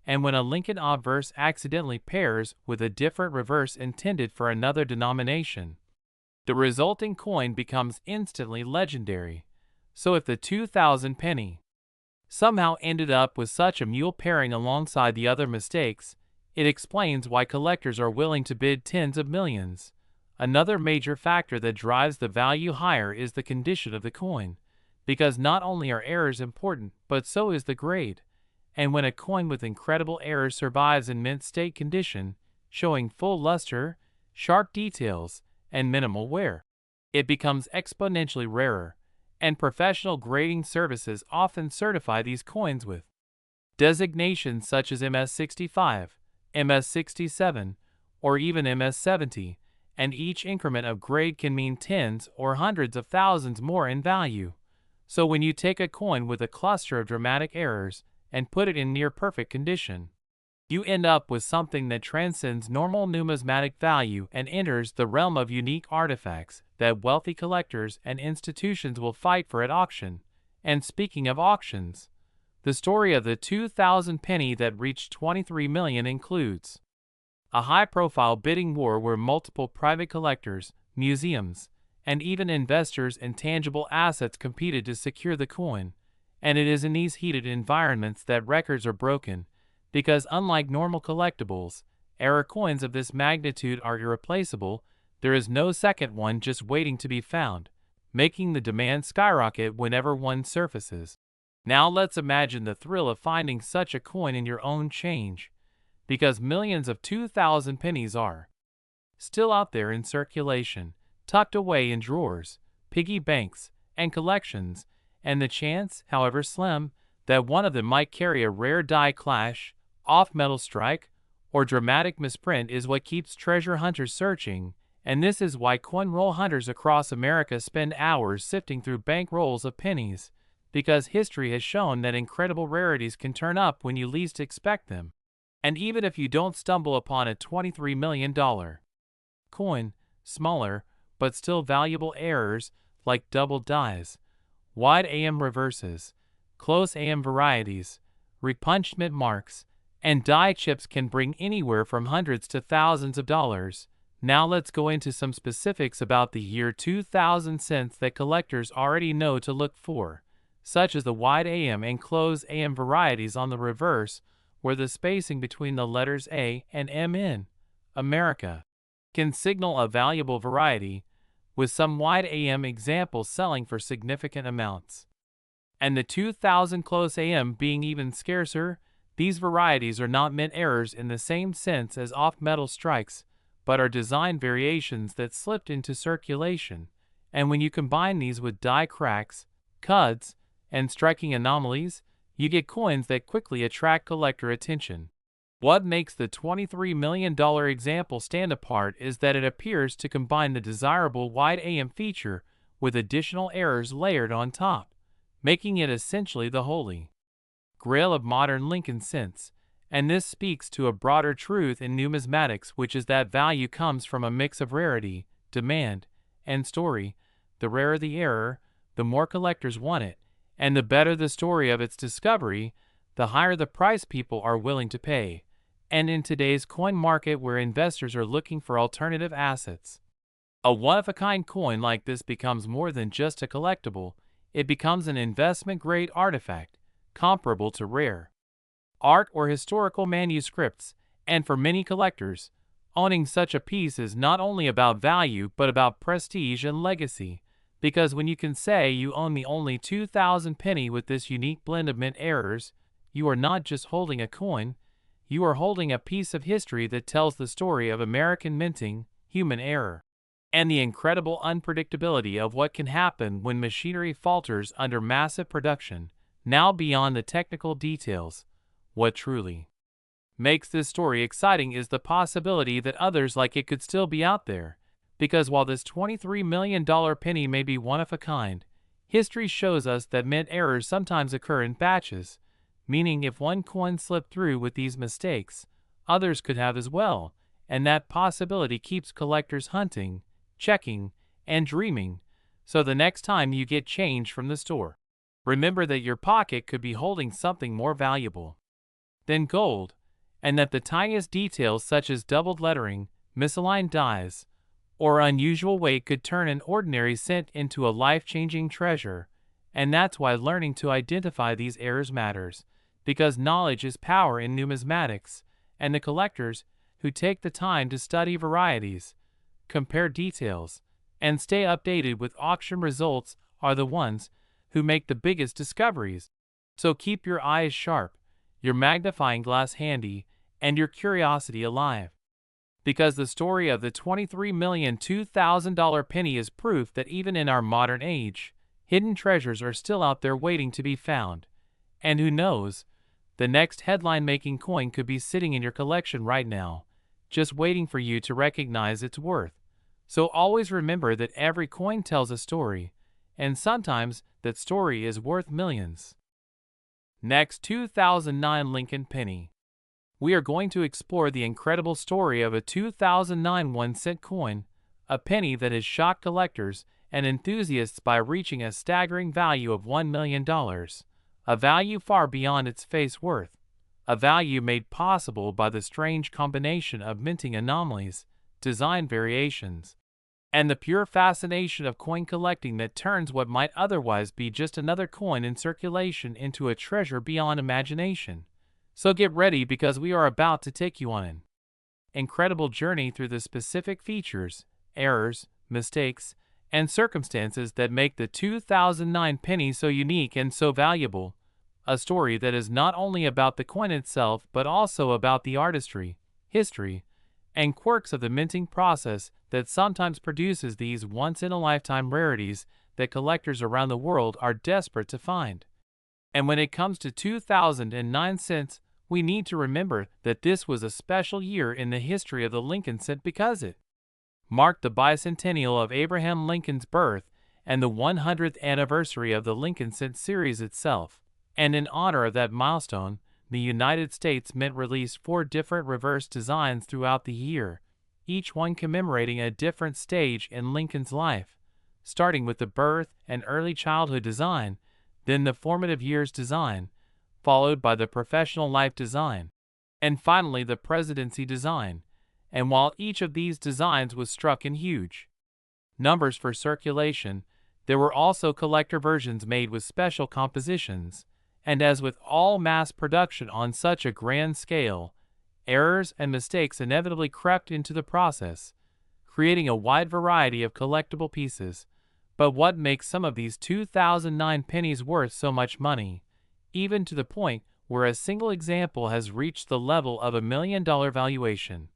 And when a Lincoln obverse accidentally pairs with a different reverse intended for another denomination, the resulting coin becomes instantly legendary. So if the 2000 penny somehow ended up with such a mule pairing alongside the other mistakes, it explains why collectors are willing to bid tens of millions. Another major factor that drives the value higher is the condition of the coin, because not only are errors important, but so is the grade. And when a coin with incredible errors survives in mint state condition, showing full luster, sharp details, and minimal wear, it becomes exponentially rarer, and professional grading services often certify these coins with designations such as MS65, MS67, or even MS70, and each increment of grade can mean tens or hundreds of thousands more in value. So when you take a coin with a cluster of dramatic errors and put it in near-perfect condition, you end up with something that transcends normal numismatic value and enters the realm of unique artifacts that wealthy collectors and institutions will fight for at auction. And speaking of auctions, the story of the 2000 penny that reached $23 million includes a high-profile bidding war where multiple private collectors, museums, and even investors in tangible assets competed to secure the coin. And it is in these heated environments that records are broken, because unlike normal collectibles, error coins of this magnitude are irreplaceable. There is no second one just waiting to be found, making the demand skyrocket whenever one surfaces. Now let's imagine the thrill of finding such a coin in your own change, because millions of 2000 pennies are still out there in circulation, tucked away in drawers, piggy banks, and collections, and the chance, however slim, that one of them might carry a rare die clash, off-metal strike, or dramatic misprint is what keeps treasure hunters searching. And this is why coin roll hunters across America spend hours sifting through bank rolls of pennies, because history has shown that incredible rarities can turn up when you least expect them. And even if you don't stumble upon a $23 million coin, smaller, but still valuable errors like double dies, wide AM reverses, close AM varieties, repunchment marks, and die chips can bring anywhere from hundreds to thousands of dollars. Now let's go into some specifics about the year 2000 cents that collectors already know to look for, such as the wide AM and close AM varieties on the reverse, where the spacing between the letters A and M in America can signal a valuable variety, with some wide AM examples selling for significant amounts. And the 2000 close AM being even scarcer. These varieties are not mint errors in the same sense as off-metal strikes, but are design variations that slipped into circulation, and when you combine these with die cracks, cuds, and striking anomalies, you get coins that quickly attract collector attention. What makes the $23 million example stand apart is that it appears to combine the desirable wide AM feature with additional errors layered on top, making it essentially the holy grail of modern Lincoln cents. And this speaks to a broader truth in numismatics, which is that value comes from a mix of rarity, demand, and story. The rarer the error, the more collectors want it, and the better the story of its discovery, the higher the price people are willing to pay. And in today's coin market where investors are looking for alternative assets, a one-of-a-kind coin like this becomes more than just a collectible. It becomes an investment-grade artifact, comparable to rare art or historical manuscripts, and for many collectors, owning such a piece is not only about value but about prestige and legacy, because when you can say you own the only 2000 penny with this unique blend of mint errors, you are not just holding a coin, you are holding a piece of history that tells the story of American minting, human error, and the incredible unpredictability of what can happen when machinery falters under massive production. Now beyond the technical details, what truly makes this story exciting is the possibility that others like it could still be out there, because while this $23 million penny may be one of a kind, history shows us that mint errors sometimes occur in batches, meaning if one coin slipped through with these mistakes, others could have as well, and that possibility keeps collectors hunting, checking, and dreaming, so the next time you get change from the store, remember that your pocket could be holding something more valuable than gold, and that the tiniest details such as doubled lettering, misaligned dies, or unusual weight could turn an ordinary cent into a life-changing treasure. And that's why learning to identify these errors matters, because knowledge is power in numismatics, and the collectors who take the time to study varieties, compare details, and stay updated with auction results are the ones who make the biggest discoveries. So keep your eyes sharp, your magnifying glass handy, and your curiosity alive, because the story of the $23,002,000 penny is proof that even in our modern age, hidden treasures are still out there waiting to be found. And who knows, the next headline-making coin could be sitting in your collection right now, just waiting for you to recognize its worth. So always remember that every coin tells a story, and sometimes that story is worth millions. Next, 2009 Lincoln penny. We are going to explore the incredible story of a 2009 1-cent coin, a penny that has shocked collectors and enthusiasts by reaching a staggering value of $1 million, a value far beyond its face worth, a value made possible by the strange combination of minting anomalies, design variations, and the pure fascination of coin collecting that turns what might otherwise be just another coin in circulation into a treasure beyond imagination. So get ready, because we are about to take you on an incredible journey through the specific features, errors, mistakes, and circumstances that make the 2009 penny so unique and so valuable. A story that is not only about the coin itself but also about the artistry, history, and quirks of the minting process that sometimes produces these once-in-a-lifetime rarities that collectors around the world are desperate to find. And when it comes to 2009 cents, we need to remember that this was a special year in the history of the Lincoln cent because it marked the bicentennial of Abraham Lincoln's birth and the 100th anniversary of the Lincoln Cent series itself. And in honor of that milestone, the United States Mint released 4 different reverse designs throughout the year, each one commemorating a different stage in Lincoln's life, starting with the birth and early childhood design, then the formative years design, followed by the professional life design, and finally the presidency design. And while each of these designs was struck in huge numbers for circulation, there were also collector versions made with special compositions, and as with all mass production on such a grand scale, errors and mistakes inevitably crept into the process, creating a wide variety of collectible pieces. But what makes some of these 2009 pennies worth so much money, even to the point where a single example has reached the level of $1 million valuation,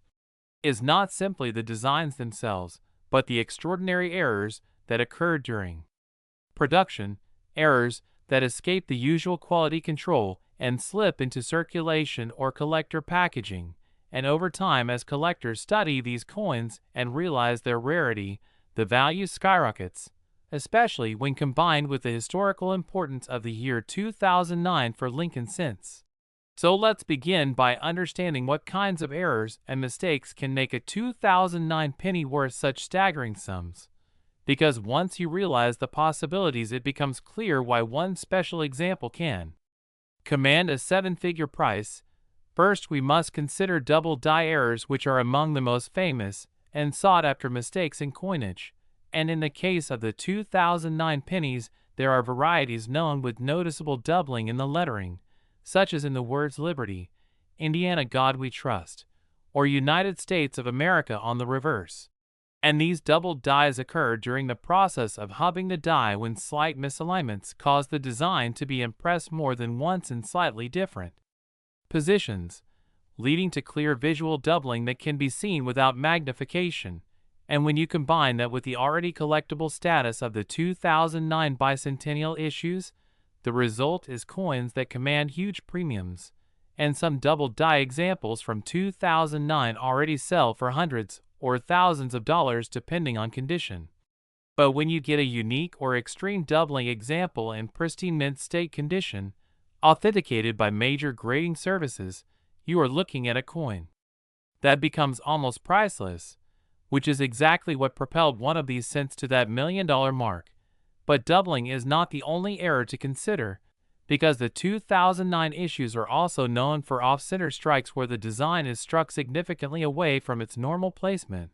is not simply the designs themselves, but the extraordinary errors that occurred during production, errors that escape the usual quality control and slip into circulation or collector packaging. And over time, as collectors study these coins and realize their rarity, the value skyrockets, especially when combined with the historical importance of the year 2009 for Lincoln cents. So let's begin by understanding what kinds of errors and mistakes can make a 2009 penny worth such staggering sums. Because once you realize the possibilities, it becomes clear why one special example can command a 7-figure price. First, we must consider double die errors, which are among the most famous and sought-after mistakes in coinage. And in the case of the 2009 pennies, there are varieties known with noticeable doubling in the lettering, such as in the words Liberty, Indiana God We Trust, or United States of America on the reverse. And these doubled dies occur during the process of hubbing the die when slight misalignments cause the design to be impressed more than once in slightly different positions, leading to clear visual doubling that can be seen without magnification. And when you combine that with the already collectible status of the 2009 bicentennial issues, the result is coins that command huge premiums, and some double die examples from 2009 already sell for hundreds or thousands of dollars depending on condition. But when you get a unique or extreme doubling example in pristine mint state condition, authenticated by major grading services, you are looking at a coin that becomes almost priceless, which is exactly what propelled one of these cents to that $1 million mark. But doubling is not the only error to consider, because the 2009 issues are also known for off-center strikes where the design is struck significantly away from its normal placement,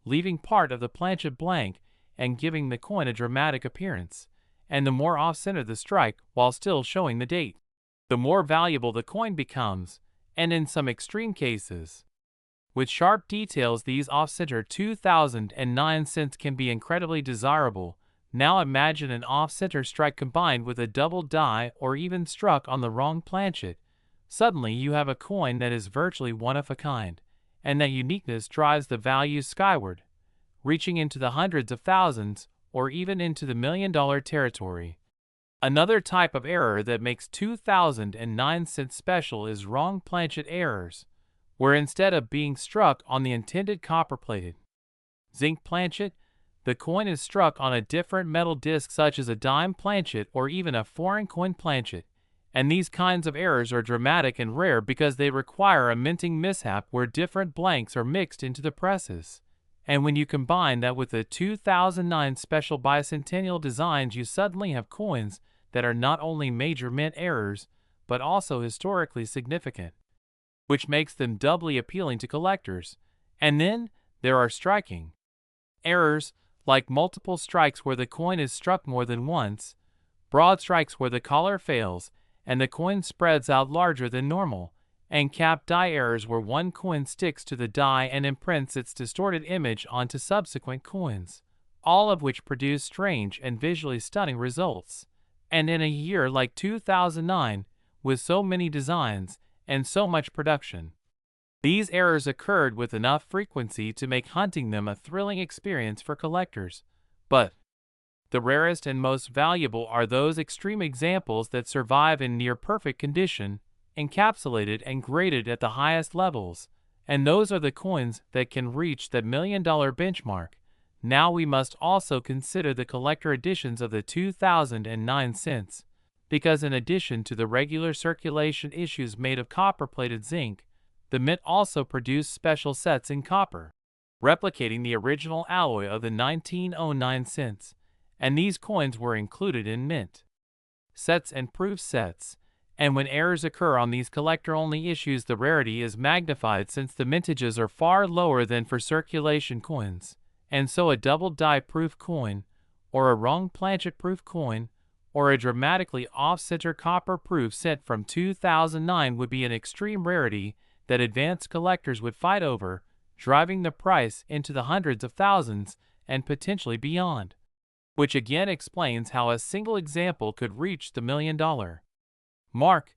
leaving part of the planchet blank and giving the coin a dramatic appearance. And the more off-center the strike, while still showing the date, the more valuable the coin becomes, and in some extreme cases, with sharp details, these off-center 2009 cents can be incredibly desirable. Now imagine an off-center strike combined with a double die or even struck on the wrong planchet. Suddenly you have a coin that is virtually one of a kind, and that uniqueness drives the value skyward, reaching into the hundreds of thousands or even into the $1 million territory. Another type of error that makes 2009 cents special is wrong planchet errors, where instead of being struck on the intended copper-plated zinc planchet, the coin is struck on a different metal disc such as a dime planchet or even a foreign coin planchet. And these kinds of errors are dramatic and rare because they require a minting mishap where different blanks are mixed into the presses. And when you combine that with the 2009 special bicentennial designs, you suddenly have coins that are not only major mint errors, but also historically significant, which makes them doubly appealing to collectors. And then there are striking errors, like multiple strikes where the coin is struck more than once, broad strikes where the collar fails and the coin spreads out larger than normal, and cap die errors where one coin sticks to the die and imprints its distorted image onto subsequent coins, all of which produce strange and visually stunning results. And in a year like 2009, with so many designs and so much production, these errors occurred with enough frequency to make hunting them a thrilling experience for collectors. But the rarest and most valuable are those extreme examples that survive in near-perfect condition, encapsulated and graded at the highest levels, and those are the coins that can reach that $1 million benchmark. Now we must also consider the collector editions of the 2009 cents, because in addition to the regular circulation issues made of copper-plated zinc, the mint also produced special sets in copper, replicating the original alloy of the 1909 cents, and these coins were included in mint sets and proof sets. And when errors occur on these collector-only issues, the rarity is magnified since the mintages are far lower than for circulation coins, and so a double die-proof coin, or a wrong planchet-proof coin, or a dramatically off-center copper-proof set from 2009 would be an extreme rarity that advanced collectors would fight over, driving the price into the hundreds of thousands and potentially beyond. Which again explains how a single example could reach the $1 million mark.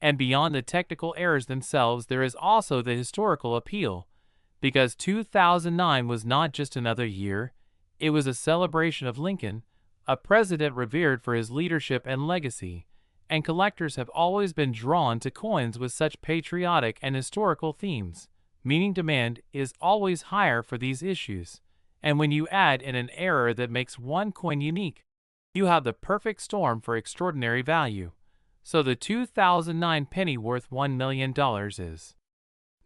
And beyond the technical errors themselves, there is also the historical appeal, because 2009 was not just another year, it was a celebration of Lincoln, a president revered for his leadership and legacy, and collectors have always been drawn to coins with such patriotic and historical themes, meaning demand is always higher for these issues. And when you add in an error that makes one coin unique, you have the perfect storm for extraordinary value. So the 2009 penny worth $1 million is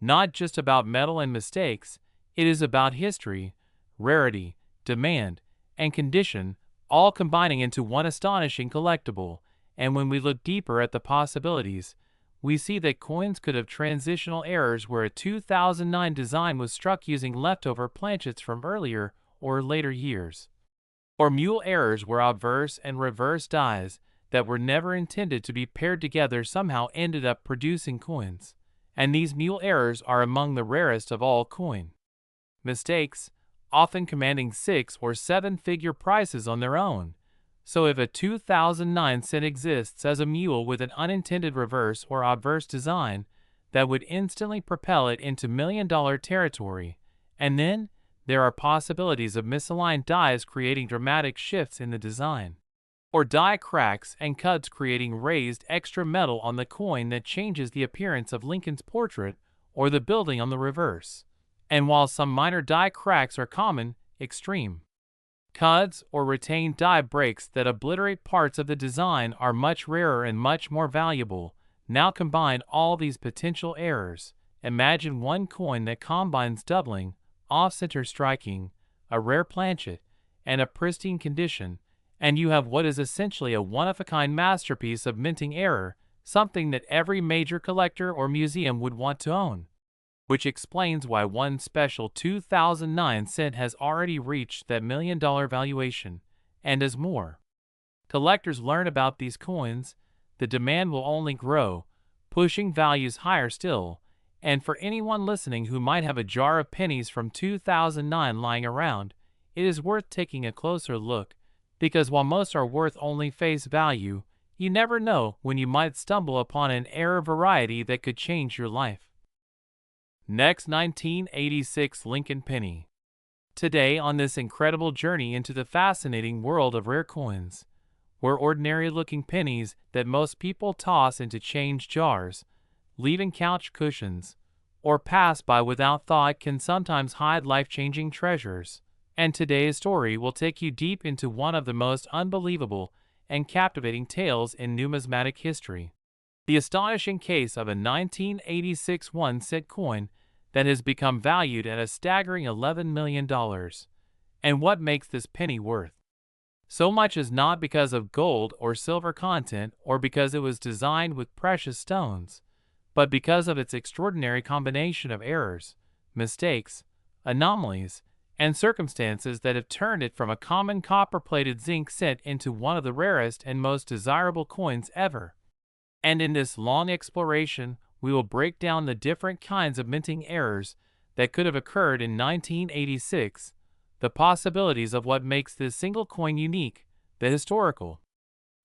not just about metal and mistakes, it is about history, rarity, demand, and condition, all combining into one astonishing collectible. And when we look deeper at the possibilities, we see that coins could have transitional errors where a 2009 design was struck using leftover planchets from earlier or later years, or mule errors where obverse and reverse dies that were never intended to be paired together somehow ended up producing coins, and these mule errors are among the rarest of all coin mistakes, often commanding 6 or 7-figure prices on their own. So if a 2009 cent exists as a mule with an unintended reverse or obverse design, that would instantly propel it into $1 million territory. And then there are possibilities of misaligned dies creating dramatic shifts in the design, or die cracks and cuts creating raised extra metal on the coin that changes the appearance of Lincoln's portrait or the building on the reverse. And while some minor die cracks are common, extreme cuts or retained die breaks that obliterate parts of the design are much rarer and much more valuable. Now combine all these potential errors. Imagine one coin that combines doubling, off-center striking, a rare planchet, and a pristine condition, and you have what is essentially a one-of-a-kind masterpiece of minting error, something that every major collector or museum would want to own. Which explains why one special 2009 cent has already reached that $1 million valuation, and as more collectors learn about these coins, the demand will only grow, pushing values higher still. And for anyone listening who might have a jar of pennies from 2009 lying around, it is worth taking a closer look, because while most are worth only face value, you never know when you might stumble upon an error variety that could change your life. Next, 1986 Lincoln penny. Today, on this incredible journey into the fascinating world of rare coins, where ordinary-looking pennies that most people toss into change jars, leaving couch cushions, or pass by without thought can sometimes hide life-changing treasures. And today's story will take you deep into one of the most unbelievable and captivating tales in numismatic history. The astonishing case of a 1986 1-cent coin that has become valued at a staggering $11 million. And what makes this penny worth so much is not because of gold or silver content or because it was designed with precious stones, but because of its extraordinary combination of errors, mistakes, anomalies, and circumstances that have turned it from a common copper-plated zinc cent into one of the rarest and most desirable coins ever. And in this long exploration, we will break down the different kinds of minting errors that could have occurred in 1986, the possibilities of what makes this single coin unique, the historical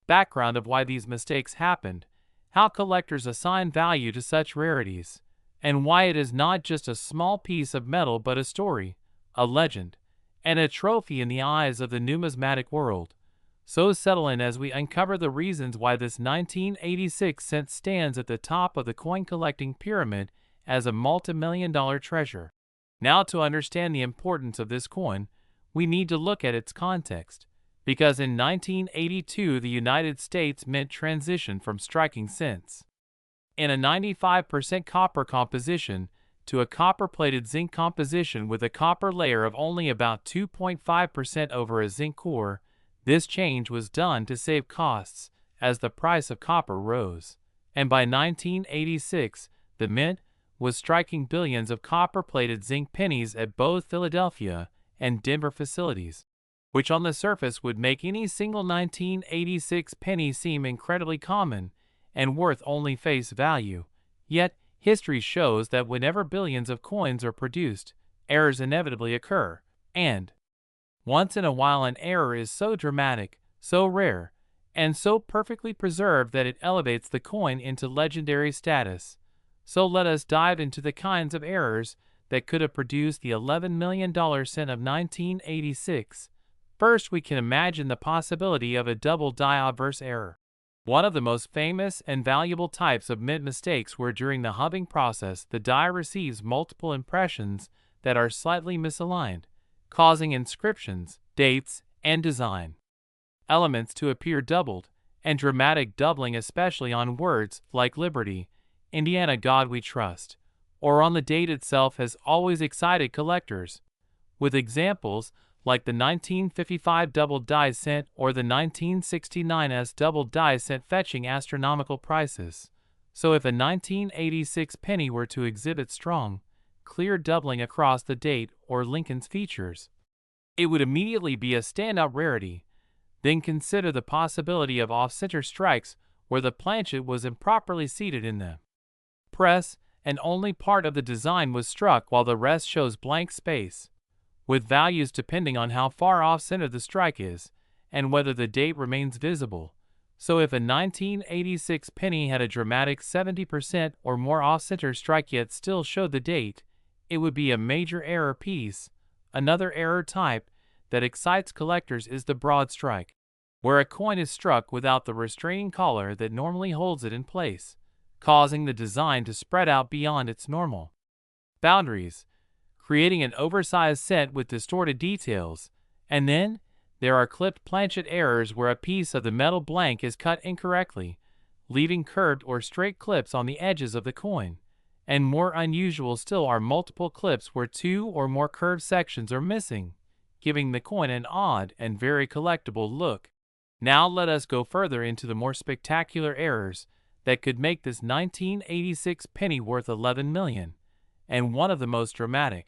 background of why these mistakes happened, how collectors assign value to such rarities, and why it is not just a small piece of metal but a story, a legend, and a trophy in the eyes of the numismatic world. So settle in as we uncover the reasons why this 1986 cent stands at the top of the coin collecting pyramid as a multi-million-dollar treasure. Now, to understand the importance of this coin, we need to look at its context, because in 1982 the United States Mint transitioned from striking cents in a 95% copper composition to a copper-plated zinc composition with a copper layer of only about 2.5% over a zinc core. This change was done to save costs as the price of copper rose, and by 1986 the Mint was striking billions of copper-plated zinc pennies at both Philadelphia and Denver facilities, which on the surface would make any single 1986 penny seem incredibly common and worth only face value. Yet, history shows that whenever billions of coins are produced, errors inevitably occur, and once in a while an error is so dramatic, so rare, and so perfectly preserved that it elevates the coin into legendary status. So let us dive into the kinds of errors that could have produced the $11 million cent of 1986. First, we can imagine the possibility of a double die obverse error. One of the most famous and valuable types of mint mistakes where during the hubbing process the die receives multiple impressions that are slightly misaligned, causing inscriptions, dates, and design elements to appear doubled, and dramatic doubling especially on words like Liberty, Indiana God We Trust, or on the date itself has always excited collectors, with examples like the 1955 double die cent or the 1969's double die cent fetching astronomical prices. So if a 1986 penny were to exhibit strong, clear doubling across the date or Lincoln's features, it would immediately be a standout rarity. Then consider the possibility of off-center strikes where the planchet was improperly seated in the press and only part of the design was struck while the rest shows blank space, with values depending on how far off-center the strike is and whether the date remains visible. So if a 1986 penny had a dramatic 70% or more off-center strike yet still showed the date, it would be a major error piece. Another error type that excites collectors is the broad strike, where a coin is struck without the restraining collar that normally holds it in place, causing the design to spread out beyond its normal boundaries, creating an oversized cent with distorted details. And then, there are clipped planchet errors where a piece of the metal blank is cut incorrectly, leaving curved or straight clips on the edges of the coin. And more unusual still are multiple clips where two or more curved sections are missing, giving the coin an odd and very collectible look. Now let us go further into the more spectacular errors that could make this 1986 penny worth $11 million, and one of the most dramatic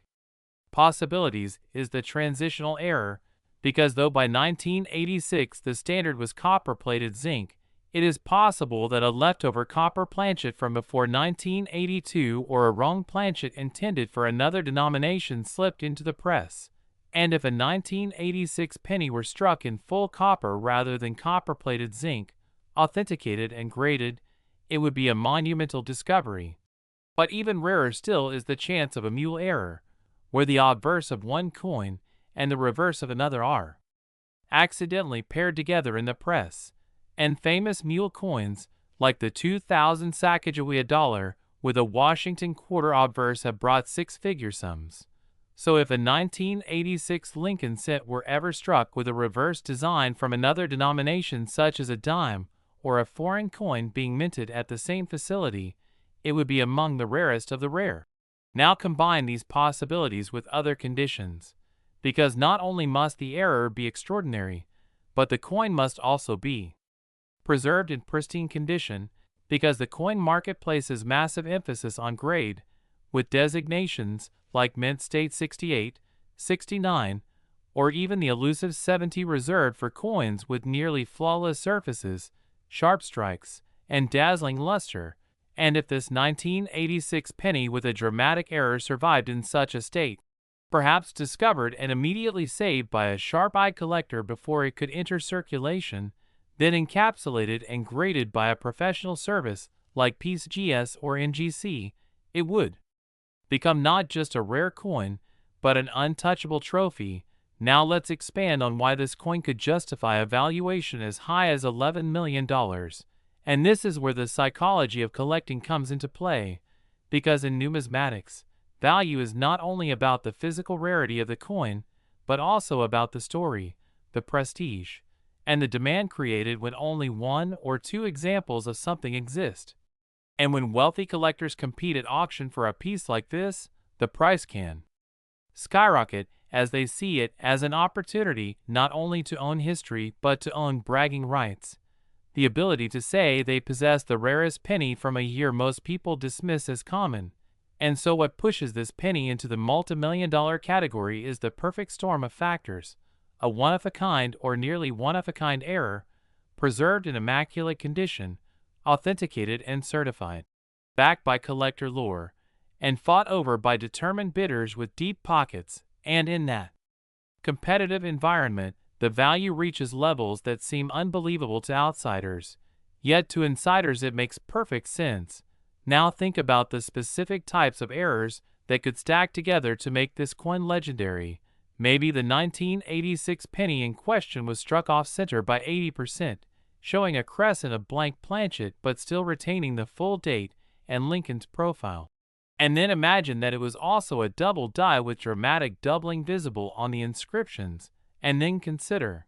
possibilities is the transitional error, because though by 1986 the standard was copper-plated zinc, it is possible that a leftover copper planchet from before 1982 or a wrong planchet intended for another denomination slipped into the press. And if a 1986 penny were struck in full copper rather than copper-plated zinc, authenticated and graded, it would be a monumental discovery. But even rarer still is the chance of a mule error, where the obverse of one coin and the reverse of another are accidentally paired together in the press, and famous mule coins like the 2000 Sacagawea dollar with a Washington quarter obverse have brought six-figure sums. So if a 1986 Lincoln cent were ever struck with a reverse design from another denomination such as a dime or a foreign coin being minted at the same facility, it would be among the rarest of the rare. Now combine these possibilities with other conditions, because not only must the error be extraordinary, but the coin must also be preserved in pristine condition, because the coin market places massive emphasis on grade, with designations like Mint State 68, 69, or even the elusive 70 reserved for coins with nearly flawless surfaces, sharp strikes, and dazzling luster. And if this 1986 penny with a dramatic error survived in such a state, perhaps discovered and immediately saved by a sharp-eyed collector before it could enter circulation, then encapsulated and graded by a professional service like PCGS or NGC, it would become not just a rare coin, but an untouchable trophy. Now let's expand on why this coin could justify a valuation as high as $11 million. And this is where the psychology of collecting comes into play, because in numismatics, value is not only about the physical rarity of the coin, but also about the story, the prestige, and the demand created when only one or two examples of something exist. And when wealthy collectors compete at auction for a piece like this, the price can skyrocket, as they see it as an opportunity not only to own history but to own bragging rights, the ability to say they possess the rarest penny from a year most people dismiss as common. And so what pushes this penny into the multi-million-dollar category is the perfect storm of factors: a one-of-a-kind or nearly one-of-a-kind error, preserved in immaculate condition, authenticated and certified, backed by collector lore, and fought over by determined bidders with deep pockets. And in that competitive environment, the value reaches levels that seem unbelievable to outsiders, yet to insiders it makes perfect sense. Now think about the specific types of errors that could stack together to make this coin legendary. Maybe the 1986 penny in question was struck off center by 80%, showing a crescent of blank planchet but still retaining the full date and Lincoln's profile. And then imagine that it was also a double die with dramatic doubling visible on the inscriptions, and then consider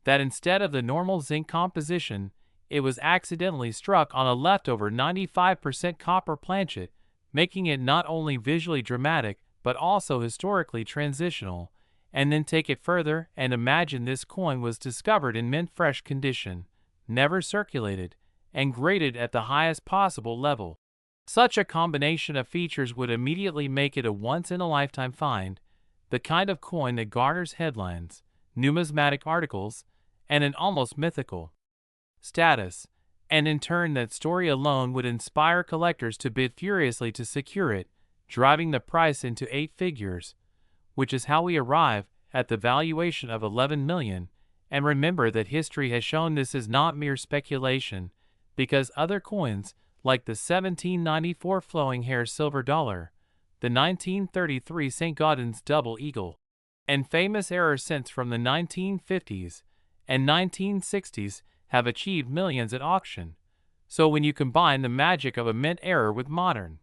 that instead of the normal zinc composition, it was accidentally struck on a leftover 95% copper planchet, making it not only visually dramatic but also historically transitional. And then take it further and imagine this coin was discovered in mint fresh condition, never circulated, and graded at the highest possible level. Such a combination of features would immediately make it a once-in-a-lifetime find, the kind of coin that garners headlines, numismatic articles, and an almost mythical status, and in turn that story alone would inspire collectors to bid furiously to secure it, driving the price into 8 figures, which is how we arrive at the valuation of 11 million. And remember that history has shown this is not mere speculation, because other coins, like the 1794 flowing hair silver dollar, the 1933 St. Gaudens double eagle, and famous error cents from the 1950s and 1960s have achieved millions at auction. So when you combine the magic of a mint error with modern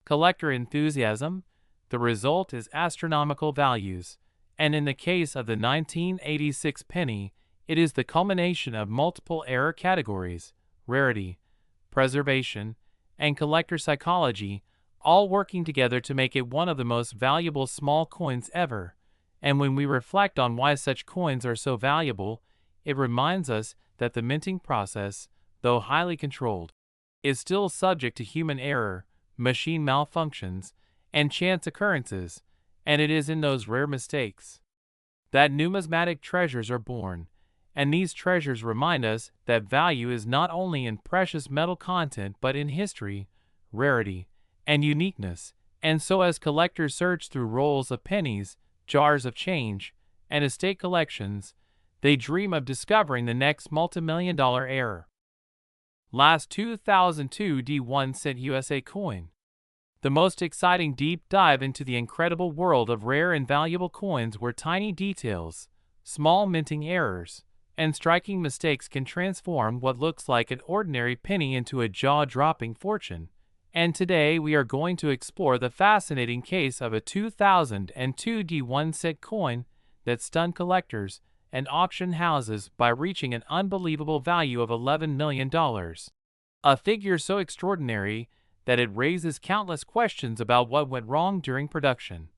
collector enthusiasm, the result is astronomical values. And in the case of the 1986 penny, it is the culmination of multiple error categories: rarity, preservation, and collector psychology, all working together to make it one of the most valuable small coins ever. And when we reflect on why such coins are so valuable, it reminds us that the minting process, though highly controlled, is still subject to human error, machine malfunctions, and chance occurrences, and it is in those rare mistakes that numismatic treasures are born. And these treasures remind us that value is not only in precious metal content but in history, rarity, and uniqueness. And so as collectors search through rolls of pennies, jars of change, and estate collections, they dream of discovering the next multi-million-dollar error. Last 2002 D1 cent USA coin. The most exciting deep dive into the incredible world of rare and valuable coins where tiny details, small minting errors, and striking mistakes can transform what looks like an ordinary penny into a jaw-dropping fortune. And today we are going to explore the fascinating case of a 2002 D1 cent coin that stunned collectors and auction houses by reaching an unbelievable value of $11 million. A figure so extraordinary that it raises countless questions about what went wrong during production,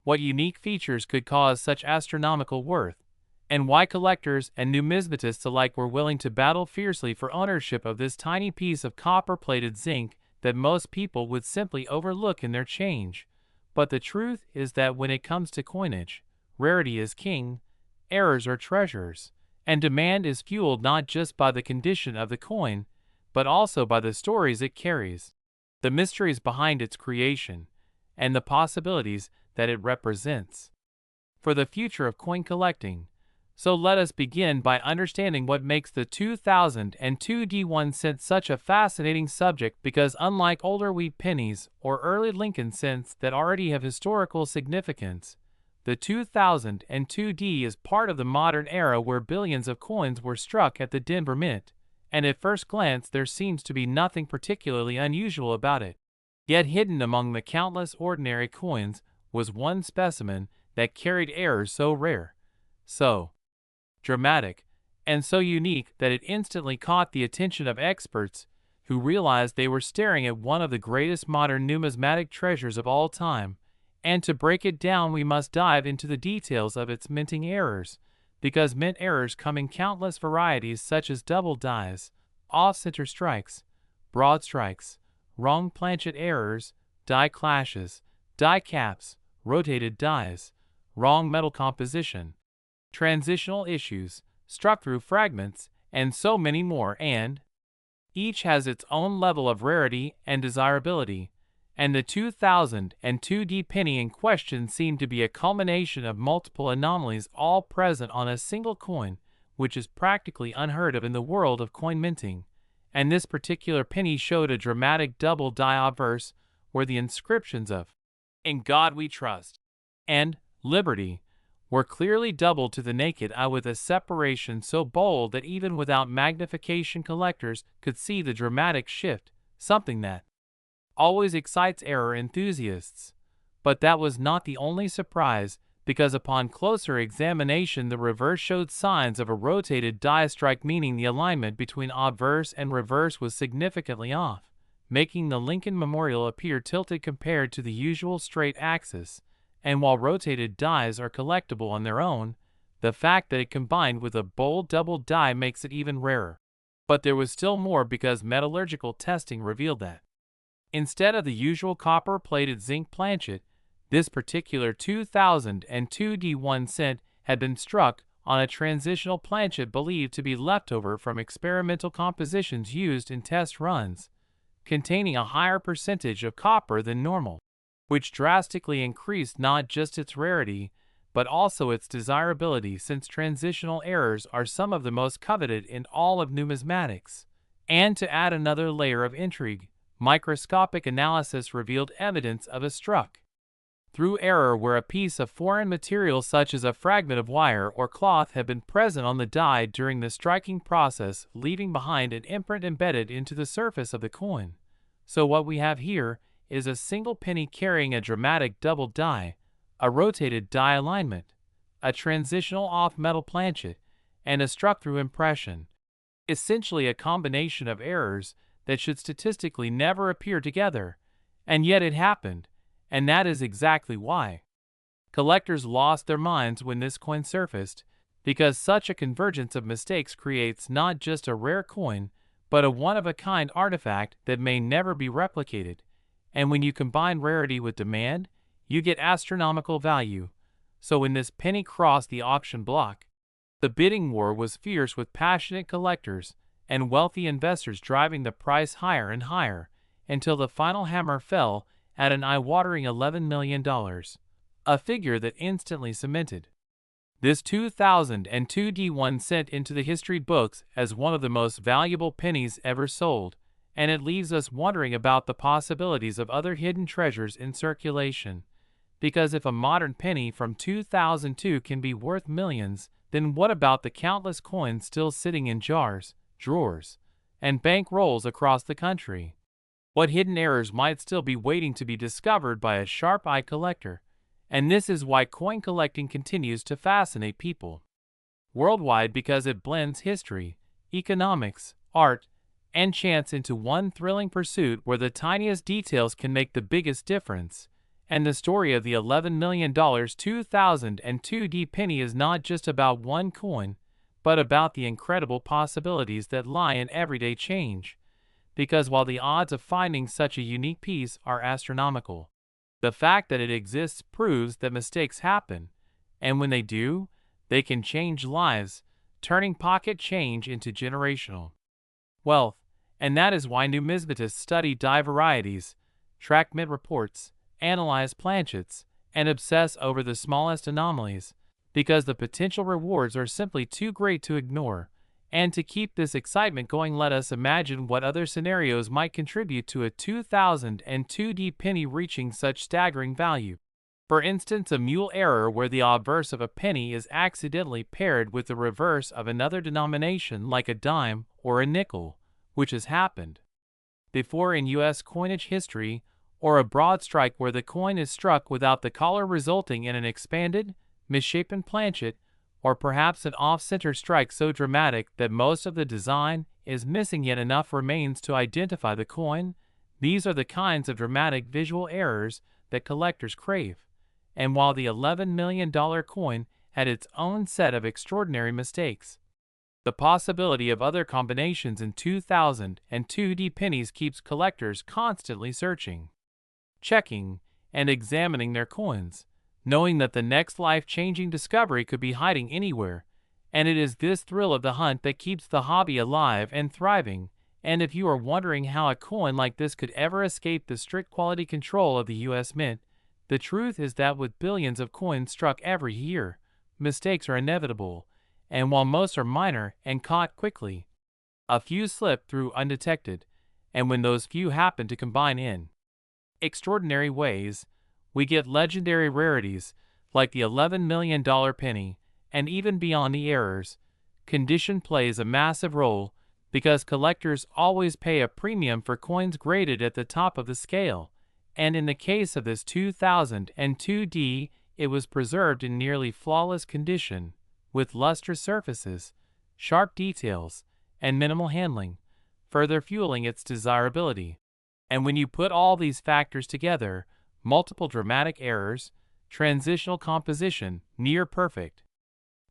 what unique features could cause such astronomical worth, and why collectors and numismatists alike were willing to battle fiercely for ownership of this tiny piece of copper-plated zinc that most people would simply overlook in their change. But the truth is that when it comes to coinage, rarity is king, errors are treasures, and demand is fueled not just by the condition of the coin, but also by the stories it carries, the mysteries behind its creation, and the possibilities that it represents for the future of coin collecting. So let us begin by understanding what makes the 2002 D1 cent such a fascinating subject, because unlike older wheat pennies or early Lincoln cents that already have historical significance, the 2002 D is part of the modern era where billions of coins were struck at the Denver Mint, and at first glance there seems to be nothing particularly unusual about it. Yet hidden among the countless ordinary coins was one specimen that carried errors so rare, so dramatic, and so unique that it instantly caught the attention of experts who realized they were staring at one of the greatest modern numismatic treasures of all time. And to break it down, we must dive into the details of its minting errors, because mint errors come in countless varieties such as double dies, off-center strikes, broad strikes, wrong planchet errors, die clashes, die caps, rotated dies, wrong metal composition, transitional issues, struck-through fragments, and so many more, and each has its own level of rarity and desirability, and the 2002D penny in question seemed to be a culmination of multiple anomalies all present on a single coin, which is practically unheard of in the world of coin minting. And this particular penny showed a dramatic double die obverse where the inscriptions of "In God We Trust" and "Liberty" were clearly doubled to the naked eye with a separation so bold that even without magnification collectors could see the dramatic shift, something that always excites error enthusiasts. But that was not the only surprise, because upon closer examination the reverse showed signs of a rotated die strike, meaning the alignment between obverse and reverse was significantly off, making the Lincoln Memorial appear tilted compared to the usual straight axis. And while rotated dies are collectible on their own, the fact that it combined with a bold double die makes it even rarer. But there was still more, because metallurgical testing revealed that instead of the usual copper-plated zinc planchet, this particular 2002 D1 cent had been struck on a transitional planchet believed to be leftover from experimental compositions used in test runs, containing a higher percentage of copper than normal, which drastically increased not just its rarity, but also its desirability, since transitional errors are some of the most coveted in all of numismatics. And to add another layer of intrigue, microscopic analysis revealed evidence of a struck-through error where a piece of foreign material such as a fragment of wire or cloth had been present on the die during the striking process, leaving behind an imprint embedded into the surface of the coin. So what we have here is a single penny carrying a dramatic double die, a rotated die alignment, a transitional off-metal planchet, and a struck-through impression. Essentially a combination of errors that should statistically never appear together, and yet it happened, and that is exactly why collectors lost their minds when this coin surfaced, because such a convergence of mistakes creates not just a rare coin, but a one-of-a-kind artifact that may never be replicated. And when you combine rarity with demand, you get astronomical value. So when this penny crossed the auction block, the bidding war was fierce, with passionate collectors and wealthy investors driving the price higher and higher, until the final hammer fell at an eye-watering $11 million, a figure that instantly cemented this 2002 D1 cent into the history books as one of the most valuable pennies ever sold. And it leaves us wondering about the possibilities of other hidden treasures in circulation. Because if a modern penny from 2002 can be worth millions, then what about the countless coins still sitting in jars, drawers, and bank rolls across the country? What hidden errors might still be waiting to be discovered by a sharp-eyed collector? And this is why coin collecting continues to fascinate people worldwide, because it blends history, economics, art, and chance into one thrilling pursuit where the tiniest details can make the biggest difference. And the story of the $11 million 2002 D penny is not just about one coin, but about the incredible possibilities that lie in everyday change. Because while the odds of finding such a unique piece are astronomical, the fact that it exists proves that mistakes happen, and when they do, they can change lives, turning pocket change into generational wealth. And that is why numismatists study die varieties, track mint reports, analyze planchets, and obsess over the smallest anomalies, because the potential rewards are simply too great to ignore. And to keep this excitement going, let us imagine what other scenarios might contribute to a 2002 D penny reaching such staggering value. For instance, a mule error where the obverse of a penny is accidentally paired with the reverse of another denomination like a dime or a nickel, which has happened before in U.S. coinage history, or a broad strike where the coin is struck without the collar, resulting in an expanded, misshapen planchet, or perhaps an off-center strike so dramatic that most of the design is missing yet enough remains to identify the coin. These are the kinds of dramatic visual errors that collectors crave. And while the $11 million coin had its own set of extraordinary mistakes, the possibility of other combinations in 2000 and 2D pennies keeps collectors constantly searching, checking, and examining their coins, knowing that the next life-changing discovery could be hiding anywhere. And it is this thrill of the hunt that keeps the hobby alive and thriving. And if you are wondering how a coin like this could ever escape the strict quality control of the U.S. Mint, the truth is that with billions of coins struck every year, mistakes are inevitable. And while most are minor and caught quickly, a few slip through undetected. And when those few happen to combine in extraordinary ways, we get legendary rarities like the $11 million penny. And even beyond the errors, condition plays a massive role, because collectors always pay a premium for coins graded at the top of the scale. And in the case of this 2002D, it was preserved in nearly flawless condition, with lustrous surfaces, sharp details, and minimal handling, further fueling its desirability. And when you put all these factors together, multiple dramatic errors, transitional composition, near perfect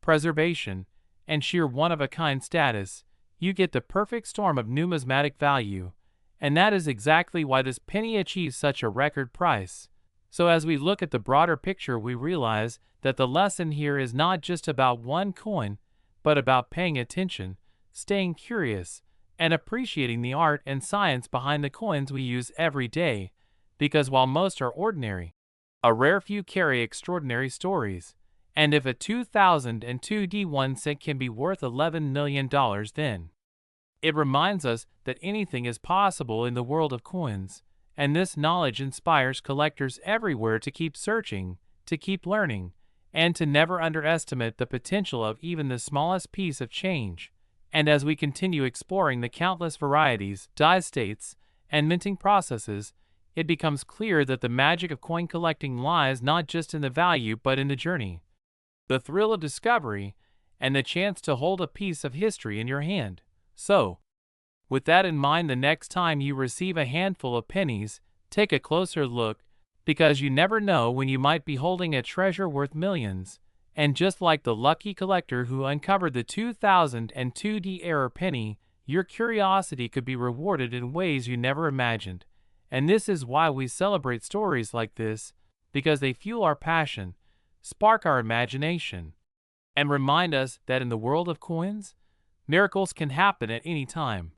preservation, and sheer one-of-a-kind status, you get the perfect storm of numismatic value. And that is exactly why this penny achieves such a record price. So as we look at the broader picture, we realize that the lesson here is not just about one coin, but about paying attention, staying curious, and appreciating the art and science behind the coins we use every day. Because while most are ordinary, a rare few carry extraordinary stories. And if a 2002D 1 cent can be worth $11 million, then it reminds us that anything is possible in the world of coins. And this knowledge inspires collectors everywhere to keep searching, to keep learning, and to never underestimate the potential of even the smallest piece of change. And as we continue exploring the countless varieties, die states, and minting processes, it becomes clear that the magic of coin collecting lies not just in the value but in the journey, the thrill of discovery, and the chance to hold a piece of history in your hand. So, with that in mind, the next time you receive a handful of pennies, take a closer look, because you never know when you might be holding a treasure worth millions. And just like the lucky collector who uncovered the 2002D error penny, your curiosity could be rewarded in ways you never imagined. And this is why we celebrate stories like this, because they fuel our passion, spark our imagination, and remind us that in the world of coins, miracles can happen at any time.